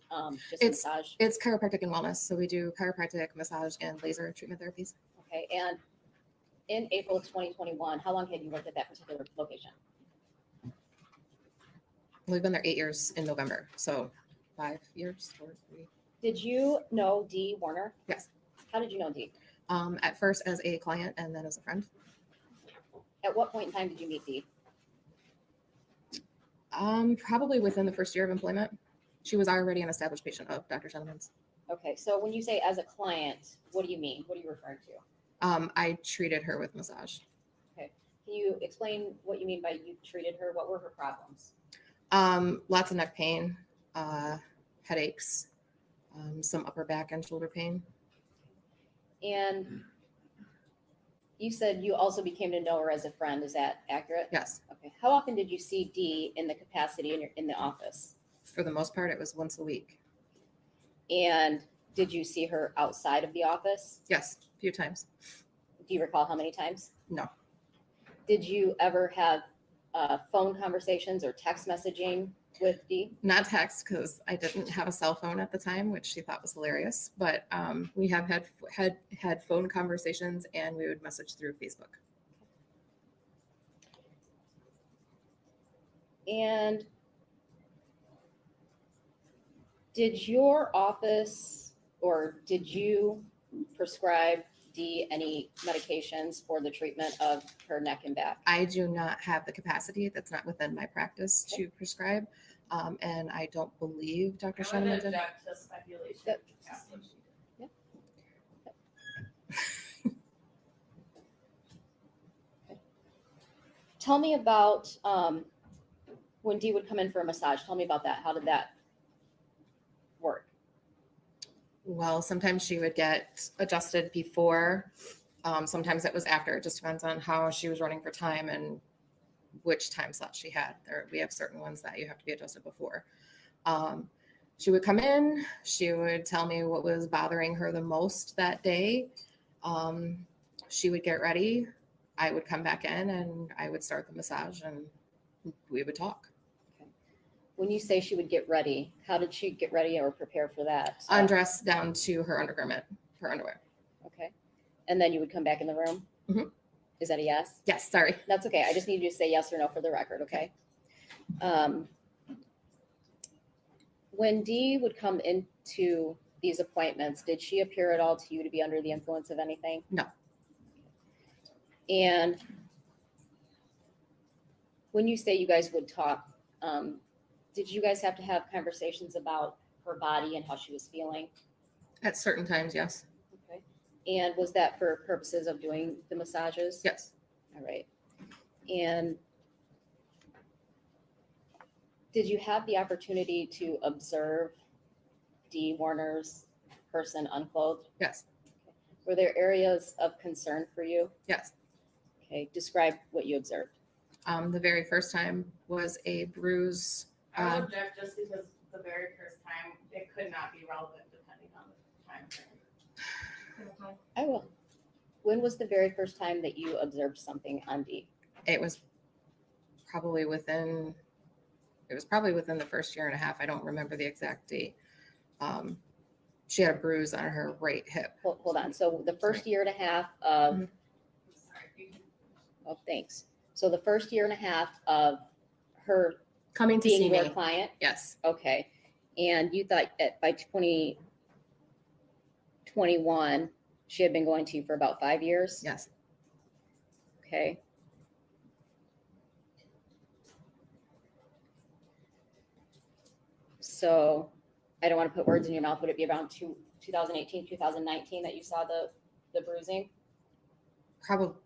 just a It's massage? It's chiropractic and wellness. So we do chiropractic, massage, and laser treatment therapies. Okay, and in April of 2021, how long had you worked at that particular location? We've been there 8 years in November. So 5 years or 3. Did you know Dee Warner? Yes. How did you know Dee? At first as a client and then as a friend. At what point in time did you meet Dee? Probably within the first year of employment. She was already an established patient of Dr. Shenneman's. Okay, so when you say as a client, what do you mean? What are you referring to? I treated her with massage. Can you explain what you mean by you treated her? What were her problems? Lots of neck pain, headaches, some upper back and shoulder pain. And you said you also became to know her as a friend. Is that accurate? Yes. Okay. How often did you see Dee in the capacity in the office? For the most part, it was once a week. And did you see her outside of the office? Yes, a few times. Do you recall how many times? No. Did you ever have phone conversations or text messaging with Dee? Not text because I didn't have a cell phone at the time, which she thought was hilarious. But we have had phone conversations and we would message through Facebook. And did your office or did you prescribe Dee any medications for the treatment of her neck and back? I do not have the capacity. That's not within my practice to prescribe. And I don't believe Dr. Schoenemann did. to speculation. Yep. That's what she did. Tell me about when Dee would come in for a massage. Tell me about that. How did that work? Well, sometimes she would get adjusted before. Sometimes it was after. It just depends on how she was running for time and which time slot she had. We have certain ones that you have to be adjusted before. She would come in. She would tell me what was bothering her the most that day. She would get ready. I would come back in and I would start the massage and we would talk. When you say she would get ready, how did she get ready or prepare for that? Undress down to her undergarment, her underwear. Okay. And then you would come back in the room? Mhm. Is that a yes? Yes, sorry. That's okay. I just need you to say yes or no for the record, okay? When Dee would come into these appointments, did she appear at all to you to be under the influence of anything? No. And when you say you guys would talk, did you guys have to have conversations about her body and how she was feeling? At certain times, yes. Okay. And was that for purposes of doing the massages? Yes. All right. And did you have the opportunity to observe Dee Warner's person unclothed? Yes. Were there areas of concern for you? Yes. Okay. Describe what you observed. The very first time was a bruise. I would object just because the very first time, it could not be relevant depending on the time frame. I will. When was the very first time that you observed something on Dee? It was probably within the first year and a half. I don't remember the exact date. She had a bruise on her right hip. Hold on. So the first year and a half of, Mhm. oh, thanks. So the first year and a half of her Coming to see being your me. client? Yes. Okay. And you thought by 2021, she had been going to you for about 5 years? Yes. Okay. So I don't want to put words in your mouth. Would it be around 2018, 2019 that you saw the bruising? Probably.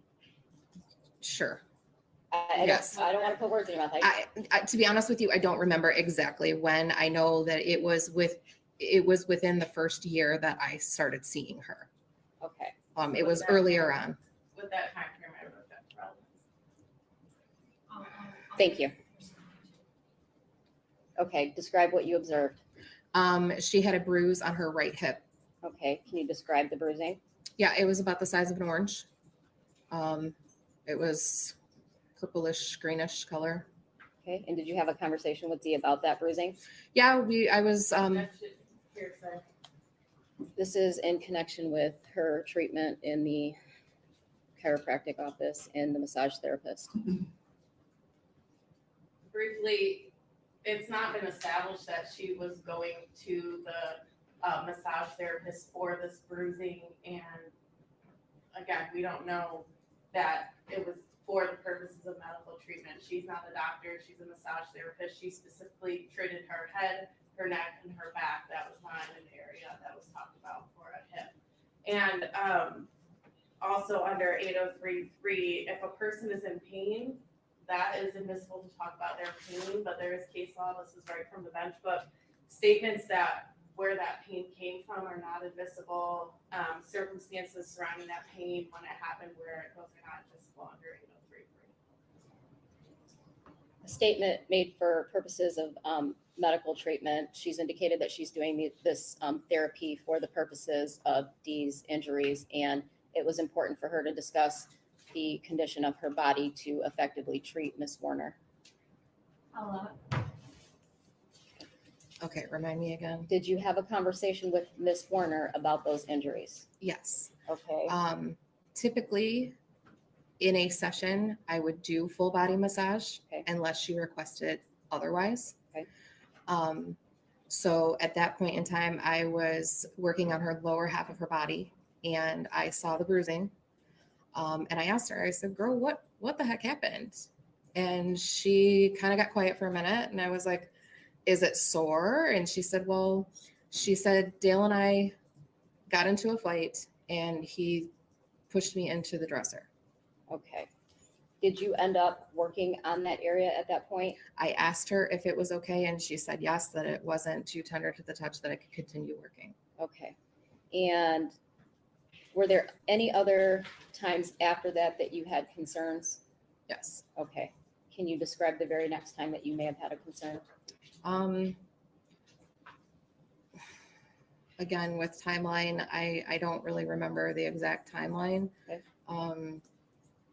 Sure. I Yes. don't want to put words in your mouth. To be honest with you, I don't remember exactly when. I know that it was within the first year that I started seeing her. Okay. It was earlier on. With that time frame, I wrote that relevance. Thank you. Okay, describe what you observed. She had a bruise on her right hip. Okay, can you describe the bruising? Yeah, it was about the size of an orange. It was purplish, greenish color. Okay, and did you have a conversation with Dee about that bruising? Yeah, I was, Hearsay. This is in connection with her treatment in the chiropractic office and the massage therapist. Briefly, it's not been established that she was going to the massage therapist for this bruising, and again, we don't know that it was for the purposes of medical treatment. She's not a doctor, she's a massage therapist. She specifically treated her head, her neck, and her back. That was not an area that was talked about for a hip. And also under 803.3, if a person is in pain, that is admissible to talk about their pain, but there is case law, this is right from the bench book, statements that where that pain came from are not admissible, circumstances surrounding that pain, when it happened, where it was not admissible under 803.3. A statement made for purposes of medical treatment. She's indicated that she's doing this therapy for the purposes of Dee's injuries, and it was important for her to discuss the condition of her body to effectively treat Miss Warner. I'll allow it. okay, remind me again. Did you have a conversation with Miss Warner about those injuries? Yes. Okay. Typically in a session, I would do full body massage Okay. unless she requested otherwise. Okay. So at that point in time, I was working on her lower half of her body and I saw the bruising. And I asked her, I said, girl, what the heck happened? And she kind of got quiet for a minute. And I was like, is it sore? And she said, well, she said, Dale and I got into a fight and he pushed me into the dresser. Okay. Did you end up working on that area at that point? I asked her if it was okay, and she said yes, that it wasn't too tender to the touch, that I could continue working. Okay. And were there any other times after that that you had concerns? Yes. Okay. Can you describe the very next time that you may have had a concern? Again, with timeline, I don't really remember the exact timeline. Okay.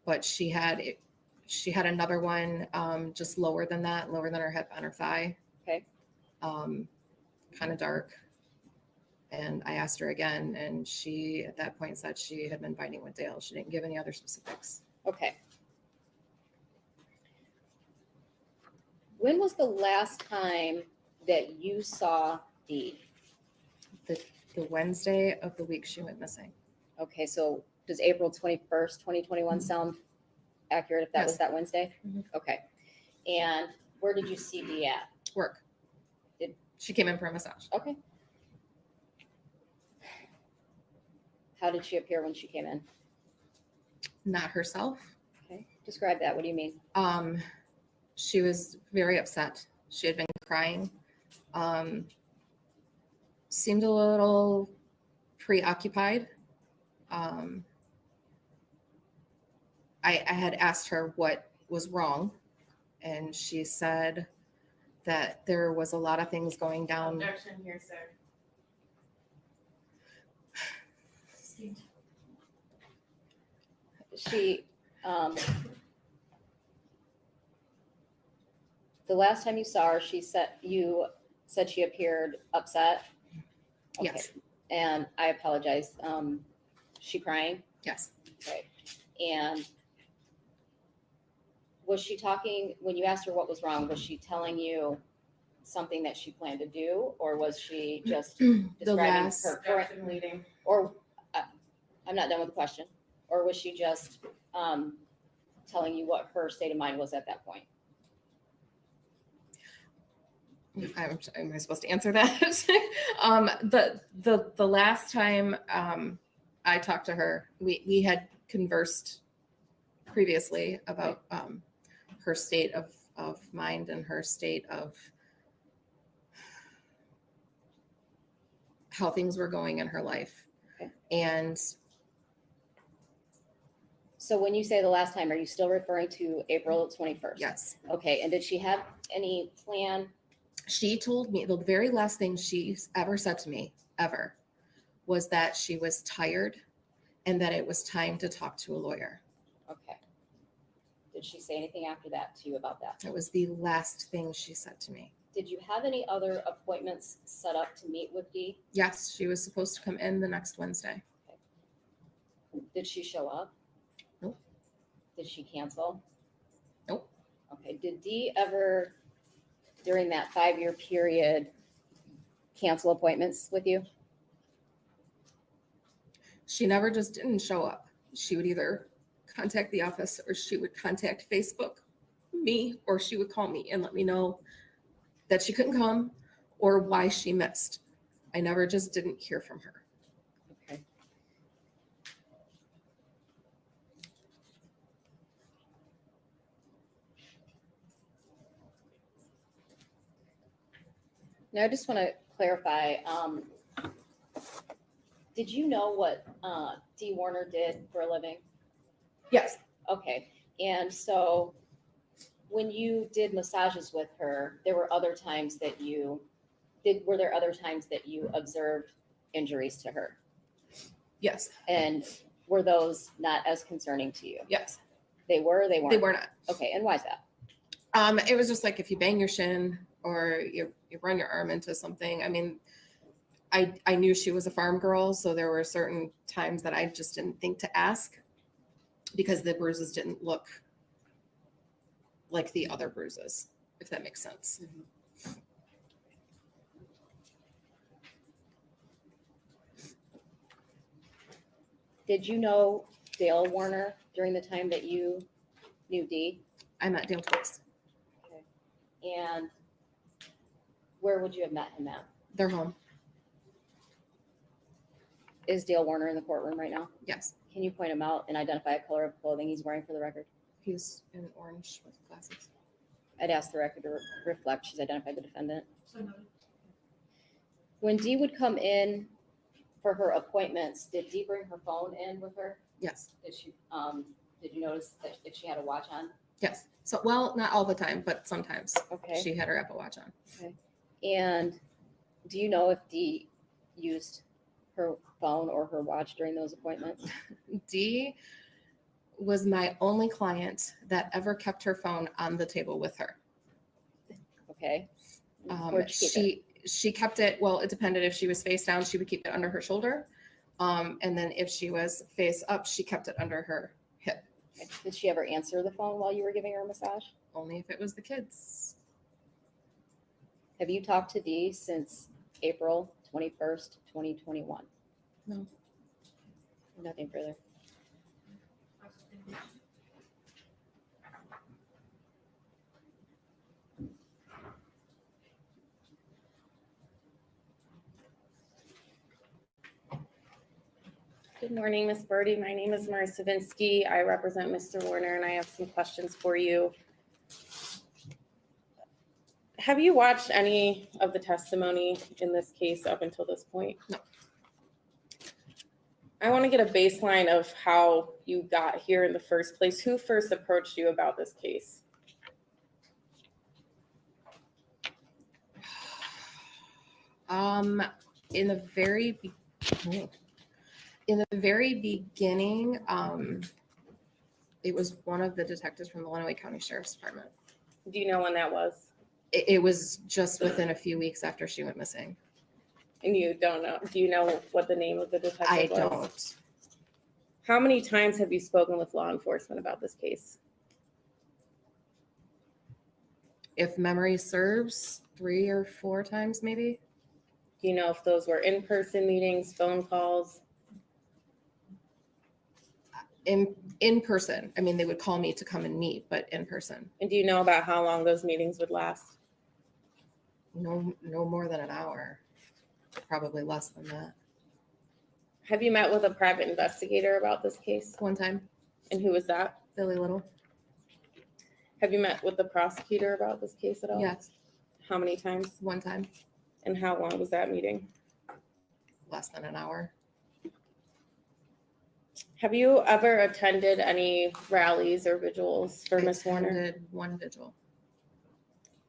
But she had another one just lower than that, lower than her hip on her thigh. Okay. Kind of dark. And I asked her again, and she at that point said she had been fighting with Dale. She didn't give any other specifics. Okay. When was the last time that you saw Dee? The Wednesday of the week she went missing. Okay, so does April 21st, 2021 sound accurate if that Yes. was that Wednesday? Mhm. Okay. And where did you see Dee at? Work. She came in for a massage. Okay. How did she appear when she came in? Not herself. Okay. Describe that. What do you mean? She was very upset. She had been crying. Seemed a little preoccupied. I had asked her what was wrong, and she said that there was a lot of things going down. Objection here, sir. She, the last time you saw her, you said she appeared upset. Okay. Yes. And I apologize. She crying? Yes. Okay. And was she talking, when you asked her what was wrong, was she telling you something that she planned to do, or was she just describing last- her current, Objection leading. or, I'm not done with the question, or was she just telling you what her state of mind was at that point? Am I supposed to answer that? The last time I talked to her, we had conversed previously about her state of mind and her state of how things were going in her life. Okay. And So when you say the last time, are you still referring to April 21st? yes, Okay, and did she have any plan? she told me the very last thing she ever said to me ever was that she was tired and that it was time to talk to a lawyer. Okay. Did she say anything after that to you about that? That was the last thing she said to me. Did you have any other appointments set up to meet with Dee? Yes, she was supposed to come in the next Wednesday. Did she show up? Nope. Did she cancel? Nope. Okay, did Dee ever, during that 5-year period, cancel appointments with you? She never just didn't show up. She would either contact the office or she would contact Facebook, me, or she would call me and let me know that she couldn't come or why she missed. I never just didn't hear from her. Okay. Now, I just want to clarify, did you know what Dee Warner did for a living? Yes. Okay, and so when you did massages with her, there were other times that were there other times that you observed injuries to her? Yes. And were those not as concerning to you? Yes. They were, or they weren't? They were not. Okay, and why is that? It was just like if you bang your shin or you run your arm into something. I mean, I knew she was a farm girl, so there were certain times that I just didn't think to ask because the bruises didn't look like the other bruises, if that makes sense. Did you know Dale Warner during the time that you knew Dee? I met Dale twice. And where would you have met him at? They're home. Is Dale Warner in the courtroom right now? Yes. Can you point him out and identify a color of clothing he's wearing for the record? He's in orange with glasses. I'd ask the record to reflect she's identified the defendant. When Dee would come in for her appointments, did Dee bring her phone in with her? Yes. Did you notice that if she had a watch on? Yes. So, well, not all the time, but sometimes Okay. she had her Apple Watch on. And do you know if Dee used her phone or her watch during those appointments? Dee was my only client that ever kept her phone on the table with her. Okay. Where'd she keep it? She kept it, well, it depended. If she was face down, she would keep it under her shoulder. And then if she was face up, she kept it under her hip. Okay. Did she ever answer the phone while you were giving her a massage? Only if it was the kids. Have you talked to Dee since April 21st, 2021? No. Nothing further. Good morning, Ms. Birdie. My name is Marissa Vinsky. I represent Mr. Warner, and I have some questions for you. Have you watched any of the testimony in this case up until this point? No. I want to get a baseline of how you got here in the first place. Who first approached you about this case? In the very beginning, it was one of the detectives from the Lenawee County Sheriff's Department. Do you know when that was? It was just within a few weeks after she went missing. And you don't know? Do you know what the name of the detective I was? don't. How many times have you spoken with law enforcement about this case? If memory serves, 3 or 4 times maybe. Do you know if those were in-person meetings, phone calls? In person. I mean, they would call me to come and meet, but in person. And do you know about how long those meetings would last? No more than an hour. Probably less than that. Have you met with a private investigator about this case? One time, And who was that? Billy Little. Have you met with the prosecutor about this case at all? Yes, How many times? one time, And how long was that meeting? less than an hour. Have you ever attended any rallies or vigils for I Ms. Warner? attended one vigil.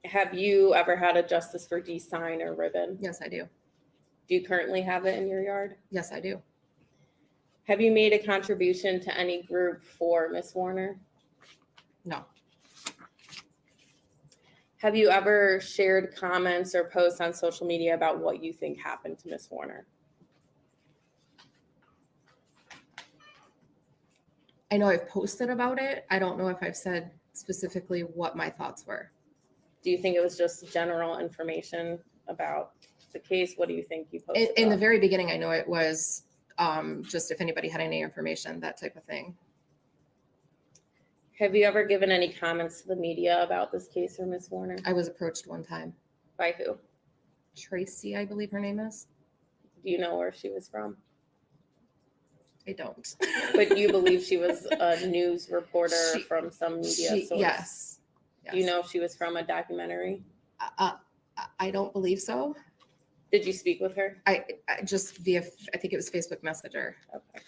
Have you ever had a Justice for Dee sign or ribbon? Yes, I do. Do you currently have it in your yard? Yes, I do. Have you made a contribution to any group for Ms. Warner? No. Have you ever shared comments or posts on social media about what you think happened to Ms. Warner? I know I've posted about it. I don't know if I've said specifically what my thoughts were. Do you think it was just general information about the case? What do you think you posted? In the about? very beginning, I know it was just if anybody had any information, that type of thing. Have you ever given any comments to the media about this case or Ms. Warner? I was approached one time. By who? Tracy, I believe her name is. Do you know where she was from? I don't. But you believe she was a news reporter She- from some media source? Yes. Do you know if she was from a documentary? I don't believe so. Did you speak with her? I just via, I think it was Facebook Messenger. Okay.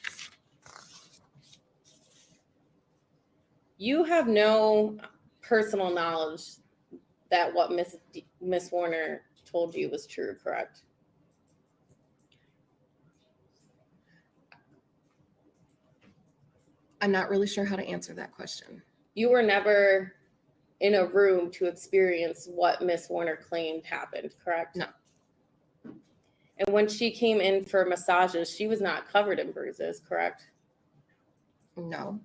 You have no personal knowledge that what Miss Warner told you was true, correct? I'm not really sure how to answer that question. You were never in a room to experience what Miss Warner claimed happened, correct? No. And when she came in for massages, she was not covered in bruises, correct? No.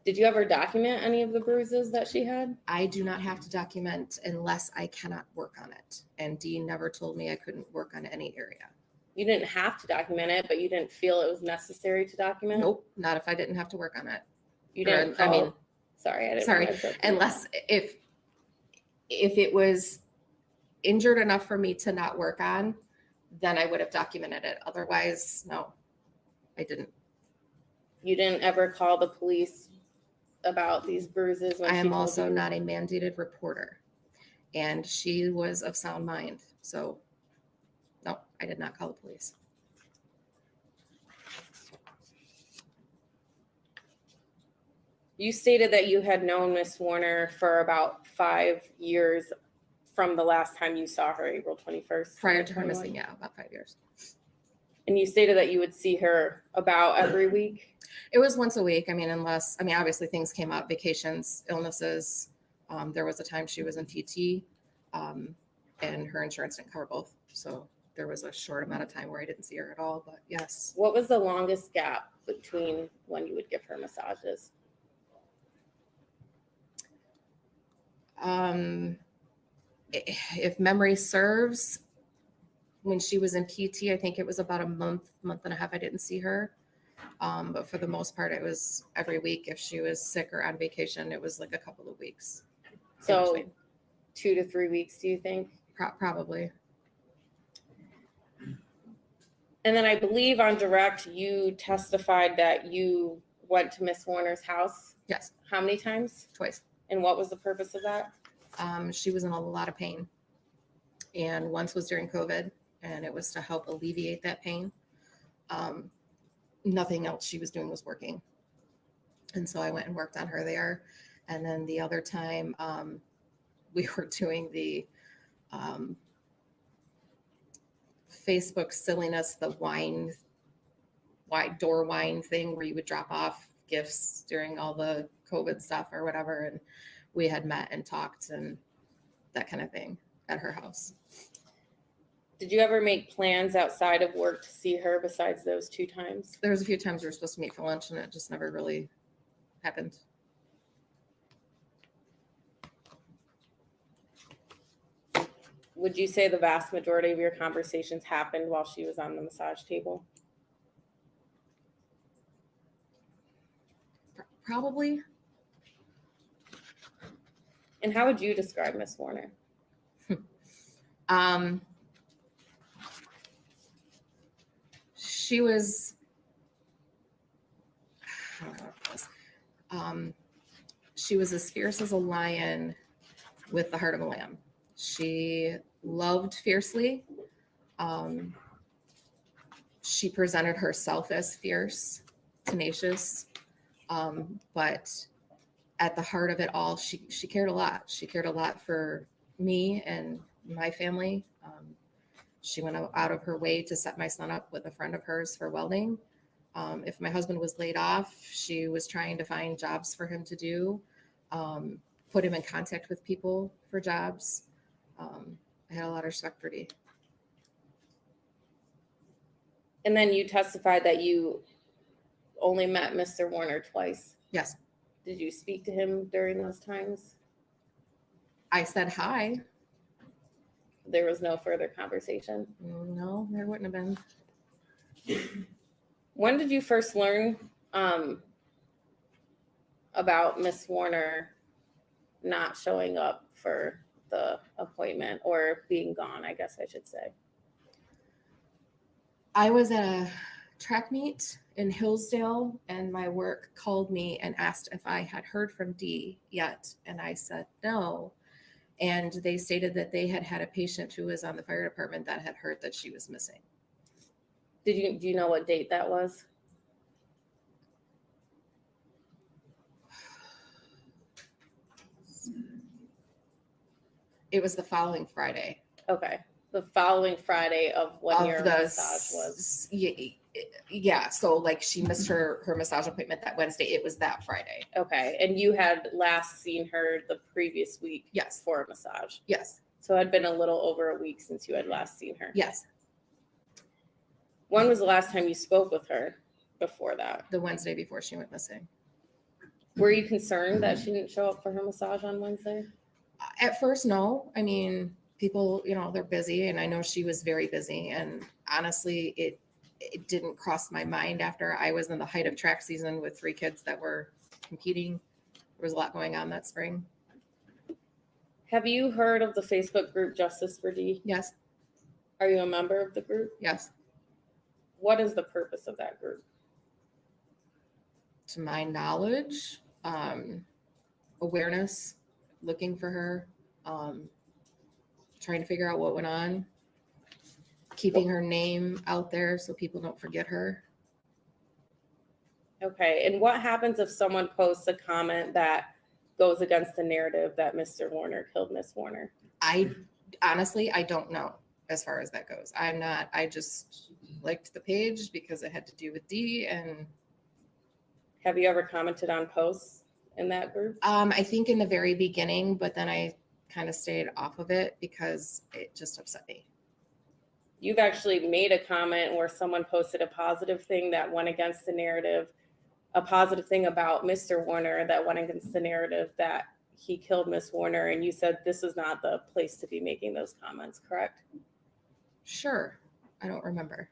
Did you ever document any of the bruises that she had? I do not have to document unless I cannot work on it. And Dee never told me I couldn't work on any area. You didn't have to document it, but you didn't feel it was necessary to document? Nope, not if I didn't have to work on it. You Or, didn't I mean, call, sorry, I didn't. sorry, mean to interrupt you. unless if it was injured enough for me to not work on, then I would have documented it. Otherwise, no, I didn't. You didn't ever call the police about these bruises when I she am told also you? not a mandated reporter, and she was of sound mind. So, no, I did not call the police. You stated that you had known Miss Warner for about 5 years from the last time you saw her, April 21st. Prior to her 2021. missing, yeah, about 5 years. And you stated that you would see her about every week? It was once a week. I mean, obviously things came up, vacations, illnesses. There was a time she was in PT, and her insurance didn't cover both. So there was a short amount of time where I didn't see her at all, but yes. What was the longest gap between when you would give her massages? If memory serves, when she was in PT, I think it was about a month and a half I didn't see her. But for the most part, it was every week. If she was sick or on vacation, it was like a couple of weeks. So 2 to 3 weeks, do you think? Probably. And then I believe on direct, you testified that you went to Miss Warner's house. Yes. How many times? Twice. And what was the purpose of that? She was in a lot of pain. And once was during COVID, and it was to help alleviate that pain. Nothing else she was doing was working. And so I went and worked on her there. And then the other time, we were doing the Facebook silliness, the door wine thing where you would drop off gifts during all the COVID stuff or whatever. And we had met and talked and that kind of thing at her house. Did you ever make plans outside of work to see her besides those 2 times? There was a few times we were supposed to meet for lunch and it just never really happened. Would you say the vast majority of your conversations happened while she was on the massage table? Probably. And how would you describe Miss Warner? She was, she was as fierce as a lion with the heart of a lamb. She loved fiercely. She presented herself as fierce, tenacious, but at the heart of it all, she cared a lot. She cared a lot for me and my family. She went out of her way to set my son up with a friend of hers for welding. If my husband was laid off, she was trying to find jobs for him to do, put him in contact with people for jobs. I had a lot of respect for Dee. And then you testified that you only met Mr. Warner twice. Yes. Did you speak to him during those times? I said hi. There was no further conversation? No, there wouldn't have been. When did you first learn about Miss Warner not showing up for the appointment or being gone, I guess I should say? I was at a track meet in Hillsdale and my work called me and asked if I had heard from Dee yet. And I said no. And they stated that they had a patient who was on the fire department that had heard that she was missing. Do you know what date that was? It was the following Friday. Okay. The following Friday of when Of your the massage was. Yeah, so like she missed her massage appointment that Wednesday. It was that Friday. Okay. And you had last seen her the previous week. Yes. For a massage. Yes. So it had been a little over a week since you had last seen her. Yes. When was the last time you spoke with her before that? The Wednesday before she went missing. Were you concerned that she didn't show up for her massage on Wednesday? At first, no. I mean, people, they're busy, and I know she was very busy, and honestly, it didn't cross my mind after I was in the height of track season with 3 kids that were competing. There was a lot going on that spring. Have you heard of the Facebook group Justice for Dee? Yes, Are you a member of the group? yes. What is the purpose of that group? To my knowledge, awareness, looking for her, trying to figure out what went on, keeping her name out there so people don't forget her. Okay, and what happens if someone posts a comment that goes against the narrative that Mr. Warner killed Miss Warner? I honestly, I don't know as far as that goes. I just liked the page because it had to do with Dee, and Have you ever commented on posts in that group? I think in the very beginning, but then I kind of stayed off of it because it just upset me. You've actually made a comment where someone posted a positive thing that went against the narrative, a positive thing about Mr. Warner that went against the narrative that he killed Miss Warner, and you said this is not the place to be making those comments, correct? Sure, I don't remember.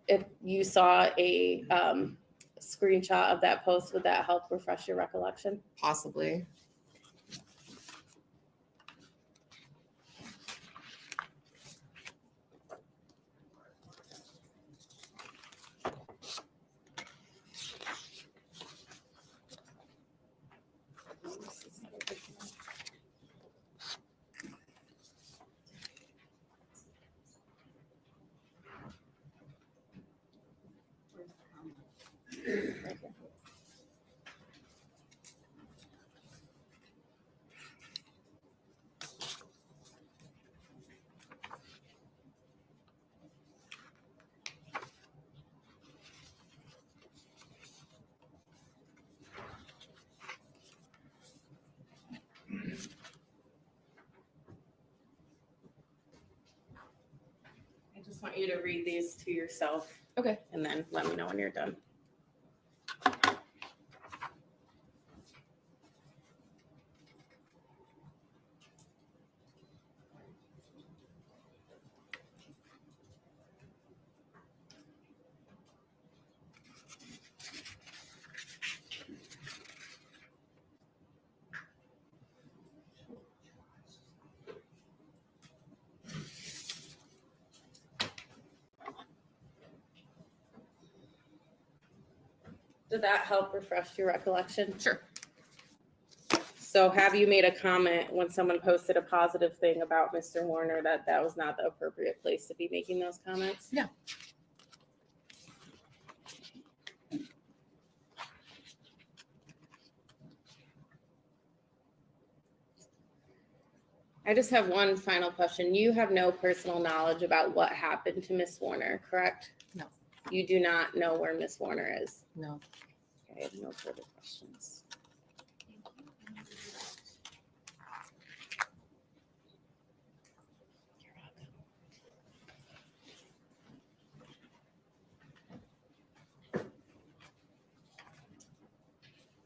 If you saw a screenshot of that post, would that help refresh your recollection? Possibly. I just want you to read these to yourself. Okay. And then let me know when you're done. Did that help refresh your recollection? Sure. So have you made a comment when someone posted a positive thing about Mr. Warner that that was not the appropriate place to be making those comments? Yeah. I just have one final question. You have no personal knowledge about what happened to Miss Warner, correct? No. You do not know where Miss Warner is? No. Okay, I have no further questions.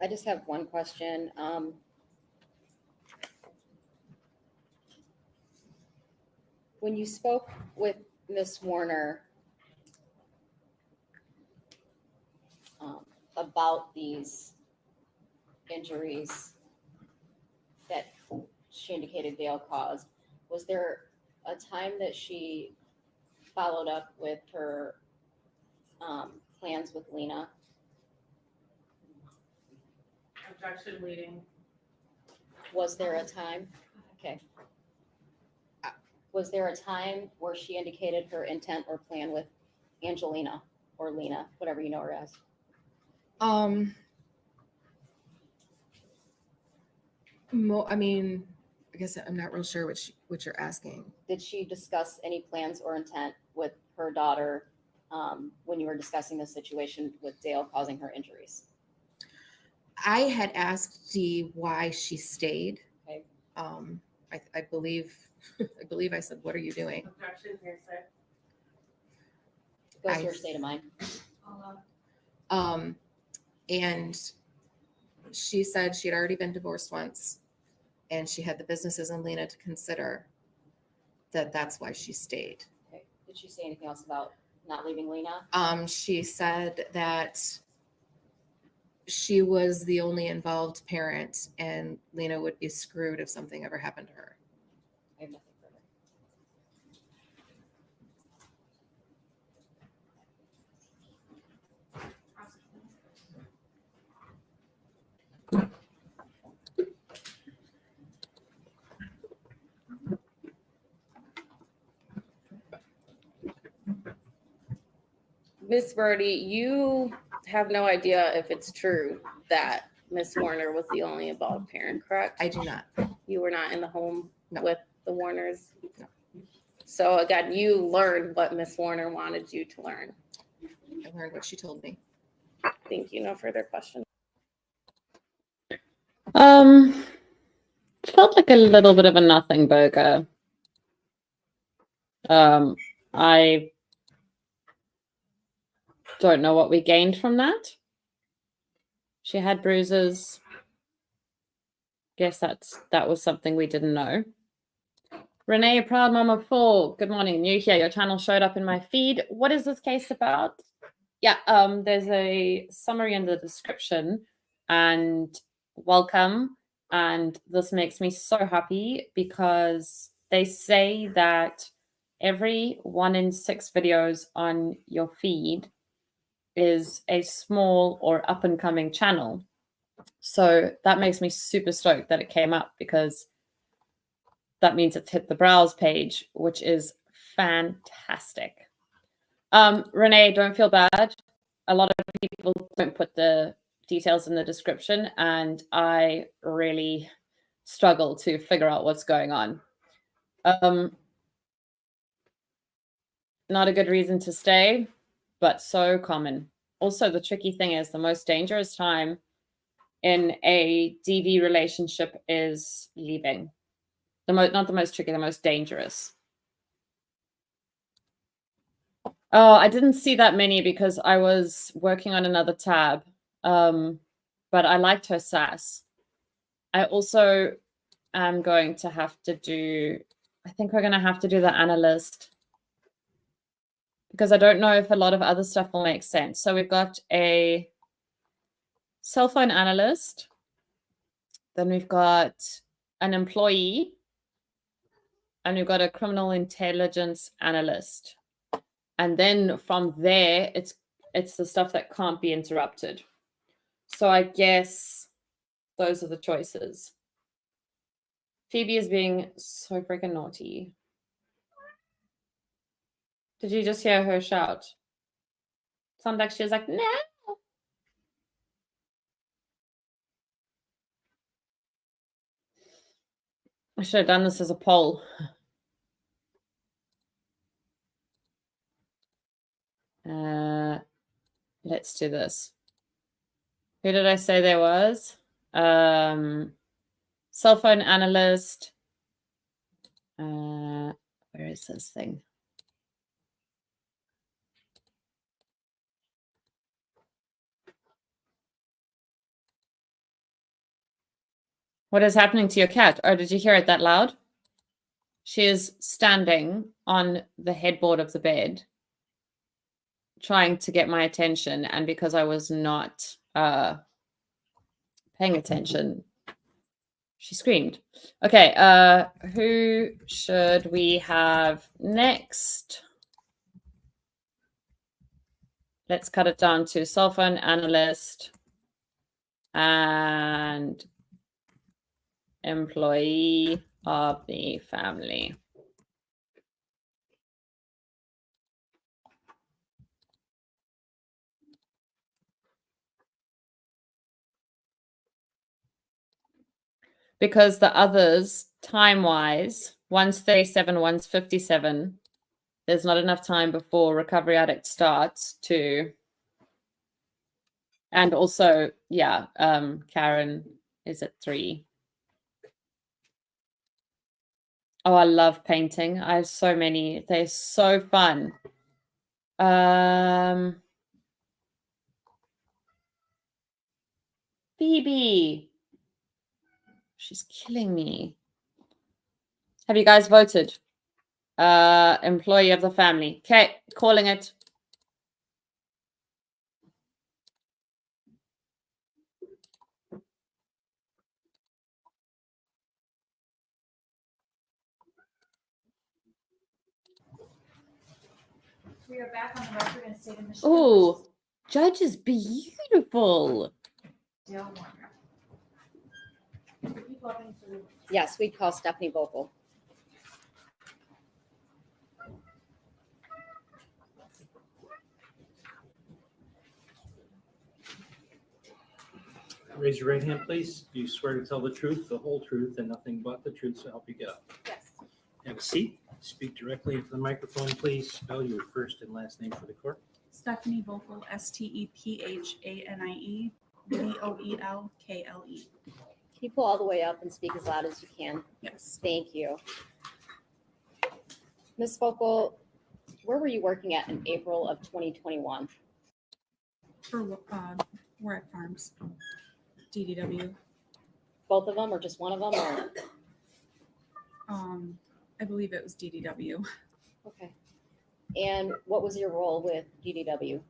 I just have one question. When you spoke with Miss Warner about these injuries that she indicated Dale caused, was there a time that she followed up with her plans with Lena? Objection leading. Was there a time? Okay. Was there a time where she indicated her intent or plan with Angelina or Lena, whatever you know her as? I mean, I guess I'm not real sure what you're asking. Did she discuss any plans or intent with her daughter when you were discussing the situation with Dale causing her injuries? I had asked Dee why she stayed. Okay. I believe I said, "What are you doing?" Objection, hearsay. Goes to her state of mind. And she said she had already been divorced once, and she had the businesses and Lena to consider that that's why she stayed. Okay. Did she say anything else about not leaving Lena? She said that she was the only involved parent and Lena would be screwed if something ever happened to her. I have nothing further. Miss Birdie, you have no idea if it's true that Miss Warner was the only involved parent, correct? I do not. You were not in the home No. with the Warners? No. So again, you learned what Miss Warner wanted you to learn. I learned what she told me. Thank you. No further questions. Felt like a little bit of a nothing burger. I don't know what we gained from that. She had bruises. Guess that was something we didn't know. Renee, proud mama 4. Good morning. New here. Your channel showed up in my feed. What is this case about? Yeah, there's a summary in the description, and welcome. And this makes me so happy because they say that every 1 in 6 videos on your feed is a small or up and coming channel. So that makes me super stoked that it came up, because that means it's hit the browse page, which is fantastic. Renee, don't feel bad. A lot of people don't put the details in the description, and I really struggle to figure out what's going on. Not a good reason to stay, but so common. Also, the tricky thing is the most dangerous time in a DV relationship is leaving. Not the most tricky, the most dangerous. Oh, I didn't see that many because I was working on another tab. But I liked her sass. I also am going to have to do, I think we're going to have to do the analyst, because I don't know if a lot of other stuff will make sense. So we've got a cell phone analyst. Then we've got an employee. And we've got a criminal intelligence analyst. And then from there, it's the stuff that can't be interrupted. So I guess those are the choices. Phoebe is being so freaking naughty. Did you just hear her shout? Sounded like she was like, no. I should have done this as a poll. Let's do this. Who did I say there was? Cell phone analyst. Where is this thing? What is happening to your cat? Oh, did you hear it that loud? She is standing on the headboard of the bed, trying to get my attention. And because I was not paying attention, she screamed. Okay, who should we have next? Let's cut it down to cell phone analyst and employee of the family. Because the others, time-wise, one's 37, one's 57. There's not enough time before Recovery Addict starts to... And also, yeah, Karen is at 3. Oh, I love painting. I have so many. They're so fun. Phoebe. She's killing me. Have you guys voted? Employee of the family. Okay, calling it. We are back on the record in state of Michigan. Oh, judge is beautiful. Dale Warner. People up into the- Yes, we'd call Stephanie Vocal. Raise your right hand, please. Do you swear to tell the truth, the whole truth, and nothing but the truth to help you get up? Yes. Have a seat. Speak directly into the microphone, please. Spell your first and last name for the court. Stephanie Vocal, STEPHANIE, VOELKLE. Can you pull all the way up and speak as loud as you can? Yes. Thank you. Ms. Vocal, where were you working at in April of 2021? We're at Farms, DDW. Both of them or just one of them? Or? I believe it was DDW. Okay. And what was your role with DDW?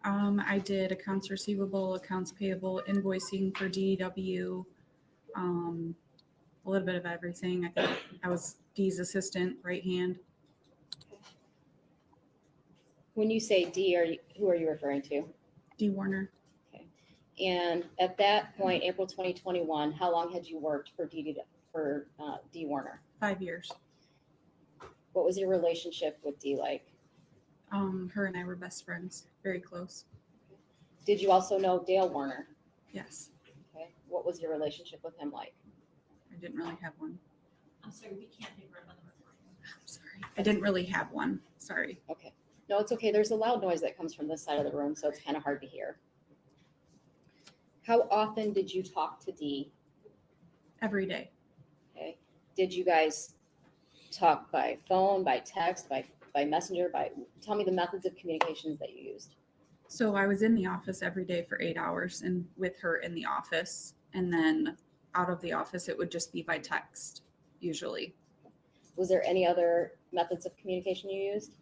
I did accounts receivable, accounts payable, invoicing for DDW, a little bit of everything. I think I was Dee's assistant, right hand. When you say D, who are you referring to? Dee Warner. Okay. And at that point, April 2021, how long had you worked for Dee Warner? 5 years. What was your relationship with Dee like? Her and I were best friends, very close. Did you also know Dale Warner? Yes. Okay. What was your relationship with him like? I didn't really have one. I'm sorry, we can't hear another recording. I'm sorry. I didn't really have one. Sorry. Okay. No, it's okay. There's a loud noise that comes from this side of the room, so it's kind of hard to hear. How often did you talk to Dee? Every day. Okay. Did you guys talk by phone, by text, by messenger, tell me the methods of communications that you used? So I was in the office every day for 8 hours and with her in the office. And then out of the office, it would just be by text, usually. Was there any other methods of communication you used?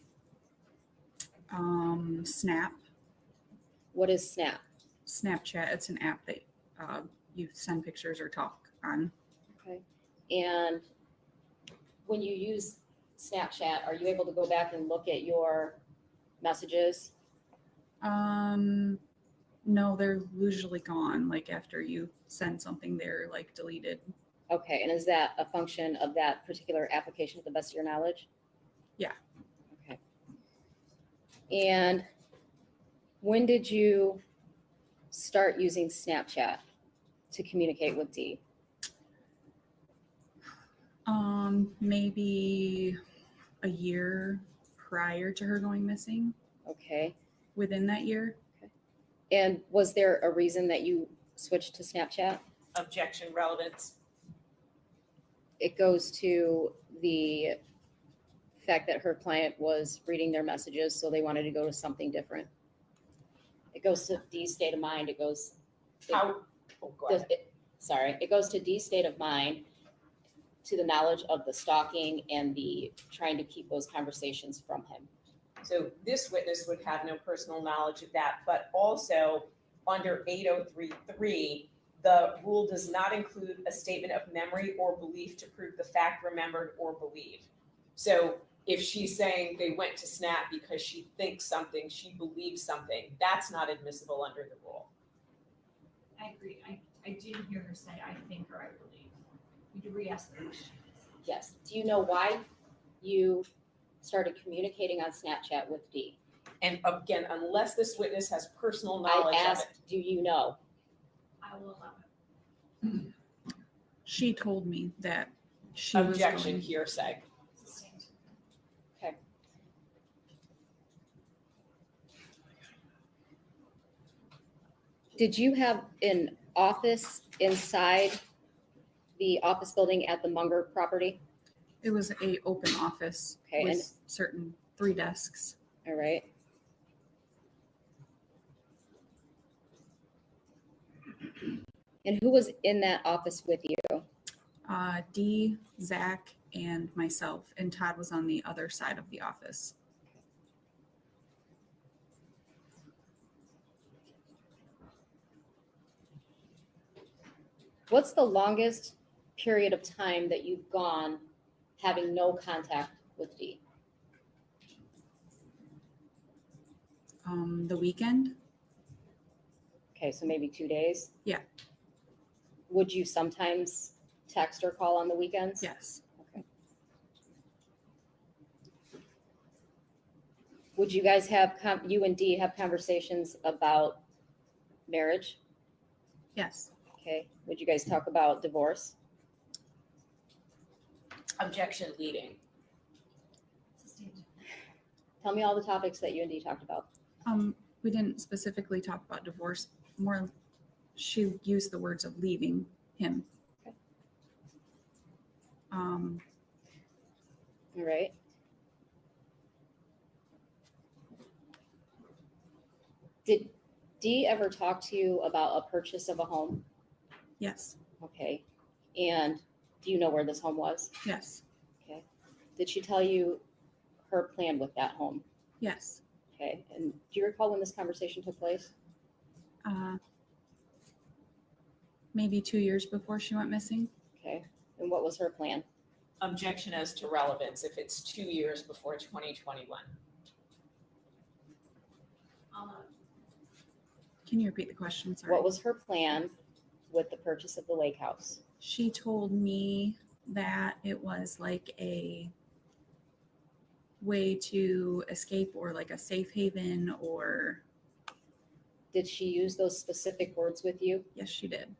Snap. What is Snap? Snapchat. It's an app that you send pictures or talk on. Okay. And when you use Snapchat, are you able to go back and look at your messages? No, they're usually gone. Like after you send something, they're like deleted. Okay. And is that a function of that particular application to the best of your knowledge? Yeah. Okay. And when did you start using Snapchat to communicate with Dee? Maybe a year prior to her going missing. Okay. Within that year. Okay. And was there a reason that you switched to Snapchat? Objection, relevance. It goes to the fact that her client was reading their messages, so they wanted to go to something different. It goes to Dee's state of mind. It goes. How? Oh, go ahead. It goes to Dee's state of mind, to the knowledge of the stalking and the trying to keep those conversations from him. So this witness would have no personal knowledge of that, but also under 8033, the rule does not include a statement of memory or belief to prove the fact remembered or believed. So if she's saying they went to Snap because she thinks something, she believes something, that's not admissible under the rule. I agree. I did hear her say, I think or I believe. You could re-ask the question. Yes. Do you know why you started communicating on Snapchat with Dee? And again, unless this witness has personal knowledge I of asked, it. do you know? I will allow it. She told me that she was Objection, going. hearsay. Okay. Did you have an office inside the office building at the Munger property? It was a open office Okay, with and- certain 3 desks. All right. And who was in that office with you? Dee, Zach, and myself, and Todd was on the other side of the office. What's the longest period of time that you've gone having no contact with Dee? The weekend? Okay, so maybe 2 days? Yeah. Would you sometimes text or call on the weekends? Yes. Okay. Would you guys have, you and Dee have conversations about marriage? Yes. Okay. Would you guys talk about divorce? Objection leading. Tell me all the topics that you and Dee talked about. We didn't specifically talk about divorce. More, she used the words of leaving him. Okay. Um, All right. Did Dee ever talk to you about a purchase of a home? yes. Okay. And do you know where this home was? Yes. Okay. Did she tell you her plan with that home? Yes. Okay. And do you recall when this conversation took place? Maybe 2 years before she went missing. Okay. And what was her plan? Objection as to relevance if it's 2 years before 2021. Can you repeat the question? Sorry. What was her plan with the purchase of the lake house? She told me that it was like a way to escape or like a safe haven or Did she use those specific words with you? yes, she did.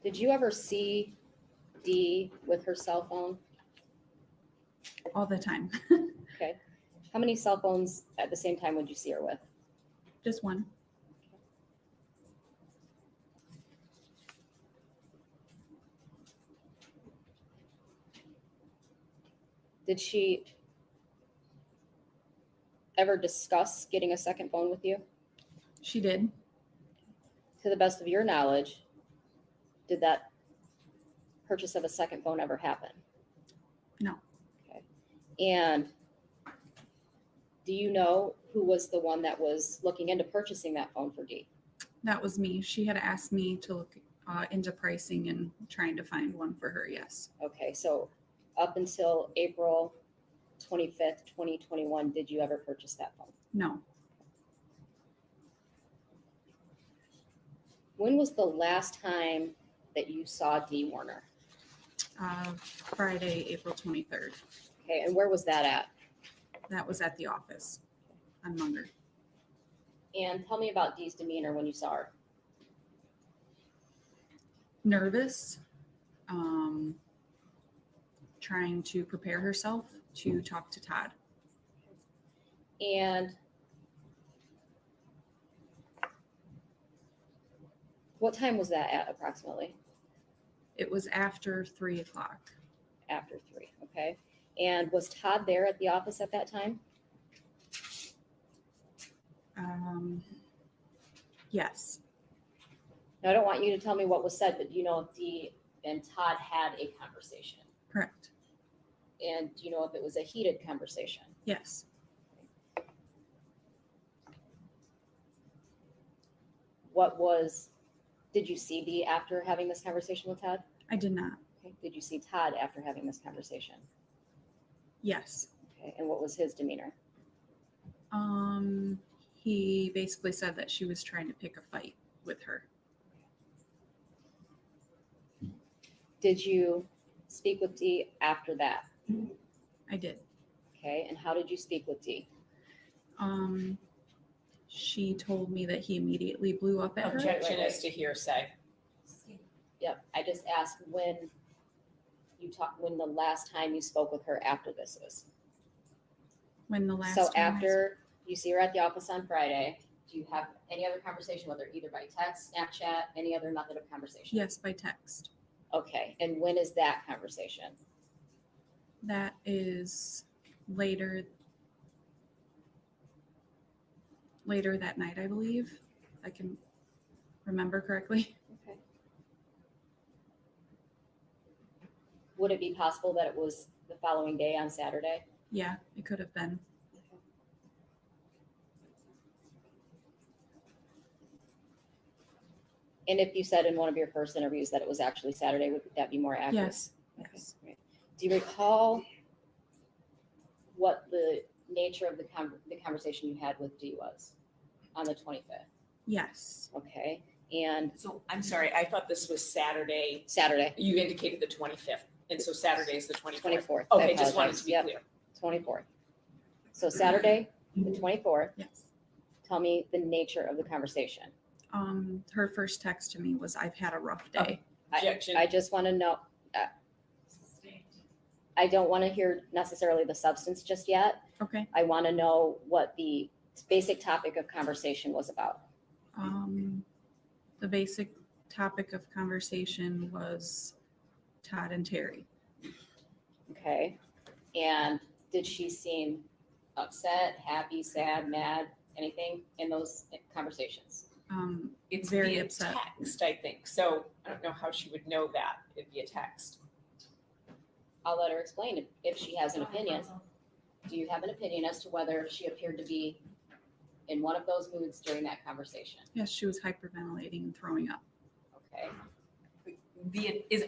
Did you ever see Dee with her cell phone? All the time. Okay. How many cell phones at the same time would you see her with? Just one. Did she ever discuss getting a second phone with you? She did. To the best of your knowledge, did that purchase of a second phone ever happen? No. Okay. And do you know who was the one that was looking into purchasing that phone for Dee? That was me. She had asked me to look into pricing and trying to find one for her. Yes. Okay, so up until April 25th, 2021, did you ever purchase that phone? No. When was the last time that you saw Dee Warner? Friday, April 23rd. Okay, and where was that at? That was at the office on Munger. And tell me about Dee's demeanor when you saw her. Nervous, trying to prepare herself to talk to Todd. And what time was that at approximately? It was after 3 o'clock. After 3, okay. And was Todd there at the office at that time? Yes. Now, I don't want you to tell me what was said, but do you know if Dee and Todd had a conversation? Correct. And do you know if it was a heated conversation? Yes. Did you see Dee after having this conversation with Todd? I did not. Okay. Did you see Todd after having this conversation? Yes. Okay. And what was his demeanor? He basically said that she was trying to pick a fight with her. Did you speak with Dee after that? I did. Okay. And how did you speak with Dee? She told me that he immediately blew up at her. Objection as to hearsay. Yep. I just asked when the last time you spoke with her after this is. When the last So time after you see her at the office on Friday, do you have any other conversation with her, either by text, Snapchat, any other method of conversation? Yes, by text. Okay. And when is that conversation? That is later later that night, I believe. I can remember correctly. Okay. Would it be possible that it was the following day on Saturday? Yeah, it could have been. And if you said in one of your first interviews that it was actually Saturday, would that be more accurate? Yes. Okay, Yes. great. Do you recall what the nature of the conversation you had with Dee was on the 25th? Yes. Okay, and So I'm sorry, I thought this was Saturday. Saturday, You indicated the 25th, and so Saturday is the 24th. 24th. I Okay, just wanted apologize. to be Yep. clear. 24th. So Saturday, the 24th, Yes. tell me the nature of the conversation. Her first text to me was, "I've had a rough day." Objection. I just want to know, I don't want to hear necessarily the substance just yet. Okay. I want to know what the basic topic of conversation was about. The basic topic of conversation was Todd and Terry. Okay. And did she seem upset, happy, sad, mad, anything in those conversations? It's very via upset. text, I think. So I don't know how she would know that. It'd be a text. I'll let her explain if she has an opinion. Do you have an opinion as to whether she appeared to be in one of those moods during that conversation? Yes, she was hyperventilating and throwing up Okay.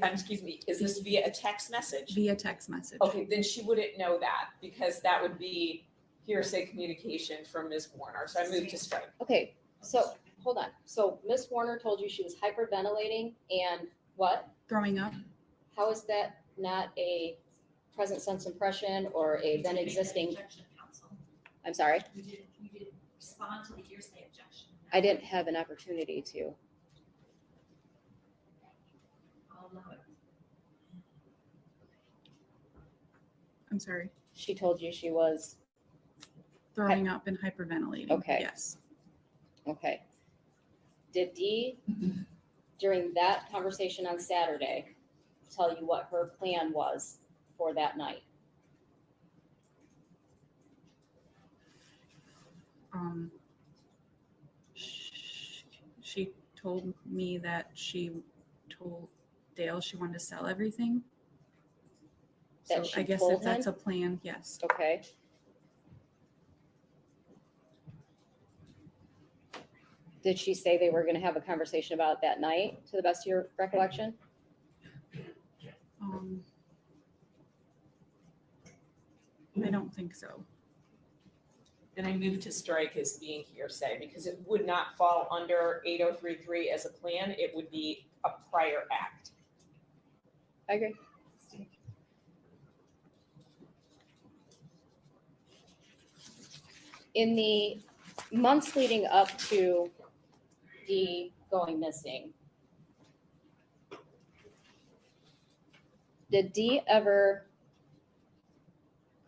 Excuse me, is this via a text message? via text message. Okay, then she wouldn't know that because that would be hearsay communication from Ms. Warner. So I moved to strike. Okay, so hold on. So Miss Warner told you she was hyperventilating and what? Throwing up. How is that not a present sense impression or a then existing? I'm sorry? You did respond to the hearsay objection. I didn't have an opportunity to. I'll allow it. I'm sorry. She told you she was, Throwing up and hyperventilating. Okay. Yes. okay. Did Dee, during that conversation on Saturday, tell you what her plan was for that night? She told me that she told Dale she wanted to sell everything. That So she I guess told if that's him? a plan, yes. Okay. Did she say they were going to have a conversation about it that night, to the best of your recollection? I don't think so. Then I moved to strike as being hearsay because it would not fall under 8033 as a plan. It would be a prior act. I agree. In the months leading up to Dee going missing, did Dee ever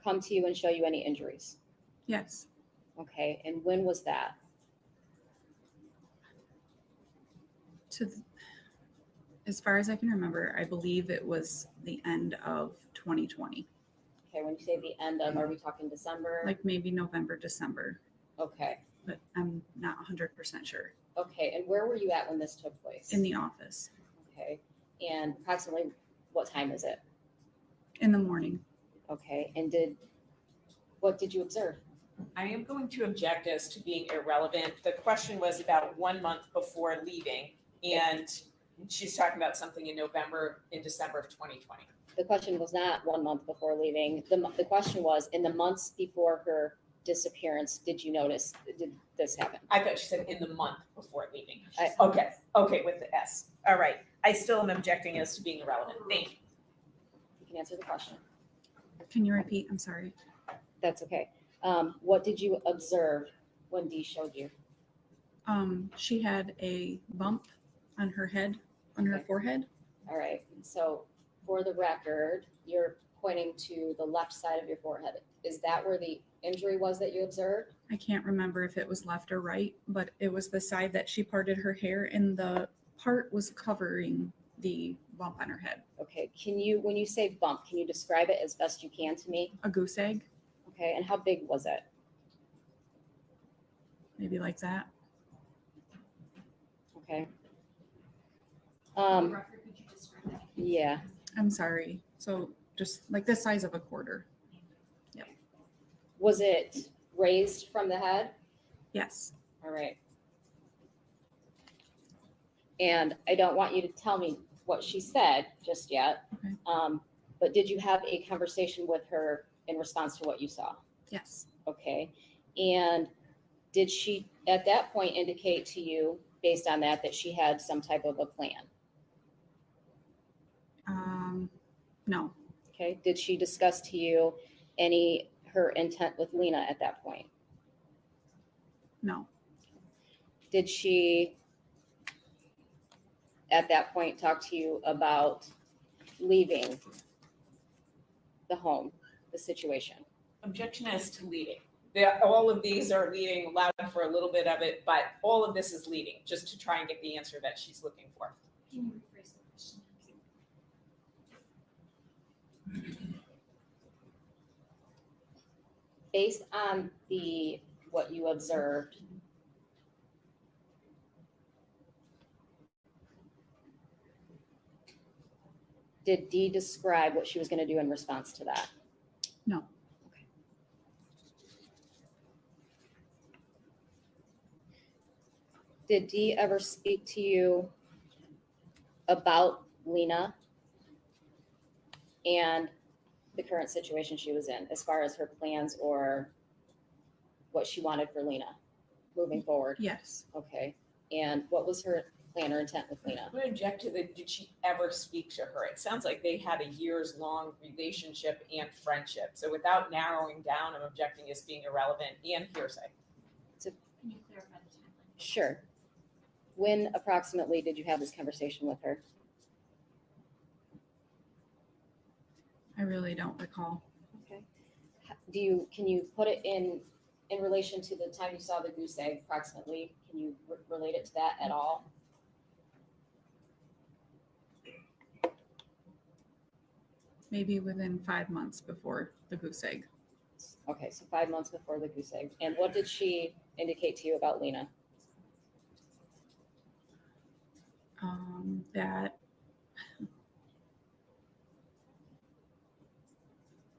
come to you and show you any injuries? Yes. Okay, and when was that? As far as I can remember, I believe it was the end of 2020, Okay, when you say the end of, are we talking December? like maybe November, December, Okay, but I'm not 100% sure. okay, and where were you at when this took place? In the office, Okay, and approximately what time is it? in the morning. Okay, and what did you observe? I am going to object as to being irrelevant. The question was about 1 month before leaving, and she's talking about something in December of 2020. The question was not 1 month before leaving. The question was, in the months before her disappearance, did this happen? I thought she said in the month before leaving. I- Okay, with the S. All right. I still am objecting as to being irrelevant. Thank you. You can answer the question. Can you repeat? I'm sorry. That's okay. What did you observe when Dee showed you? She had a bump on her head, on her Okay. forehead. All right, so for the record, you're pointing to the left side of your forehead. Is that where the injury was that you observed? I can't remember if it was left or right, but it was the side that she parted her hair and the part was covering the bump on her head. Okay, when you say bump, can you describe it as best you can to me? A goose egg. Okay, and how big was it? maybe like that. Okay. Record, could you describe that? Yeah. I'm sorry. So just like this size of a quarter. Was it raised from the head? Yes. All right. And I don't want you to tell me what she said just yet. Okay. But did you have a conversation with her in response to what you saw? Yes. Okay. And did she at that point indicate to you, based on that, that she had some type of a plan? No. Okay. Did she discuss to you her intent with Lena at that point? No. Did she at that point talk to you about leaving the home, the situation? Objection as to leading. All of these are leading, allowed for a little bit of it, but all of this is leading, just to try and get the answer that she's looking for. Can you rephrase the question? Based on what you observed, did Dee describe what she was going to do in response to that? No. Did Dee ever speak to you about Lena and the current situation she was in, as far as her plans or what she wanted for Lena moving forward? Yes. Okay. And what was her plan or intent with Lena? I'm going to object to did she ever speak to her? It sounds like they had a years-long relationship and friendship. So without narrowing down, I'm objecting as being irrelevant and hearsay. Can you clarify the timeline? Sure. When approximately did you have this conversation with her? I really don't recall. Okay. Can you put it in relation to the time you saw the goose egg approximately? Can you relate it to that at all? Maybe within 5 months before the goose egg. Okay, so 5 months before the goose egg. And what did she indicate to you about Lena? That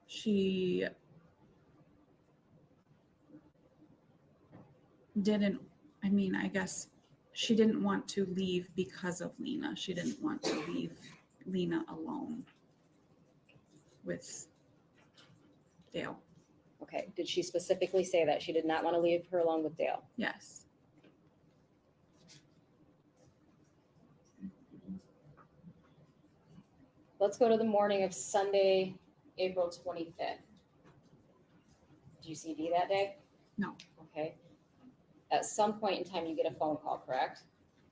she didn't, I guess she didn't want to leave because of Lena. She didn't want to leave Lena alone with Dale. Okay, did she specifically say that she did not want to leave her alone with Dale? Yes. Let's go to the morning of Sunday, April 25th. Do you see Dee that day? No. Okay. At some point in time, you get a phone call, correct?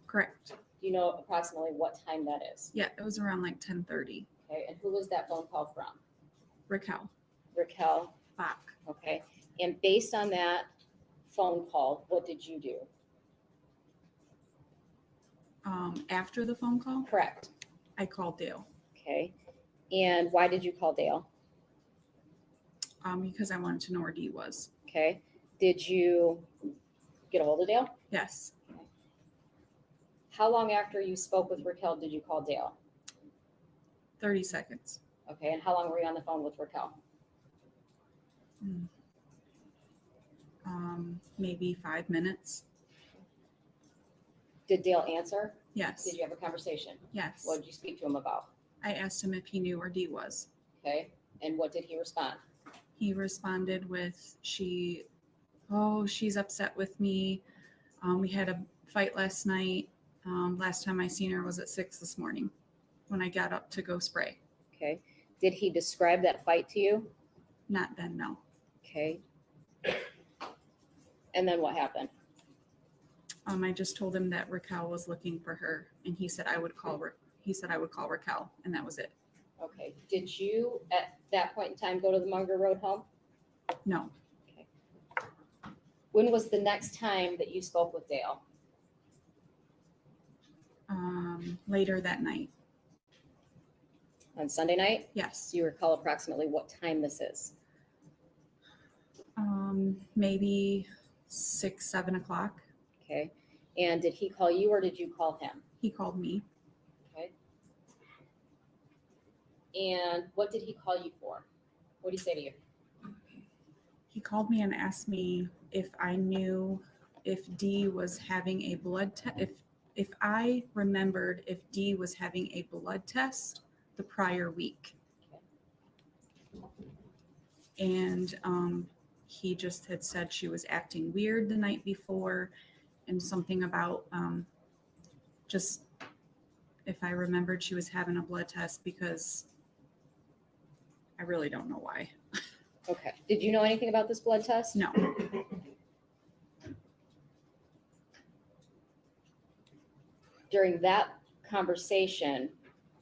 Correct. Do you know approximately what time that is? Yeah, it was around like 10:30. Okay, and who was that phone call from? Raquel Raquel. Bach. Okay, and based on that phone call, what did you do? After the phone call, Correct. I called Dale. Okay, and why did you call Dale? Because I wanted to know where Dee was. Okay, did you get a hold of Dale? Yes. How long after you spoke with Raquel did you call Dale? 30 seconds. Okay, and how long were you on the phone with Raquel? Maybe 5 minutes. Did Dale answer? Yes. Did you have a conversation? Yes. What did you speak to him about? I asked him if he knew where Dee was. Okay, and what did he respond? He responded with, she's upset with me. We had a fight last night. Last time I seen her was at 6 this morning when I got up to go spray. Okay, did he describe that fight to you? Not then, no. Okay. And then what happened? I just told him that Raquel was looking for her, and he said I would call Raquel, and that was it. Okay, did you at that point in time go to the Munger Road home? No. Okay. When was the next time that you spoke with Dale? Later that night. On Sunday night? Yes. Do you recall approximately what time this is? Maybe 6, 7 o'clock. Okay. And did he call you or did you call him? He called me. Okay. And what did he call you for? What did he say to you? He called me and asked me if I knew if Dee was having a blood test, if I remembered if Dee was having a blood test the prior week. And he just had said she was acting weird the night before, and something about just if I remembered she was having a blood test, because I really don't know why. Okay. Did you know anything about this blood test? No. During that conversation,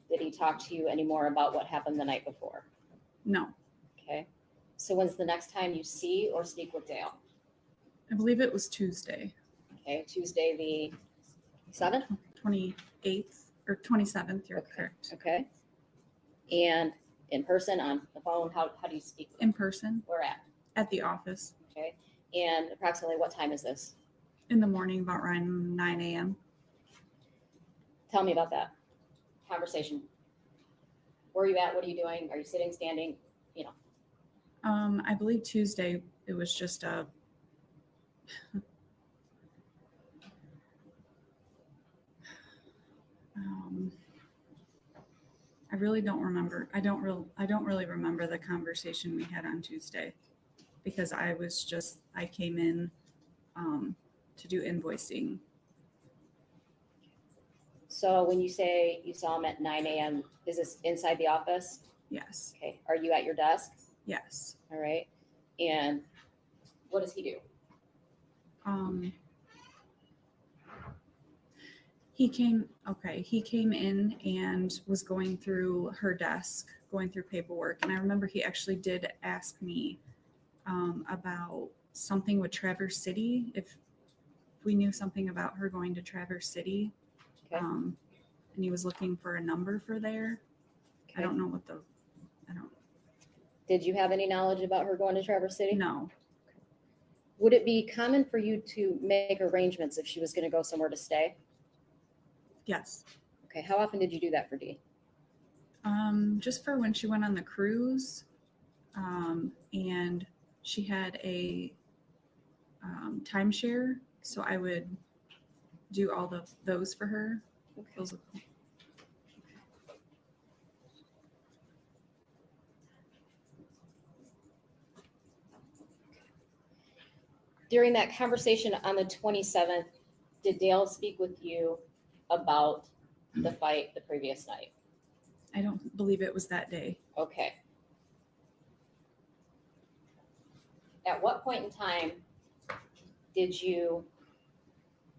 did he talk to you anymore about what happened the night before? No. Okay. So when's the next time you see or speak with Dale? I believe it was Tuesday. Okay, Tuesday the 7th? 28th or 27th, you're Okay. correct. Okay. And in person, on the phone, how do you speak? with him? In person Where at? at the office Okay. And approximately what time is this? in the morning, about around 9 a.m. Tell me about that conversation. Where are you at? What are you doing? Are you sitting, standing? You know. I believe Tuesday it was just a I really don't remember. I don't really remember the conversation we had on Tuesday, because I came in to do invoicing. So when you say you saw him at 9 a.m., is this inside the office? Yes. Okay. Are you at your desk? Yes. All right. And what does he do? He came in and was going through her desk, going through paperwork. And I remember he actually did ask me about something with Traverse City, if we knew something about her going to Traverse City. Okay. And he was looking for a number for there. Okay. I don't know. Did you have any knowledge about her going to Traverse City? No. Would it be common for you to make arrangements if she was going to go somewhere to stay? Yes. Okay. How often did you do that for Dee? Just for when she went on the cruise, and she had a timeshare, so I would do all those for her. Okay. Those, During that conversation on the 27th, did Dale speak with you about the fight the previous night? I don't believe it was that day. Okay. At what point in time did you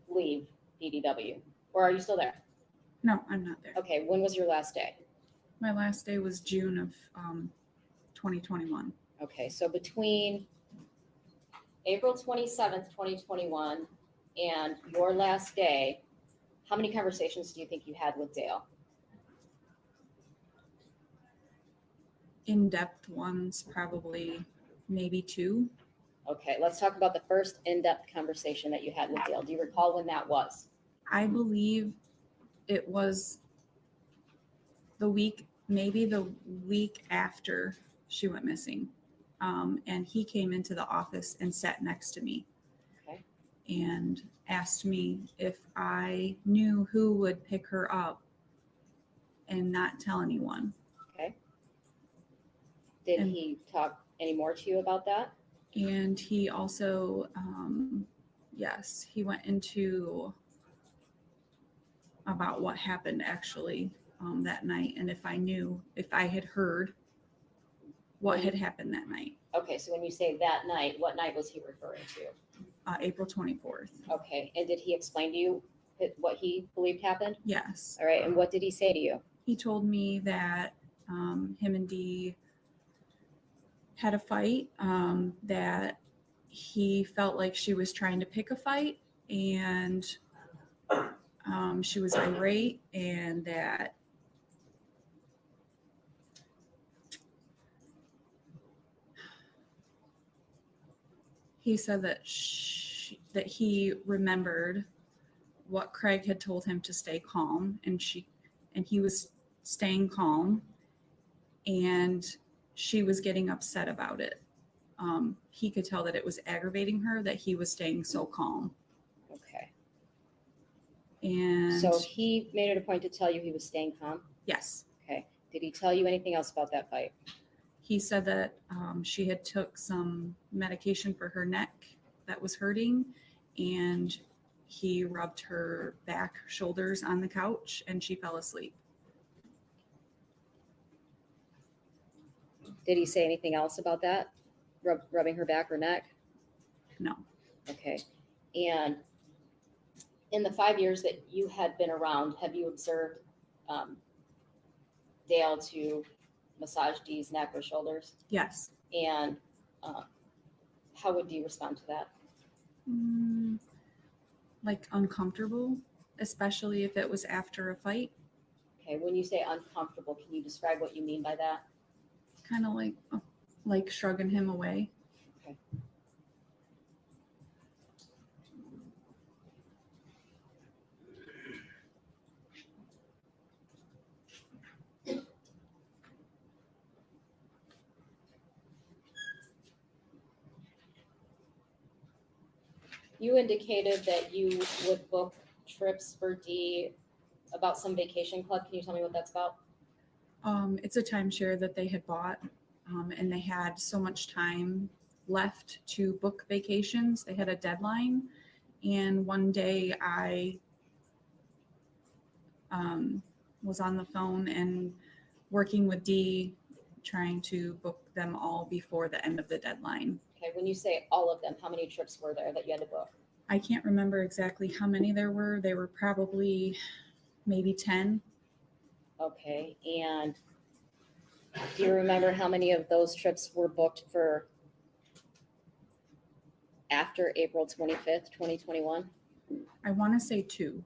leave DDW? Or are you still there? No, I'm not there. Okay, when was your last day? My last day was June of 2021. Okay, so between April 27th, 2021 and your last day, how many conversations do you think you had with Dale? In-depth ones, probably maybe 2. Okay, let's talk about the first in-depth conversation that you had with Dale. Do you recall when that was? I believe it was maybe the week after she went missing. And he came into the office and sat next to me. Okay. And asked me if I knew who would pick her up and not tell anyone. Okay. Did he talk any more to you about that? And he also, yes, he went into about what happened actually that night, and if I had heard what had happened that night. Okay, so when you say that night, what night was he referring to? April 24th. Okay, and did he explain to you what he believed happened? Yes. All right, and what did he say to you? He told me that him and Dee had a fight, that he felt like she was trying to pick a fight, and she was irate, and that he said that that he remembered what Craig had told him to stay calm, and he was staying calm, and she was getting upset about it. He could tell that it was aggravating her that he was staying so calm. Okay. And So he made it a point to tell you he was staying calm? yes, Okay. Did he tell you anything else about that fight? he said that she had took some medication for her neck that was hurting, and he rubbed her back, shoulders on the couch, and she fell asleep. Did he say anything else about that? Rubbing her back or neck? No. Okay. And in the 5 years that you had been around, have you observed Dale to massage Dee's neck or shoulders? Yes. And how would Dee respond to that? Like uncomfortable, especially if it was after a fight. Okay. When you say uncomfortable, can you describe what you mean by that? Kind of like shrugging him away. Okay. You indicated that you would book trips for Dee about some vacation club. Can you tell me what that's about? It's a timeshare that they had bought, and they had so much time left to book vacations. They had a deadline, and one day I was on the phone and working with Dee, trying to book them all before the end of the deadline. Okay, when you say all of them, how many trips were there that you had to book? I can't remember exactly how many there were. They were probably maybe 10. Okay, and do you remember how many of those trips were booked for after April 25th, 2021? I want to say 2.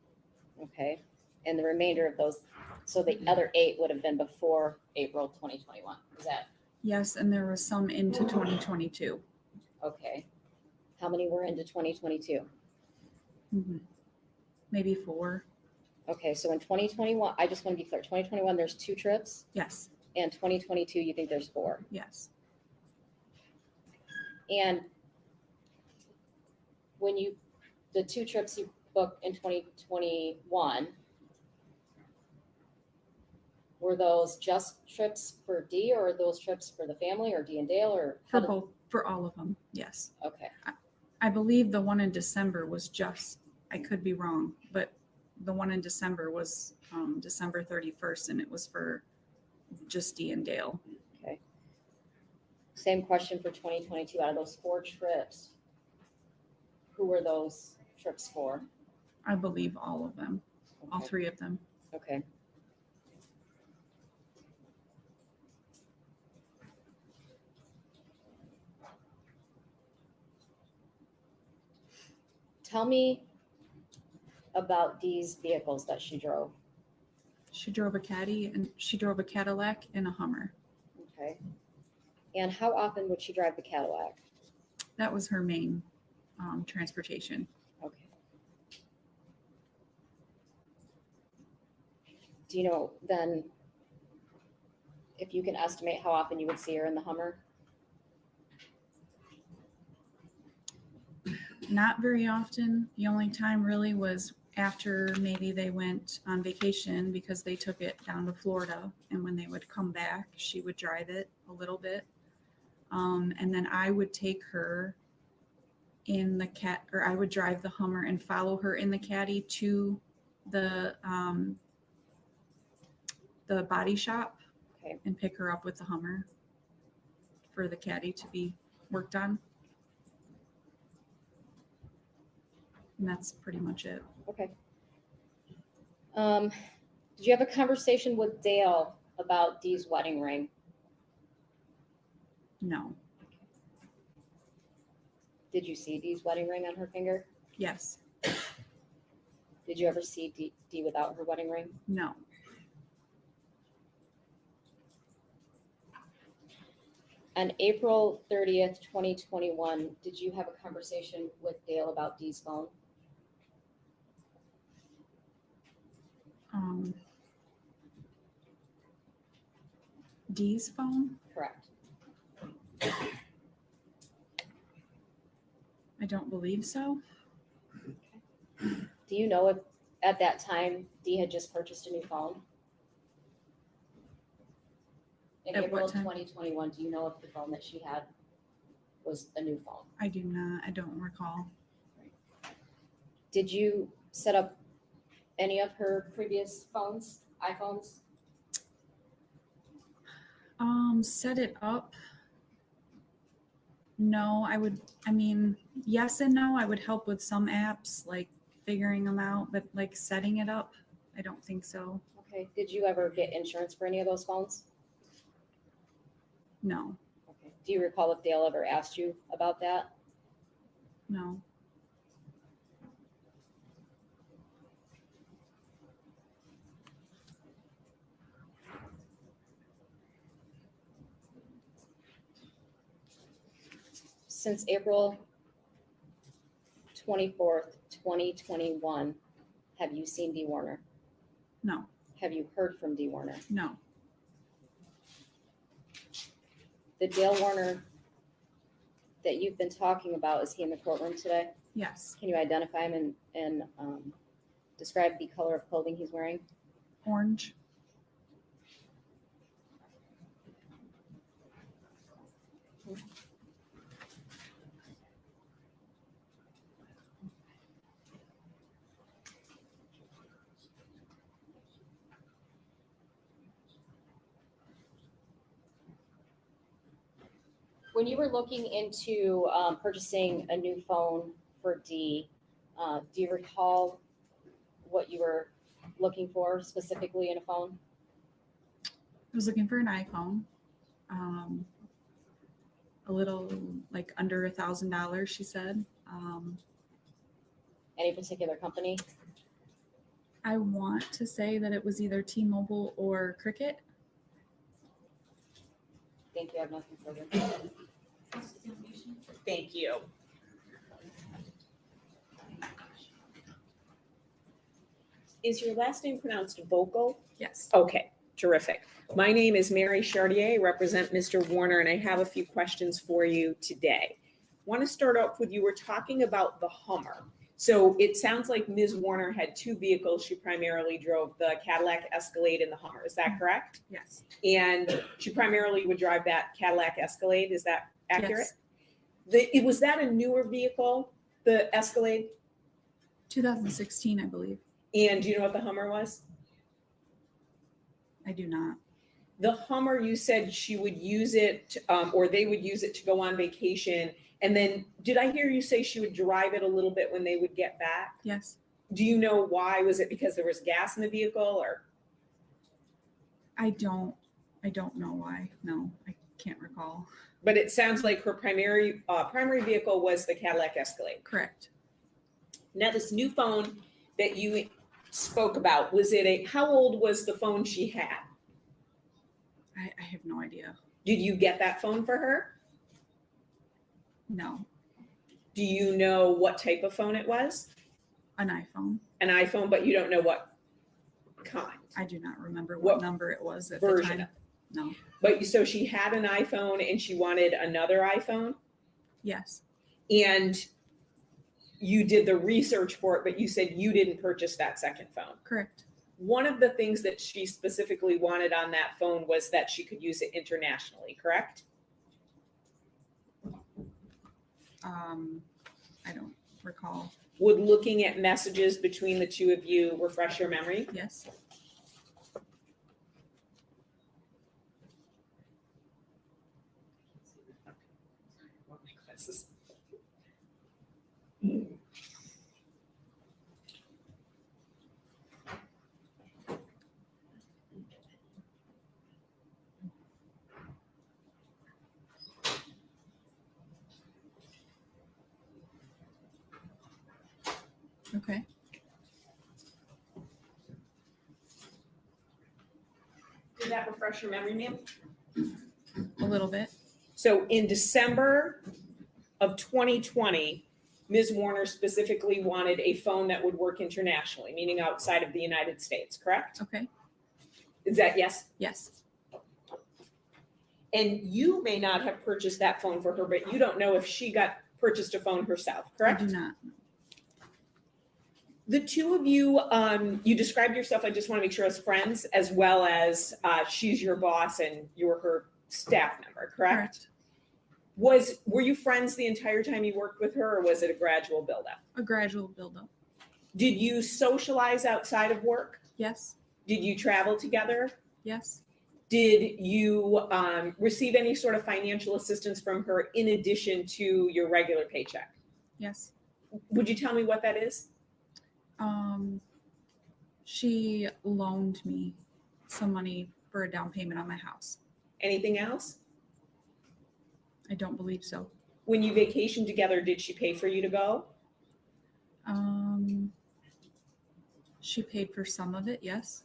Okay, and the remainder of those, so the other 8 would have been before April 2021. Is that Yes, and there was some into 2022. okay? How many were into 2022? Maybe 4. Okay, so in 2021, I just want to be clear, 2021, there's 2 trips, Yes, and 2022, you think there's 4. yes. And when the 2 trips you booked in 2021, were those just trips for Dee, or are those trips for the family, or Dee and Dale, or? For both, for all of them, yes. Okay, I believe the one in December was just, I could be wrong, but the one in December was December 31st, and it was for just Dee and Dale. okay. Same question for 2022. Out of those 4 trips, who were those trips for? I believe all of them, all Okay. 3 of them. Okay. Tell me about Dee's vehicles that she drove. She drove a Caddy, and she drove a Cadillac and a Hummer. Okay. And how often would she drive the Cadillac? That was her main transportation. Okay. Do you know then if you can estimate how often you would see her in the Hummer? Not very often. The only time really was after maybe they went on vacation, because they took it down to Florida, and when they would come back, she would drive it a little bit. And then I would take her in the I would drive the Hummer and follow her in the Caddy to the body shop. Okay. And pick her up with the Hummer for the Caddy to be worked on. And that's pretty much it. Okay. Did you have a conversation with Dale about Dee's wedding ring? No. Did you see Dee's wedding ring on her finger? Yes. Did you ever see Dee without her wedding ring? No. On April 30th, 2021, did you have a conversation with Dale about Dee's phone? Dee's phone? Correct. I don't believe so. Do you know if at that time Dee had just purchased a new phone? In At April what of time? 2021, do you know if the phone that she had was a new phone? I do not. I don't recall. Did you set up any of her previous phones, iPhones? Set it up. No, I mean, yes and no. I would help with some apps, like figuring them out, but like setting it up, I don't think so. Okay. Did you ever get insurance for any of those phones? No, Okay. Do you recall if Dale ever asked you about that? no. Since April 24th, 2021, have you seen Dee Warner? No, Have you heard from Dee Warner? no. The Dale Warner that you've been talking about, is he in the courtroom today? Yes. Can you identify him and describe the color of clothing he's wearing? Orange. When you were looking into purchasing a new phone for Dee, do you recall what you were looking for specifically in a phone? I was looking for an iPhone. A little like under $1,000, she said. Any particular company? I want to say that it was either T-Mobile or Cricket. Thank you. I have nothing further. Thank you. Is your last name pronounced Vocal? Yes. Okay, terrific. My name is Mary Chartier, I represent Mr. Warner, and I have a few questions for you today. Want to start off with, you were talking about the Hummer. So it sounds like Ms. Warner had two vehicles. She primarily drove the Cadillac Escalade and the Hummer. Is that correct? Yes. And she primarily would drive that Cadillac Escalade. Is that accurate? Yes. Was that a newer vehicle, the Escalade? 2016, I believe. And do you know what the Hummer was? I do not. The Hummer, you said she would use it, or they would use it to go on vacation. And then, did I hear you say she would drive it a little bit when they would get back? Yes. Do you know why? Was it because there was gas in the vehicle, or? I don't know why. No, I can't recall. But it sounds like her primary vehicle was the Cadillac Escalade. Correct. Now, this new phone that you spoke about, how old was the phone she had? I have no idea. Did you get that phone for her? No. Do you know what type of phone it was? An iPhone. An iPhone, but you don't know what kind. I do not remember What what number it was at version the time. No. But so she had an iPhone and she wanted another iPhone, Yes. and you did the research for it, but you said you didn't purchase that second phone. Correct. One of the things that she specifically wanted on that phone was that she could use it internationally, correct? I don't recall. Would looking at messages between the two of you refresh your memory? Yes. Okay. Did that refresh your memory, ma'am? A little bit. So in December of 2020, Ms. Warner specifically wanted a phone that would work internationally, meaning outside of the United States, correct? Okay, Is that yes? yes, And you may not have purchased that phone for her, but you don't know if she purchased a phone herself, I correct? do not. The two of you, you described yourself, I just want to make sure, as friends, as well as she's your boss and you're her staff member, correct? Were you friends the entire time you worked with her, or was it a gradual buildup? A gradual buildup. Did you socialize outside of work? Yes, Did you travel together? yes, Did you receive any sort of financial assistance from her in addition to your regular paycheck? yes. Would you tell me what that is? She loaned me some money for a down payment on my house. Anything else? I don't believe so. When you vacationed together, did she pay for you to go? She paid for some of it, yes.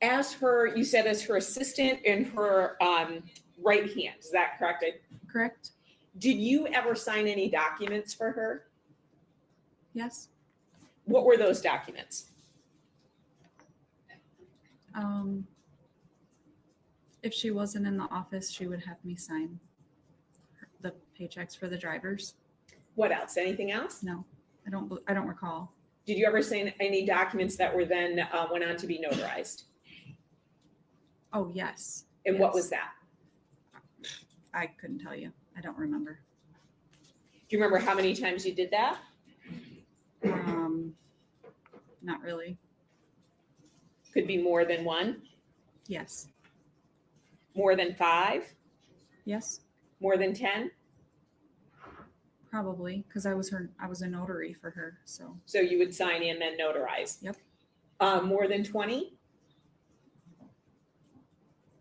As her, you said as her assistant and her right hand, is that correct? Correct? Did you ever sign any documents for her? Yes. What were those documents? If she wasn't in the office, she would have me sign the paychecks for the drivers. What else? Anything else? No, I don't recall. Did you ever sign any documents that were then went on to be notarized? Oh, yes. And what Yes. was that? I couldn't tell you. I don't remember. Do you remember how many times you did that? Not really. Could be more than one, Yes. more than 5, Yes, more than 10. probably, because I was a notary for her, so. So you would sign in, then notarize. Yep. More than 20?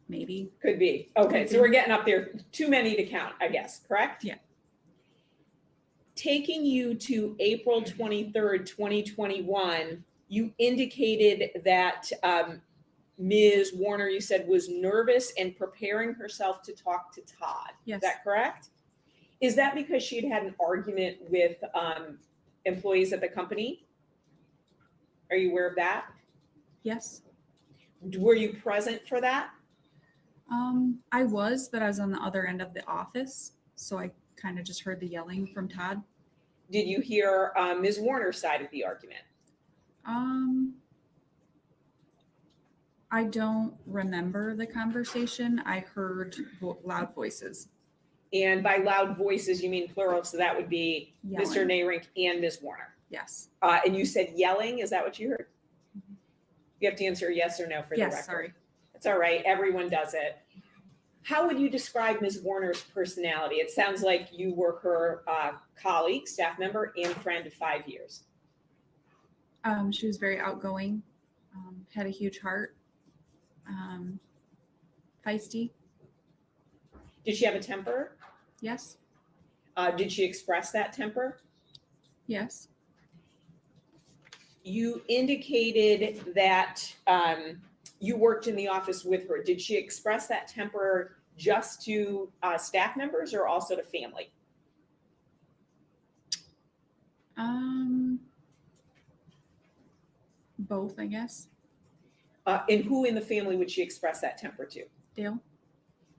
Maybe. Could be. Okay, so we're getting up there. Too many to count, I guess, correct? Yeah. Taking you to April 23rd, 2021, you indicated that Ms. Warner, you said, was nervous and preparing herself to talk to Todd. Yes. Is that correct? Is that because she had an argument with employees at the company? Are you aware of that? Yes. Were you present for that? I was, but I was on the other end of the office, so I kind of just heard the yelling from Todd. Did you hear Ms. Warner's side of the argument? I don't remember the conversation. I heard loud voices. And by loud voices, you mean plural, so that would be Mr. Yelling. Nayrink and Ms. Warner. Yes. And you said yelling, is that what you heard? You have to answer yes or no for the record. Yes, sorry. It's all right, everyone does it. How would you describe Ms. Warner's personality? It sounds like you were her colleague, staff member, and friend of 5 years. She was very outgoing, had a huge heart, feisty. Did she have a temper? Yes. Did she express that temper? Yes. You indicated that you worked in the office with her. Did she express that temper just to staff members or also to family? Both, I guess. And who in the family would she express that temper to? Dale?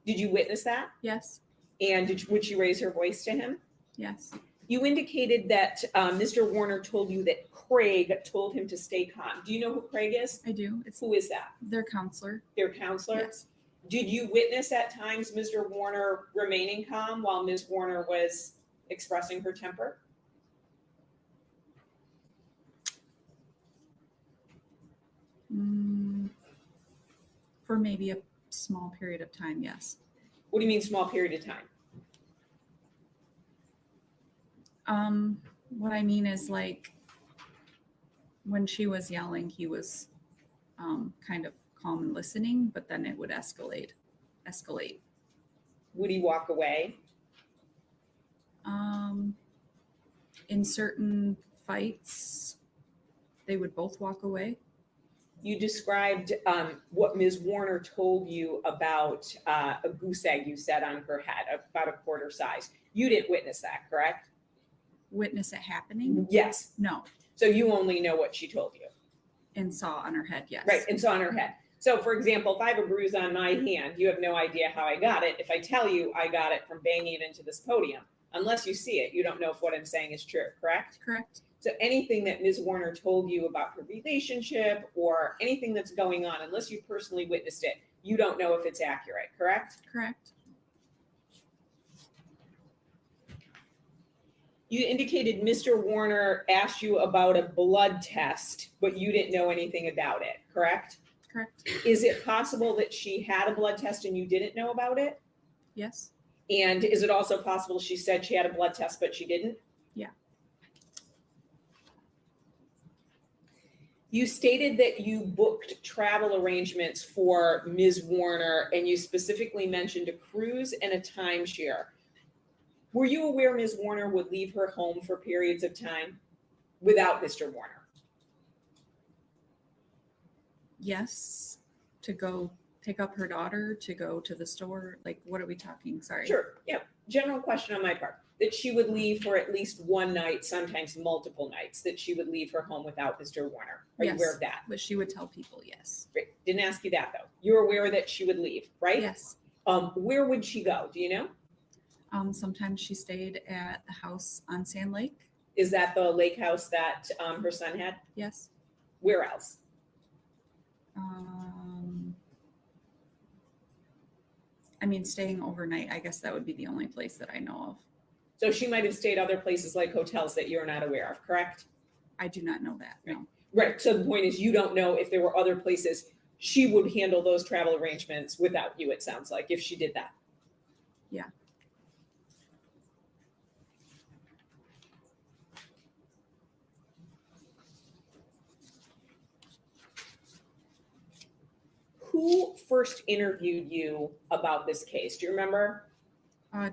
Did you witness that? Yes. And would she raise her voice to him? Yes. You indicated that Mr. Warner told you that Craig told him to stay calm. Do you know who Craig is? I do. Who is that? Their counselor. Their counselor? Yes. Did you witness at times Mr. Warner remaining calm while Ms. Warner was expressing her temper? For maybe a small period of time, yes. What do you mean small period of time? What I mean is like when she was yelling, he was kind of calm and listening, but then it would escalate. Would he walk away? In certain fights, they would both walk away. You described what Ms. Warner told you about a goose egg you said on her head, about a quarter size. You didn't witness that, correct? Witness it happening? Yes. No, So you only know what she told you. and saw on her head, yes. Right, and so on her head. So for example, if I have a bruise on my hand, you have no idea how I got it. If I tell you I got it from banging it into this podium, unless you see it, you don't know if what I'm saying is true, correct? Correct. So anything that Ms. Warner told you about her relationship or anything that's going on, unless you personally witnessed it, you don't know if it's accurate, correct? Correct. You indicated Mr. Warner asked you about a blood test, but you didn't know anything about it, correct? Correct. Is it possible that she had a blood test and you didn't know about it? Yes. And is it also possible she said she had a blood test, but she didn't? Yeah. You stated that you booked travel arrangements for Ms. Warner, and you specifically mentioned a cruise and a timeshare. Were you aware Ms. Warner would leave her home for periods of time without Mr. Warner? Yes. To go pick up her daughter, to go to the store. Like, what are we talking? Sorry. Sure, yeah. General question on my part, that she would leave for at least one night, sometimes multiple nights, that she would leave her home without Mr. Warner. Are you Yes. aware of that? But she would tell people, yes. Great. Didn't ask you that though. You're aware that she would leave, right? Yes. Where would she go? Do you know? Sometimes she stayed at the house on Sand Lake. Is that the lake house that her son had? Yes. Where else? I mean, staying overnight, I guess that would be the only place that I know of. So she might have stayed other places like hotels that you're not aware of, correct? I do not know that, no. Right. So the point is you don't know if there were other places she would handle those travel arrangements without you, it sounds like, if she did that. Yeah. Who first interviewed you about this case? Do you remember?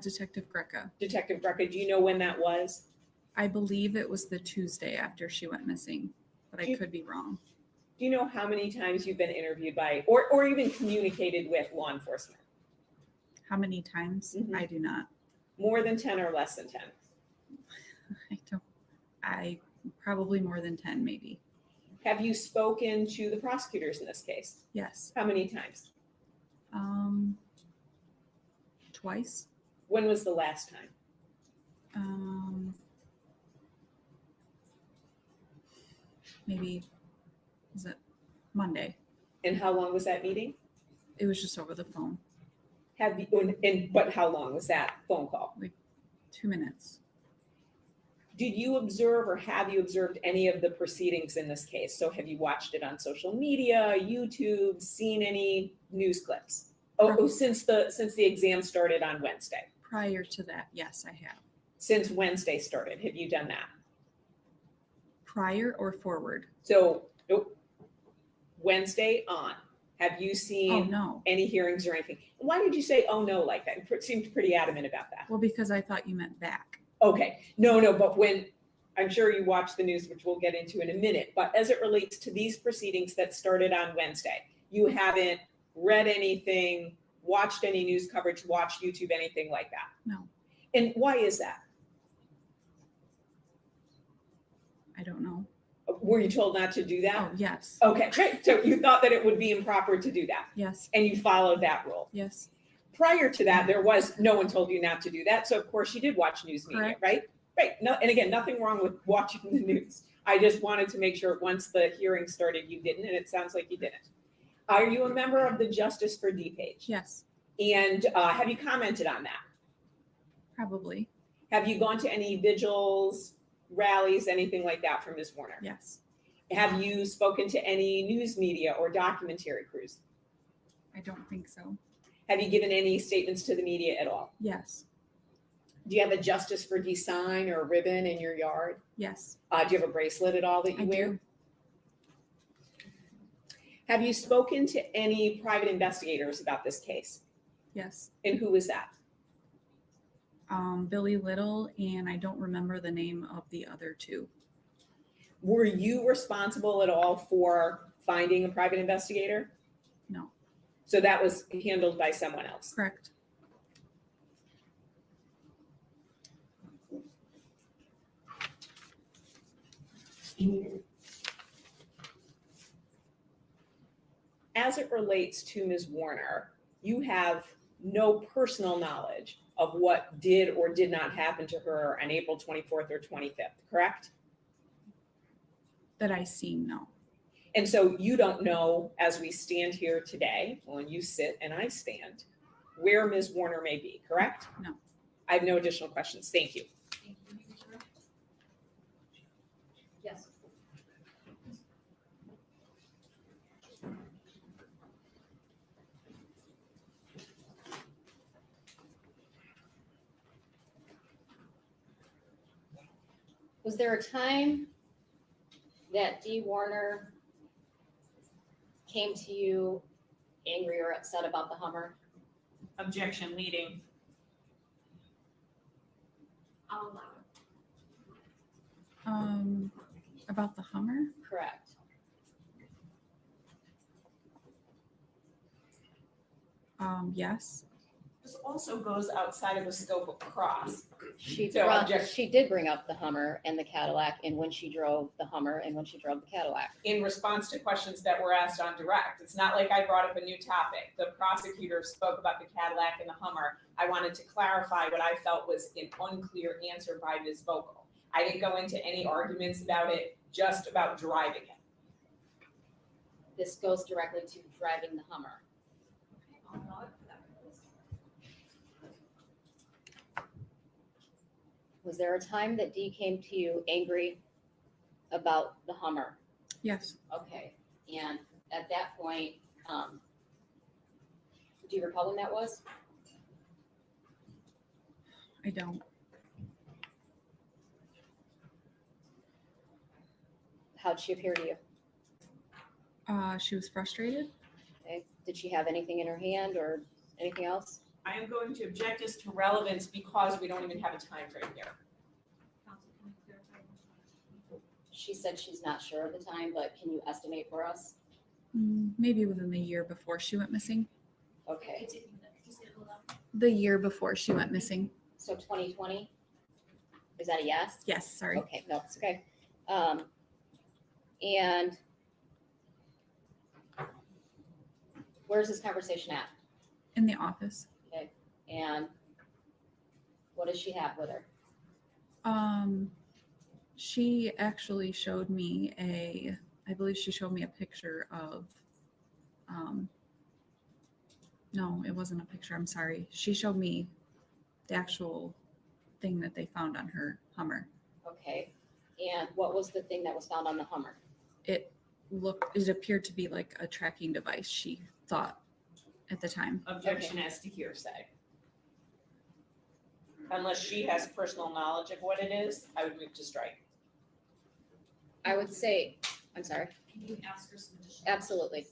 Detective Greca. Detective Greca, do you know when that was? I believe it was the Tuesday after she went missing, but I could be wrong. Do you know how many times you've been interviewed by or even communicated with law enforcement? How many times? I do not. More than 10 or less than 10? I probably more than 10, maybe. Have you spoken to the prosecutors in this case? Yes. How many times? Twice. When was the last time? Maybe, was it Monday? And how long was that meeting? It was just over the phone. Have you, but how long was that phone call? Like 2 minutes. Did you observe or have you observed any of the proceedings in this case? So have you watched it on social media, YouTube, seen any news clips? Since the exam started on Wednesday? Prior to that, yes, I have. Since Wednesday started, have you done that? Prior or forward? So Wednesday on, have you seen Oh, no. any hearings or anything? Why did you say, oh no, like that? You seemed pretty adamant about that. Well, because I thought you meant back. Okay, no, but when, I'm sure you watched the news, which we'll get into in a minute, but as it relates to these proceedings that started on Wednesday, you haven't read anything, watched any news coverage, watched YouTube, anything like that? No. And why is that? I don't know. Were you told not to do that? Oh, yes. Okay, great. So you thought that it would be improper to do that? Yes. And you followed that rule? Yes. Prior to that, there was, no one told you not to do that. So of course you did watch news media, Correct. right? Right. No, and again, nothing wrong with watching the news. I just wanted to make sure once the hearing started, you didn't, and it sounds like you didn't. Are you a member of the Justice for Dee page? Yes. And have you commented on that? Probably. Have you gone to any vigils, rallies, anything like that for Ms. Warner? Yes. Have you spoken to any news media or documentary crews? I don't think so. Have you given any statements to the media at all? Yes. Do you have a Justice for Dee sign or a ribbon in your yard? Yes. Do you have a bracelet at all that you I wear? do. Have you spoken to any private investigators about this case? Yes. And who was that? Billy Little, and I don't remember the name of the other two. Were you responsible at all for finding a private investigator? No. So that was handled by someone else? Correct. As it relates to Ms. Warner, you have no personal knowledge of what did or did not happen to her on April 24th or 25th, correct? That I see, no. And so you don't know, as we stand here today, when you sit and I stand, where Ms. Warner may be, correct? No. I have no additional questions. Thank you. Yes. Was there a time that Dee Warner came to you angry or upset about the Hummer? Objection leading. I'll allow it. About the Hummer? Correct. Yes. This also goes outside of the scope of cross. She So object- she did bring up the Hummer and the Cadillac and when she drove the Hummer and when she drove the Cadillac. In response to questions that were asked on direct. It's not like I brought up a new topic. The prosecutor spoke about the Cadillac and the Hummer. I wanted to clarify what I felt was an unclear answer by Ms. Vogel. I didn't go into any arguments about it, just about driving it. This goes directly to driving the Hummer. I'll allow it for that purpose. Was there a time that Dee came to you angry about the Hummer? Yes. Okay, and at that point, do you recall when that was? I don't. How'd she appear to you? She was frustrated. Okay. Did she have anything in her hand or anything else? I am going to object this to relevance because we don't even have a time frame here. Counsel, can you clarify? She said she's not sure of the time, but can you estimate for us? Maybe within the year before she went missing. Okay, Just get it allowed. The year before she went missing. so 2020? Is that a yes? Yes, sorry. Okay, no, it's okay. And where's this conversation at? In the office. Okay, and what does she have with her? She actually showed me I believe she showed me a picture of, no, it wasn't a picture. I'm sorry. She showed me the actual thing that they found on her Hummer. Okay, and what was the thing that was found on the Hummer? It appeared to be like a tracking device, she thought at the time. Objection as to hearsay. Unless she has personal knowledge of what it is, I would move to strike. I would say, I'm sorry, Can you ask her some additional? absolutely.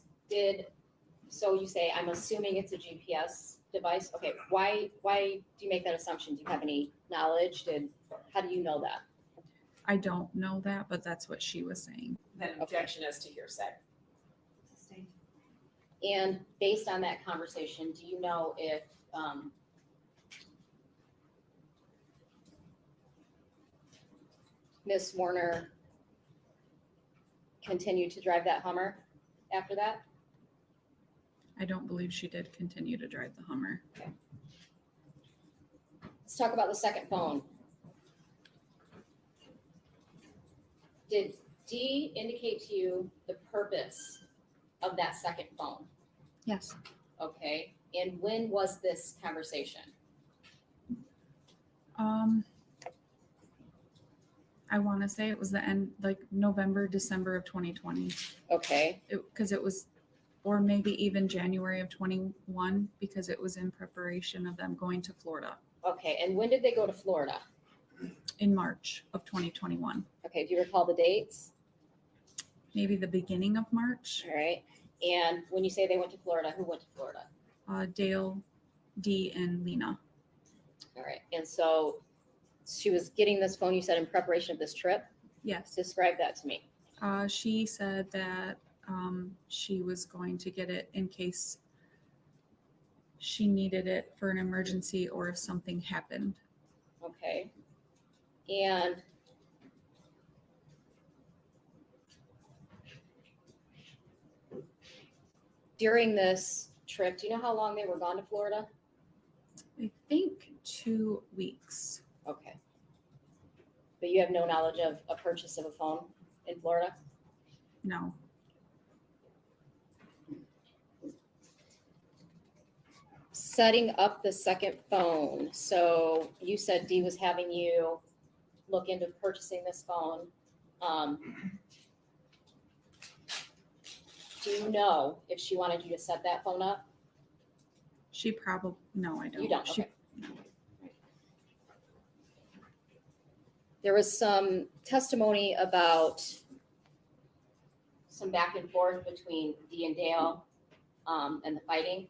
So you say, I'm assuming it's a GPS device? Okay, why do you make that assumption? Do you have any knowledge? How do you know that? I don't know that, but that's what she was saying. Then objection as to hearsay. Sustained. And based on that conversation, do you know if Miss Warner continued to drive that Hummer after that? I don't believe she did continue to drive the Hummer. Let's talk about the second phone. Did Dee indicate to you the purpose of that second phone? Yes. Okay, and when was this conversation? I want to say it was the end, like November, December of 2020. Okay, Because it was, or maybe even January of 21, because it was in preparation of them going to Florida okay, and when did they go to Florida? in March of 2021. Okay, do you recall the dates? Maybe the beginning of March. All right, and when you say they went to Florida, who went to Florida? Dale, Dee, and Lena. All right, and so she was getting this phone, you said, in preparation of this trip? Yes. Describe that to me. She said that She was going to get it in case she needed it for an emergency or if something happened. Okay. And during this trip, do you know how long they were gone to Florida? I think 2 weeks. Okay. But you have no knowledge of a purchase of a phone in Florida? No. Setting up the second phone. So you said Dee was having you look into purchasing this phone. Do you know if she wanted you to set that phone up? She probably, no, I don't. You don't, She- okay. There was some testimony about some back and forth between Dee and Dale and the fighting.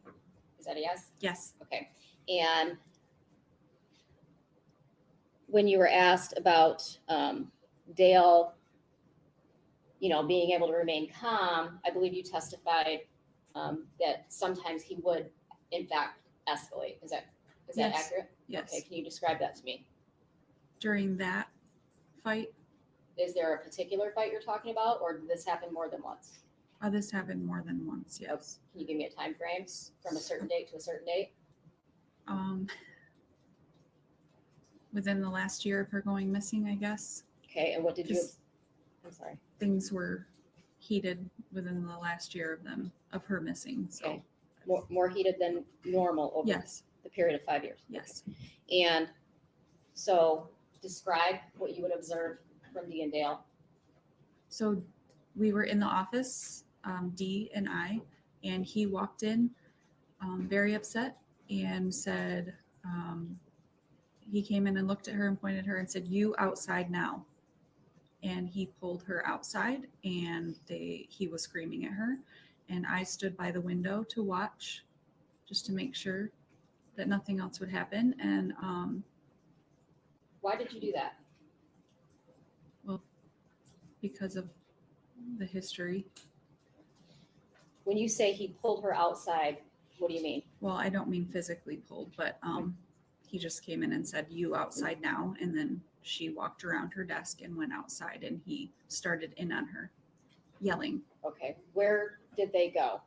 Is that a yes? Yes. Okay. And when you were asked about Dale, being able to remain calm, I believe you testified that sometimes he would, in fact, escalate. Is that Yes. accurate? Yes. Okay. Can you describe that to me? During that fight, Is there a particular fight you're talking about, or did this happen more than once? this happened more than once, yes. Can you give me a time frame from a certain date to a certain date? Within the last year of her going missing, I guess. Okay, and what did you? Just- I'm sorry. Things were heated within the last year of her missing, so. Okay. More heated than normal over Yes, the period of 5 years. yes. And so, describe what you would observe from Dee and Dale. So we were in the office, Dee and I, and he walked in very upset and said, he came in and looked at her and pointed at her and said, "You outside now." And he pulled her outside and he was screaming at her. And I stood by the window to watch just to make sure that nothing else would happen. And Why did you do that? because of the history, When you say he pulled her outside, what do you mean? well, I don't mean physically pulled, but he just came in and said, "You outside now." And then she walked around her desk and went outside and he started in on her, yelling Okay, where did they go?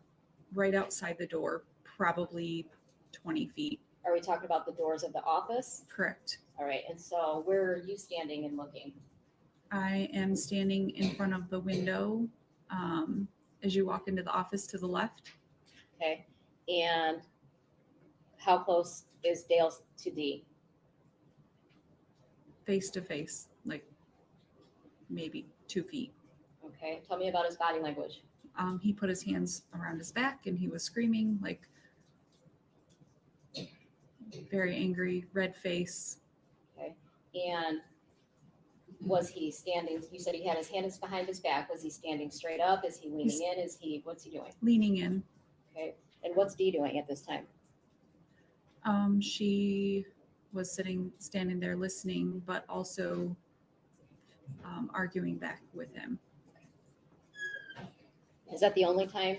right outside the door, probably 20 feet. Are we talking about the doors of the office? Correct. All right, and so where are you standing and looking? I am standing in front of the window as you walk into the office to the left. Okay, and how close is Dale to Dee? Face to face, like maybe 2 feet. Okay, tell me about his body language. He put his hands around his back and he was screaming, like very angry, red face. Okay, and was he standing? You said he had his hands behind his back. Was he standing straight up? Is he leaning in? What's he doing? Leaning in. Okay, and what's Dee doing at this time? She was standing there listening, but also arguing back with him. Is that the only time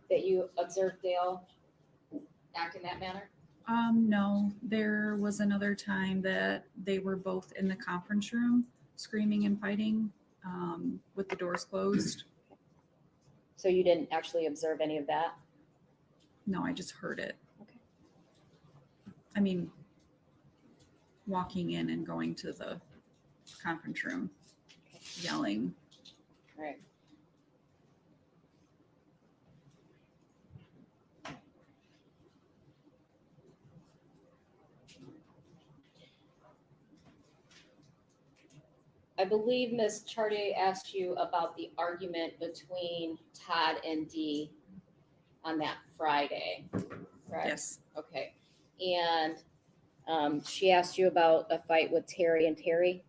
that you observed Dale act in that manner? No, there was another time that they were both in the conference room screaming and fighting with the doors closed. So you didn't actually observe any of that? No, I just heard it. Okay. I mean, walking in and going to the conference room, yelling. All right. I believe Ms. Chartier asked you about the argument between Todd and Dee on that Friday, correct? Yes. Okay. And she asked you about a fight with Terry and Terry?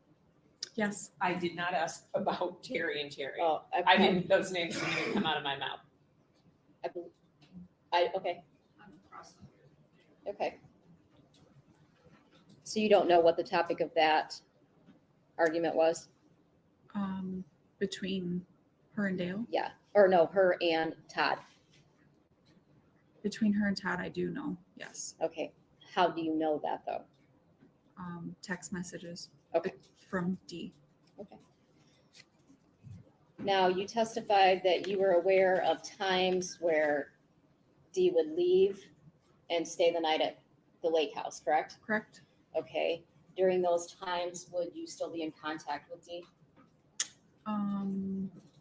Yes. I did not ask about Terry and Terry. Oh, I didn't, those names didn't even come out of my mouth. Okay. Okay. So you don't know what the topic of that argument was? Between her and Dale. Yeah. Or no, her and Todd. Between her and Todd, I do know, yes. Okay. How do you know that though? Text messages. Okay. From Dee. Okay. Now, you testified that you were aware of times where Dee would leave and stay the night at the lake house, correct? Correct. Okay. During those times, would you still be in contact with Dee?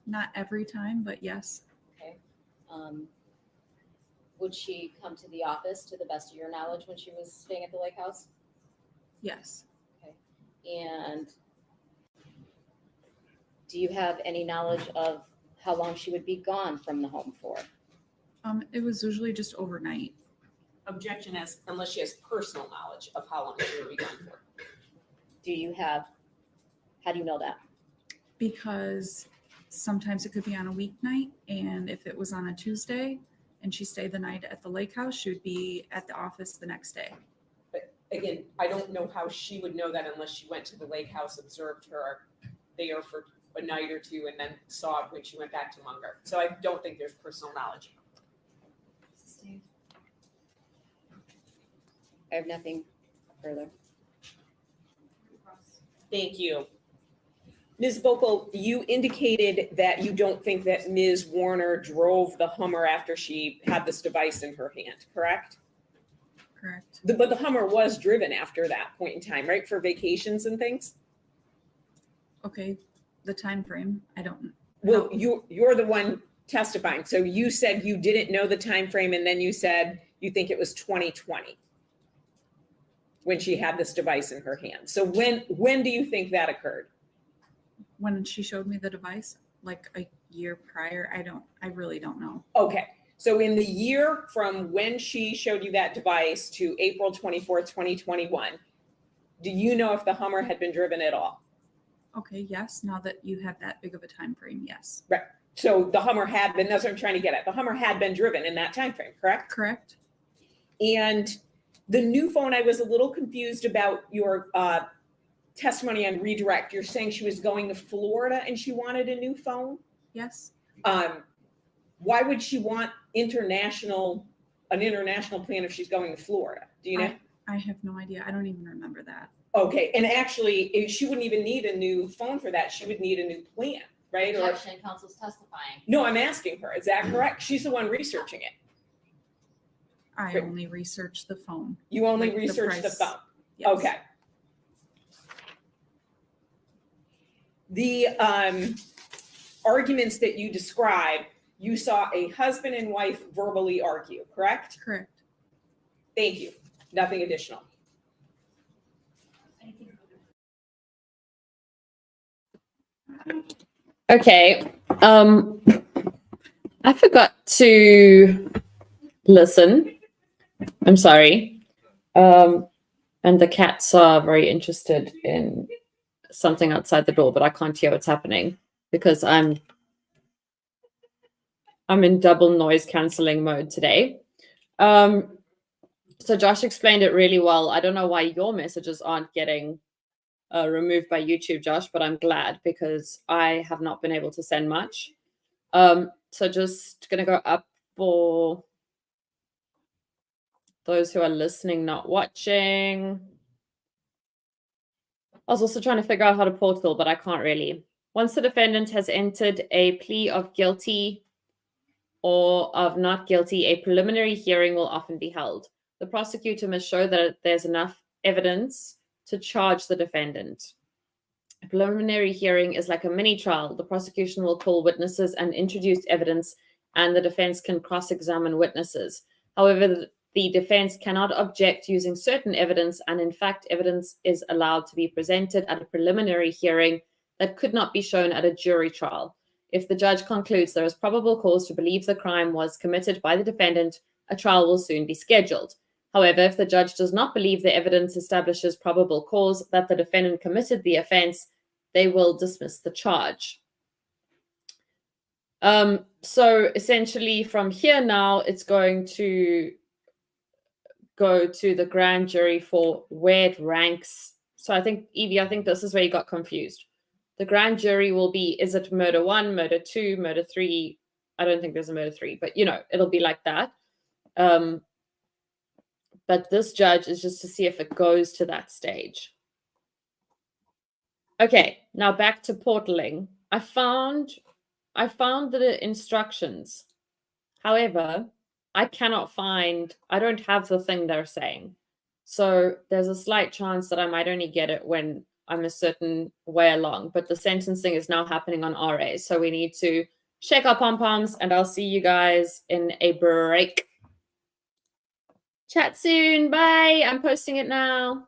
Not every time, but yes. Okay. Would she come to the office to the best of your knowledge when she was staying at the lake house? Yes. And do you have any knowledge of how long she would be gone from the home for? It was usually just overnight. Objection as unless she has personal knowledge of how long she will be gone for. How do you know that? Because sometimes it could be on a weeknight, and if it was on a Tuesday and she stayed the night at the lake house, she would be at the office the next day. But again, I don't know how she would know that unless she went to the lake house, observed her there for a night or two, and then saw it when she went back to Munger. So I don't think there's personal knowledge. I have nothing further. Thank you. Ms. Vokel, you indicated that you don't think that Ms. Warner drove the Hummer after she had this device in her hand, correct? Correct. But the Hummer was driven after that point in time, right? For vacations and things? Okay, the time frame, I don't. Well, you're the one testifying. So you said you didn't know the time frame, and then you said you think it was 2020 when she had this device in her hand. So when do you think that occurred? When she showed me the device, like a year prior, I really don't know. Okay. So in the year from when she showed you that device to April 24th, 2021, do you know if the Hummer had been driven at all? Okay, yes, now that you have that big of a time frame, yes. Right. So the Hummer had been, that's what I'm trying to get at. The Hummer had been driven in that time frame, correct? Correct. And the new phone, I was a little confused about your testimony on redirect. You're saying she was going to Florida and she wanted a new phone? Yes. Why would she want an international plan if she's going to Florida? Do you know? I have no idea. I don't even remember that. Okay. And actually, she wouldn't even need a new phone for that. She would need a new plan, right? Objection, counsel's testifying. No, I'm asking her. Is that correct? She's the one researching it. I only researched the phone. You only Like researched the price. phone? Yes. Okay. The arguments that you described, you saw a husband and wife verbally argue, correct? Correct. Thank you. Nothing additional. Okay. I forgot to listen. I'm sorry. And the cats are very interested in something outside the door, but I can't hear what's happening because I'm in double noise canceling mode today. So Josh explained it really well. I don't know why your messages aren't getting removed by YouTube, Josh, but I'm glad because I have not been able to send much. So just going to go up for those who are listening, not watching. I was also trying to figure out how to portal, but I can't really. Once the defendant has entered a plea of guilty or of not guilty, a preliminary hearing will often be held. The prosecutor must show that there's enough evidence to charge the defendant. A preliminary hearing is like a mini trial. The prosecution will call witnesses and introduce evidence, and the defense can cross-examine witnesses. However, the defense cannot object using certain evidence, and in fact, evidence is allowed to be presented at a preliminary hearing that could not be shown at a jury trial. If the judge concludes there is probable cause to believe the crime was committed by the defendant, a trial will soon be scheduled. However, if the judge does not believe the evidence establishes probable cause that the defendant committed the offense, they will dismiss the charge. So essentially from here now, it's going to go to the grand jury for where it ranks. So I think, Evie, I think this is where you got confused. The grand jury will be, is it murder 1, murder 2, murder 3, I don't think there's a murder 3, but it'll be like that. But this judge is just to see if it goes to that stage. Okay, now back to portaling. I found the instructions. However, I don't have the thing they're saying. So there's a slight chance that I might only get it when I'm a certain way along, but the sentencing is now happening on RA. So we need to shake our pom-poms, and I'll see you guys in a break. Chat soon. Bye. I'm posting it now.